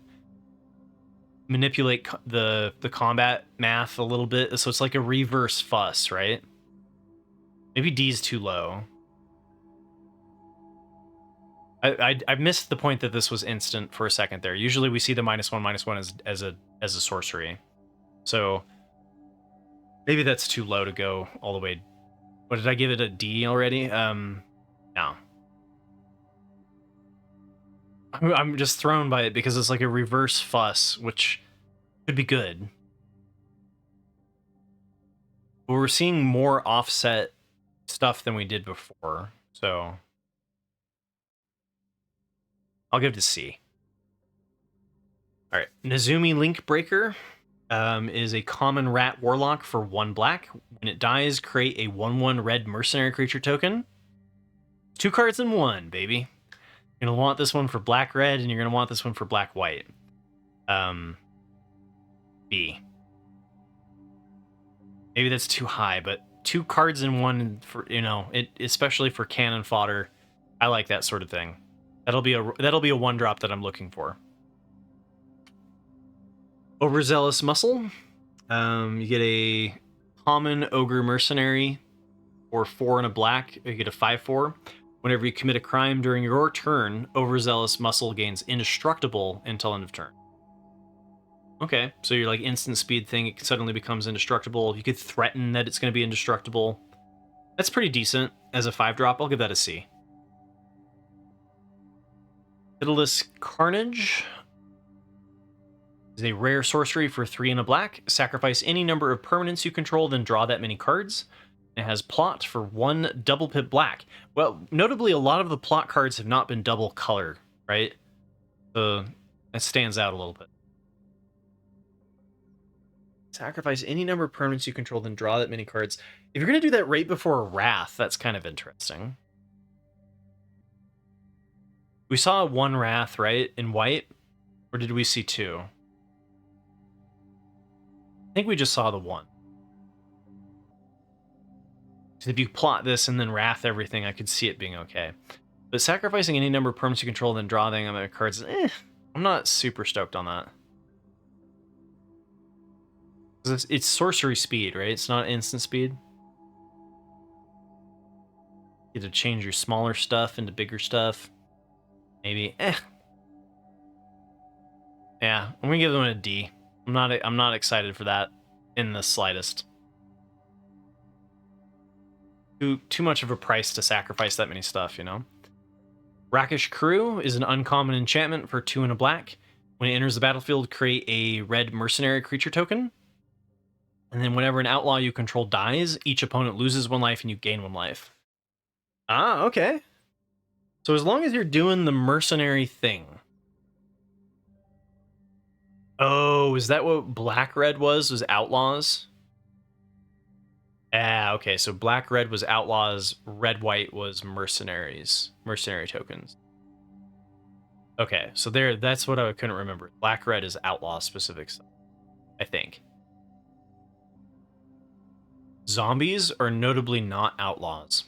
manipulate the combat math a little bit, so it's like a reverse fuss, right? Maybe D's too low. I missed the point that this was instant for a second there. Usually we see the -1/-1 as a sorcery, so maybe that's too low to go all the way. What did I give it, a D already? No. I'm just thrown by it because it's like a reverse fuss, which could be good. But we're seeing more offset stuff than we did before, so I'll give it a C. All right, Nezumi Link Breaker is a common rat warlock for 1 black. When it dies, create a 1/1 red mercenary creature token. 2 cards in 1, baby. You're gonna want this one for black red, and you're gonna want this one for black white. B. Maybe that's too high, but 2 cards in 1 for, you know, it, especially for cannon fodder. I like that sort of thing. That'll be a 1-drop that I'm looking for. Overzealous Muscle. You get a common ogre mercenary for 4 and a black. You get a 5/4. Whenever you commit a crime during your turn, Overzealous Muscle gains indestructible until end of turn. Okay, so your like instant speed thing, it suddenly becomes indestructible. You could threaten that it's going to be indestructible. That's pretty decent as a 5-drop. I'll give that a C. Pitiless Carnage is a rare sorcery for 3 and a black. Sacrifice any number of permanents you control, then draw that many cards. It has plot for 1 double pip black. Well, notably, a lot of the plot cards have not been double color, right? So that stands out a little bit. Sacrifice any number of permanents you control, then draw that many cards. If you're going to do that right before a Wrath, that's kind of interesting. We saw 1 Wrath, right, in white? Or did we see 2? I think we just saw the 1. So if you plot this and then Wrath everything, I could see it being okay. But sacrificing any number of permanents you control, then draw them other cards, I'm not super stoked on that. It's sorcery speed, right? It's not instant speed. You get to change your smaller stuff into bigger stuff. Maybe. Yeah, I'm gonna give them a D. I'm not excited for that in the slightest. Too much of a price to sacrifice that many stuff, you know? Rakish Crew is an uncommon enchantment for 2 and a black. When it enters the battlefield, create a red mercenary creature token. And then whenever an outlaw you control dies, each opponent loses 1 life and you gain 1 life. Ah, okay. So as long as you're doing the mercenary thing. Oh, is that what black-red was? Was Outlaws? Ah, okay. So black-red was Outlaws, red-white was mercenaries. Mercenary tokens. Okay, so that's what I couldn't remember. Black-red is Outlaw specific stuff, I think. Zombies are notably not outlaws.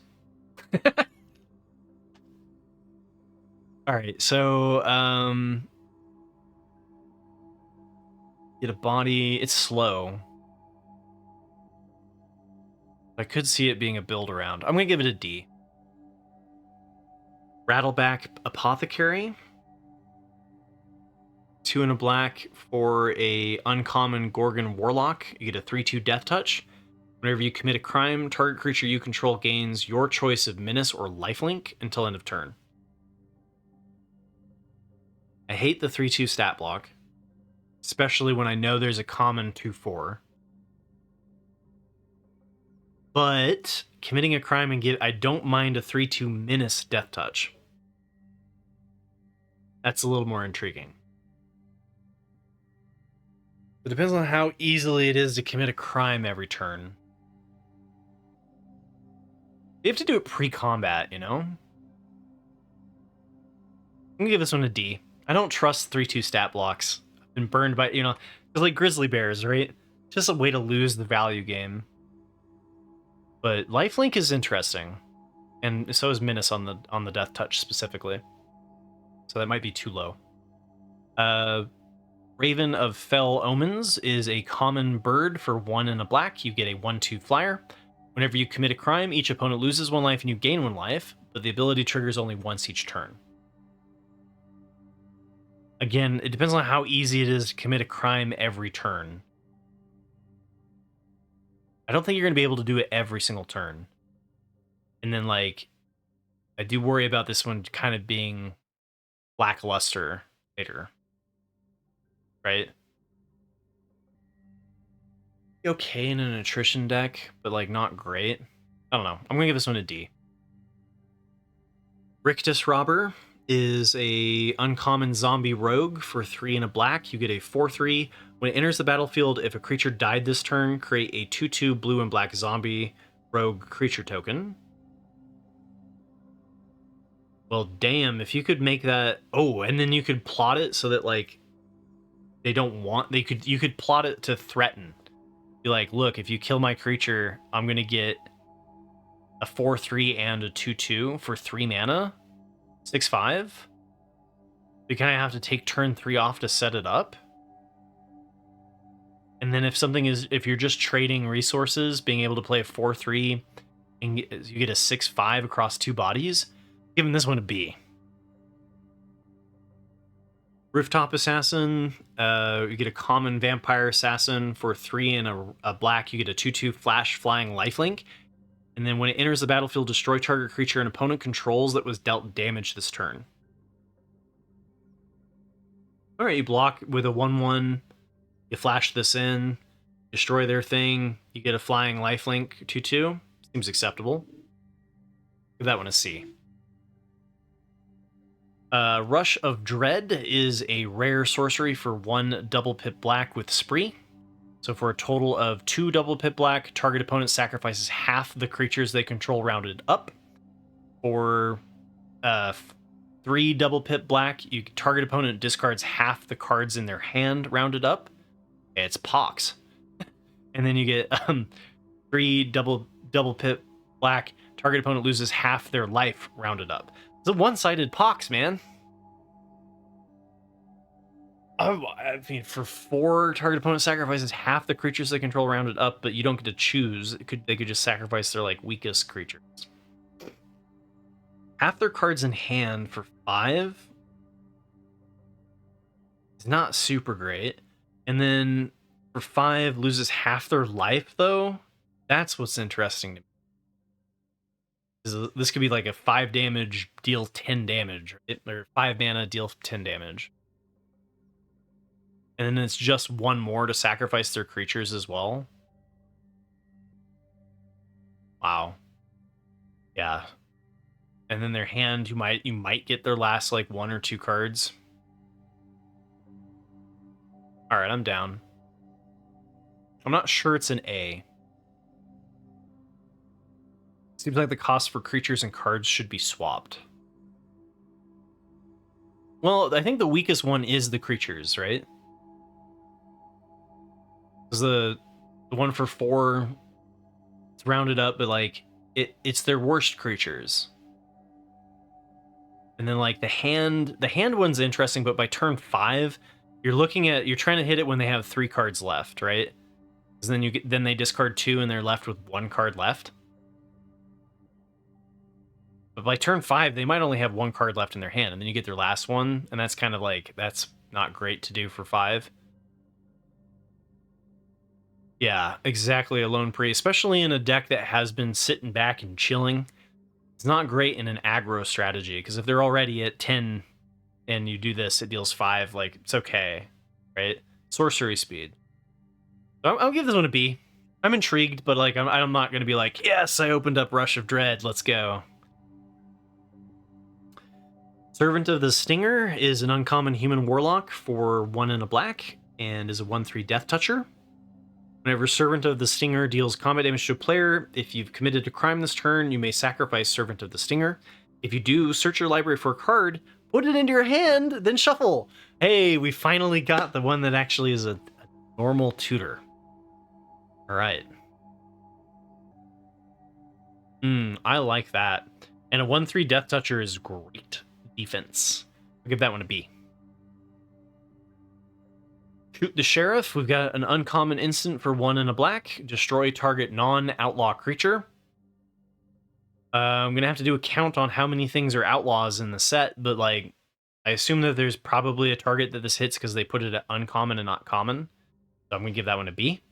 All right, so get a body. It's slow. I could see it being a build around. I'm gonna give it a D. Rattleback Apothecary. 2 and a black for a uncommon Gorgon Warlock. You get a 3/2 Death Touch. Whenever you commit a crime, target creature you control gains your choice of menace or lifelink until end of turn. I hate the 3/2 stat block, especially when I know there's a common 2/4. But committing a crime and I don't mind a 3/2 menace Death Touch. That's a little more intriguing. It depends on how easily it is to commit a crime every turn. You have to do it pre-combat, you know? I'm gonna give this one a D. I don't trust 3/2 stat blocks. I've been burned by, you know, it's like grizzly bears, right? Just a way to lose the value game. But lifelink is interesting. And so is Menace on the Death Touch specifically. So that might be too low. Raven of Fell Omens is a common bird for 1 and a black. You get a 1/2 flyer. Whenever you commit a crime, each opponent loses 1 life and you gain 1 life, but the ability triggers only once each turn. Again, it depends on how easy it is to commit a crime every turn. I don't think you're going to be able to do it every single turn. And then, like, I do worry about this one kind of being lackluster later. Right? Okay in an attrition deck, but, like, not great. I don't know. I'm going to give this one a D. Rictus Robber is a uncommon zombie rogue for 3 and a black. You get a 4/3. When it enters the battlefield, if a creature died this turn, create a 2/2 blue and black zombie rogue creature token. Well, damn, if you could make that... Oh, and then you could plot it so that, like, they don't want... You could plot it to threaten. Be like, look, if you kill my creature, I'm going to get a 4/3 and a 2/2 for 3 mana. 6/5. You kind of have to take turn 3 off to set it up. And then if you're just trading resources, being able to play a 4/3 and you get a 6/5 across 2 bodies, giving this one a B. Rooftop Assassin, you get a common vampire assassin for 3 and a black. You get a 2/2 flash flying lifelink. And then when it enters the battlefield, destroy target creature an opponent controls that was dealt damage this turn. Alright, you block with a 1/1. You flash this in. Destroy their thing. You get a flying lifelink 2/2. Seems acceptable. Give that one a C. Rush of Dread is a rare sorcery for 1 double pip black with Spree. So for a total of 2 double pip black, target opponent sacrifices half the creatures they control rounded up. For 3 double pip black, target opponent discards half the cards in their hand rounded up. It's Pox. And then you get 3 double pip black, target opponent loses half their life rounded up. It's a one-sided Pox, man. I mean, for 4, target opponent sacrifices half the creatures they control rounded up, but you don't get to choose. They could just sacrifice their, like, weakest creatures. Half their cards in hand for 5 is not super great. And then for 5 loses half their life, though. That's what's interesting to me. This could be like a 5 damage, deal 10 damage, right? Or 5 mana, deal 10 damage. And then it's just 1 more to sacrifice their creatures as well. Wow. Yeah. And then their hand, you might get their last, like, 1 or 2 cards. Alright, I'm down. I'm not sure it's an A. Seems like the cost for creatures and cards should be swapped. Well, I think the weakest one is the creatures, right? Because the one for 4, it's rounded up, but, like, it's their worst creatures. And then, like, the hand one's interesting, but by turn 5, you're trying to hit it when they have 3 cards left, right? Because then they discard 2 and they're left with 1 card left. But by turn 5, they might only have 1 card left in their hand, and then you get their last one, and that's kind of like, that's not great to do for 5. Yeah, exactly, a lone pre, especially in a deck that has been sitting back and chilling. It's not great in an aggro strategy, because if they're already at 10 and you do this, it deals 5, like, it's okay, right? Sorcery speed. So I'll give this one a B. I'm intrigued, but, like, I'm not going to be like, yes, I opened up Rush of Dread, let's go. Servant of the Stinger is an uncommon human warlock for 1 and a black. and is a 1/3 Death Toucher. Whenever Servant of the Stinger deals combat damage to a player, if you've committed a crime this turn, you may sacrifice Servant of the Stinger. If you do, search your library for a card, put it into your hand, then shuffle. Hey, we finally got the one that actually is a normal tutor. All right. I like that. And a 1/3 Death Toucher is great defense. I'll give that one a B. Shoot the Sheriff. We've got an uncommon instant for 1 and a black. Destroy target non-outlaw creature. I'm going to have to do a count on how many things are outlaws in the set, but like, I assume that there's probably a target that this hits because they put it at uncommon and not common. So I'm going to give that one a B.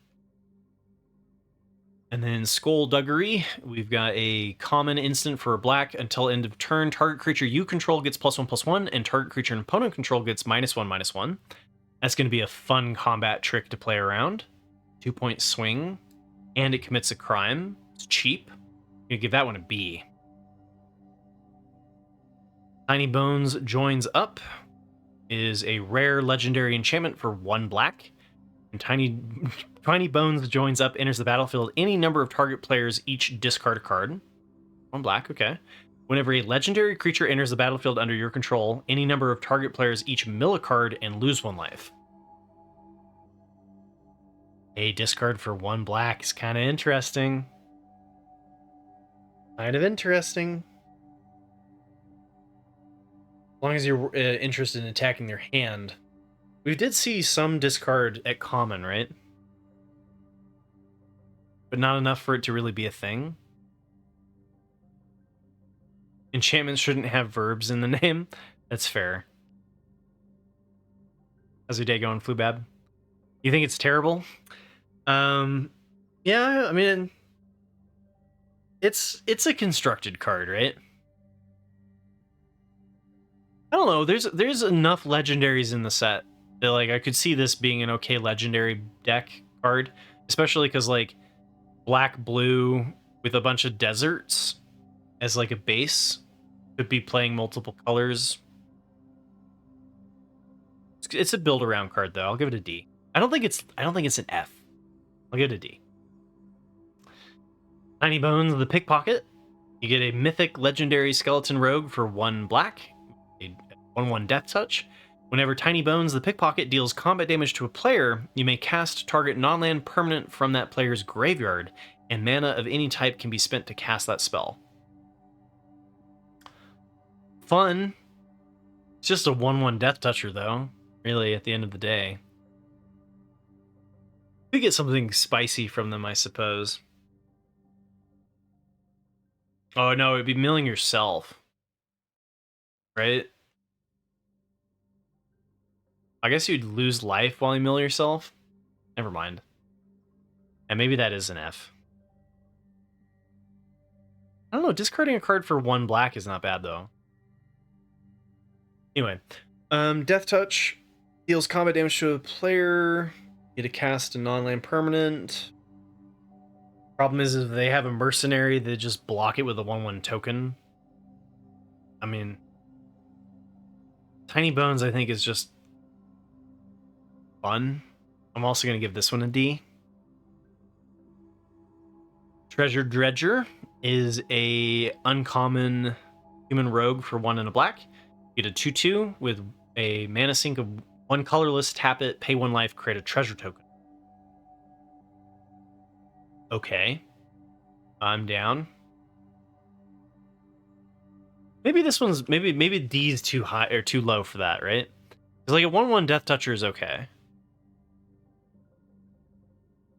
And then Skullduggery, we've got a common instant for a black. Until end of turn, target creature you control gets +1/+1, and target creature and opponent control gets -1/-1. That's going to be a fun combat trick to play around. 2-point swing, and it commits a crime. It's cheap. I'm going to give that one a B. Tiny Bones Joins Up is a rare legendary enchantment for 1 black. And Tiny Bones Joins Up enters the battlefield any number of target players each discard a card. 1 black, okay. Whenever a legendary creature enters the battlefield under your control, any number of target players each mill a card and lose 1 life. A discard for 1 black is kind of interesting. Kind of interesting. As long as you're interested in attacking their hand. We did see some discard at common, right? But not enough for it to really be a thing. Enchantments shouldn't have verbs in the name. That's fair. How's your day going, Flubab? You think it's terrible? Yeah, I mean, it's a constructed card, right? I don't know. There's enough legendaries in the set that like I could see this being an okay legendary deck card, especially because like black blue with a bunch of deserts as like a base could be playing multiple colors. It's a build around card though. I'll give it a D. I don't think it's an F. I'll give it a D. Tiny Bones, the Pickpocket. You get a mythic legendary skeleton rogue for 1 black. A 1/1 Death Touch. Whenever Tiny Bones, the Pickpocket, deals combat damage to a player, you may cast target non-land permanent from that player's graveyard, and mana of any type can be spent to cast that spell. Fun. It's just a 1/1 Death Toucher, though, really, at the end of the day. We get something spicy from them, I suppose. Oh, no, it'd be milling yourself. Right? I guess you'd lose life while you mill yourself. Never mind. And maybe that is an F. I don't know, discarding a card for 1 black is not bad, though. Anyway. Death Touch deals combat damage to a player. You get to cast a non-land permanent. Problem is if they have a mercenary, they just block it with a 1/1 token. I mean, Tiny Bones, I think, is just fun. I'm also going to give this one a D. Treasure Dredger is a uncommon human rogue for 1 and a black. You get a 2/2 with a mana sink of 1 colorless, tap it, pay 1 life, create a treasure token. Okay. I'm down. Maybe this one's maybe D's too high or too low for that, right? Because like a 1/1 Death Toucher is okay.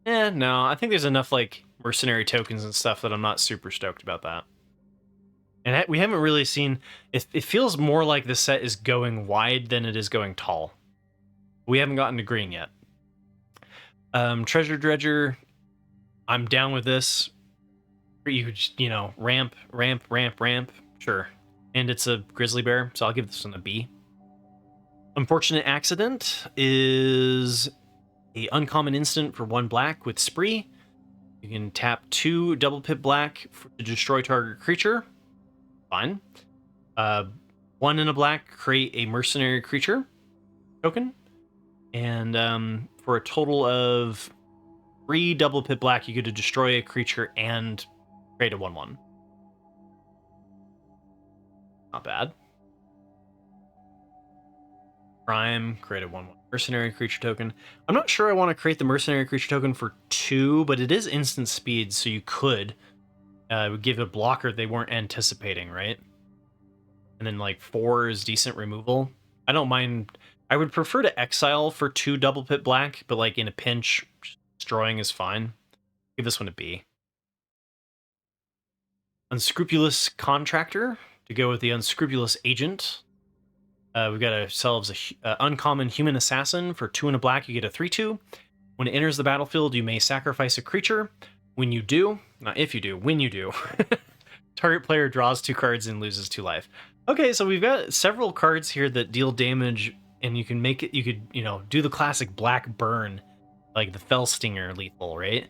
No, I think there's enough like mercenary tokens and stuff that I'm not super stoked about that. And we haven't really seen. It feels more like the set is going wide than it is going tall. We haven't gotten to green yet. Treasure Dredger, I'm down with this. You know, ramp, sure. And it's a grizzly bear, so I'll give this one a B. Unfortunate Accident is a uncommon instant for 1 black with Spree. You can tap 2 double pip black to destroy target creature. Fine. 1 and a black, create a mercenary creature token. And for a total of 3 double pit black, you get to destroy a creature and create a 1/1. Not bad. Prime, create a 1/1 mercenary creature token. I'm not sure I want to create the mercenary creature token for 2, but it is instant speed, so you could give a blocker they weren't anticipating, right? And then like 4 is decent removal. I don't mind. I would prefer to exile for 2 double pit black, but like in a pinch, destroying is fine. Give this one a B. Unscrupulous Contractor to go with the Unscrupulous Agent. We've got ourselves a uncommon Human Assassin for 2 and a black. You get a 3/2. When it enters the battlefield, you may sacrifice a creature. When you do, not if you do, when you do, target player draws 2 cards and loses 2 life. Okay, so we've got several cards here that deal damage, and you can make it. You could, do the classic black burn, like the Fell Stinger lethal, right?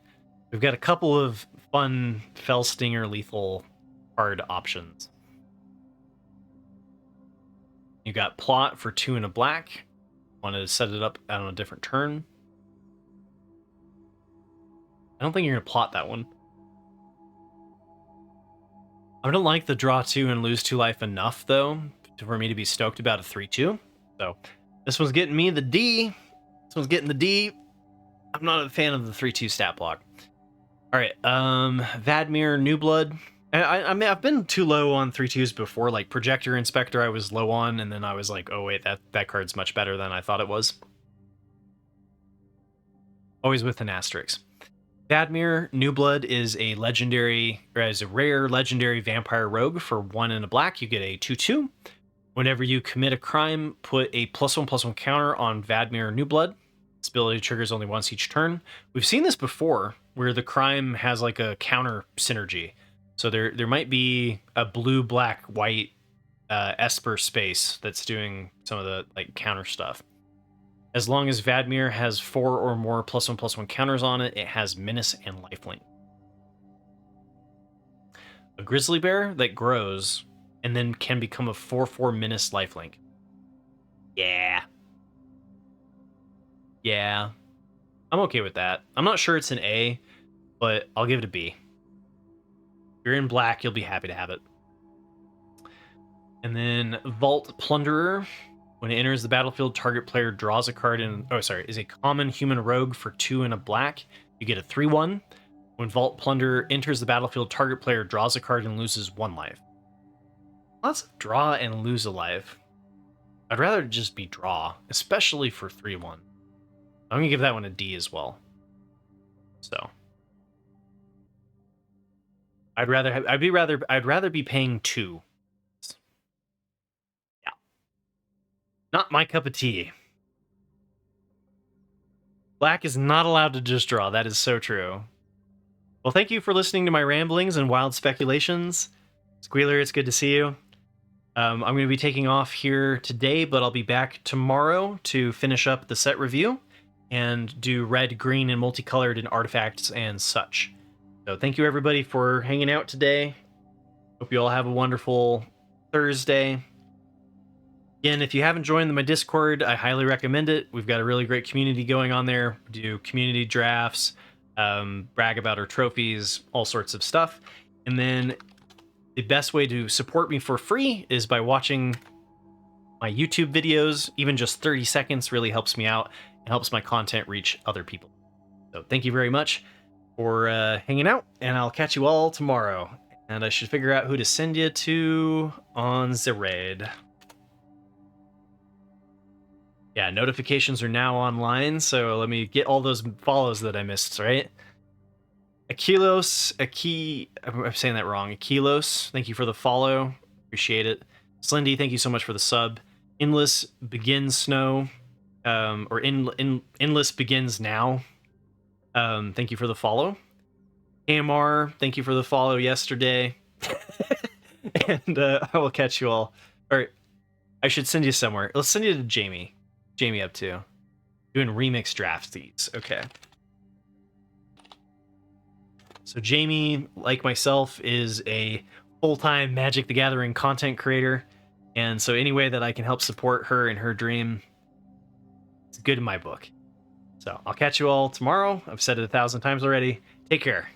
We've got a couple of fun Fell Stinger lethal card options. You got Plot for 2 and a black. Want to set it up on a different turn. I don't think you're going to plot that one. I don't like the draw 2 and lose 2 life enough, though, for me to be stoked about a 3/2. So this one's getting me the D. This one's getting the D. I'm not a fan of the 3/2 stat block. All right, Vadmir, New Blood. I mean, I've been too low on 3/2s before, like Projector Inspector I was low on, and then I was like, oh wait, that card's much better than I thought it was. Always with an asterisk. Vadmir, New Blood is a rare legendary vampire rogue for 1 and a black. You get a 2/2. Whenever you commit a crime, put a +1/+1 counter on Vadmir, New Blood. This ability triggers only once each turn. We've seen this before, where the crime has like a counter synergy. So there might be a blue, black, white Esper space that's doing some of the like counter stuff. As long as Vadmir has 4 or more +1/+1 counters on it, it has Menace and Lifelink. A Grizzly Bear that grows and then can become a 4/4 Menace Lifelink. Yeah. Yeah. I'm okay with that. I'm not sure it's an A, but I'll give it a B. If you're in black, you'll be happy to have it. And then Vault Plunderer. When it enters the battlefield, target player draws a card is a common human rogue for 2 and a black. You get a 3/1. When Vault Plunderer enters the battlefield, target player draws a card and loses 1 life. Lots of draw and lose a life. I'd rather just be draw, especially for 3/1. I'm gonna give that one a D as well. So I'd rather be paying 2. Yeah. Not my cup of tea. Black is not allowed to just draw. That is so true. Well, thank you for listening to my ramblings and wild speculations. Squealer, it's good to see you. I'm going to be taking off here today, but I'll be back tomorrow to finish up the set review and do red, green, and multicolored and artifacts and such. So thank you, everybody, for hanging out today. Hope you all have a wonderful Thursday. Again, if you haven't joined my Discord, I highly recommend it. We've got a really great community going on there. We do community drafts, brag about our trophies, all sorts of stuff. And then the best way to support me for free is by watching my YouTube videos. Even just 30 seconds really helps me out and helps my content reach other people. So thank you very much for hanging out, and I'll catch you all tomorrow. And I should figure out who to send you to on the raid. Yeah, notifications are now online, so let me get all those follows that I missed, right? I'm saying that wrong. Akilos, thank you for the follow. Appreciate it. Slendy, thank you so much for the sub. Endless Begins Snow, or Endless Begins Now. Thank you for the follow. AMR, thank you for the follow yesterday. And I will catch you all. Or I should send you somewhere. Let's send you to Jamie. Jamie up to. Doing remix drafties. Okay. So Jamie, like myself, is a full-time Magic the Gathering content creator. And so any way that I can help support her in her dream, It's good in my book. So I'll catch you all tomorrow. I've said it 1,000 times already. Take care.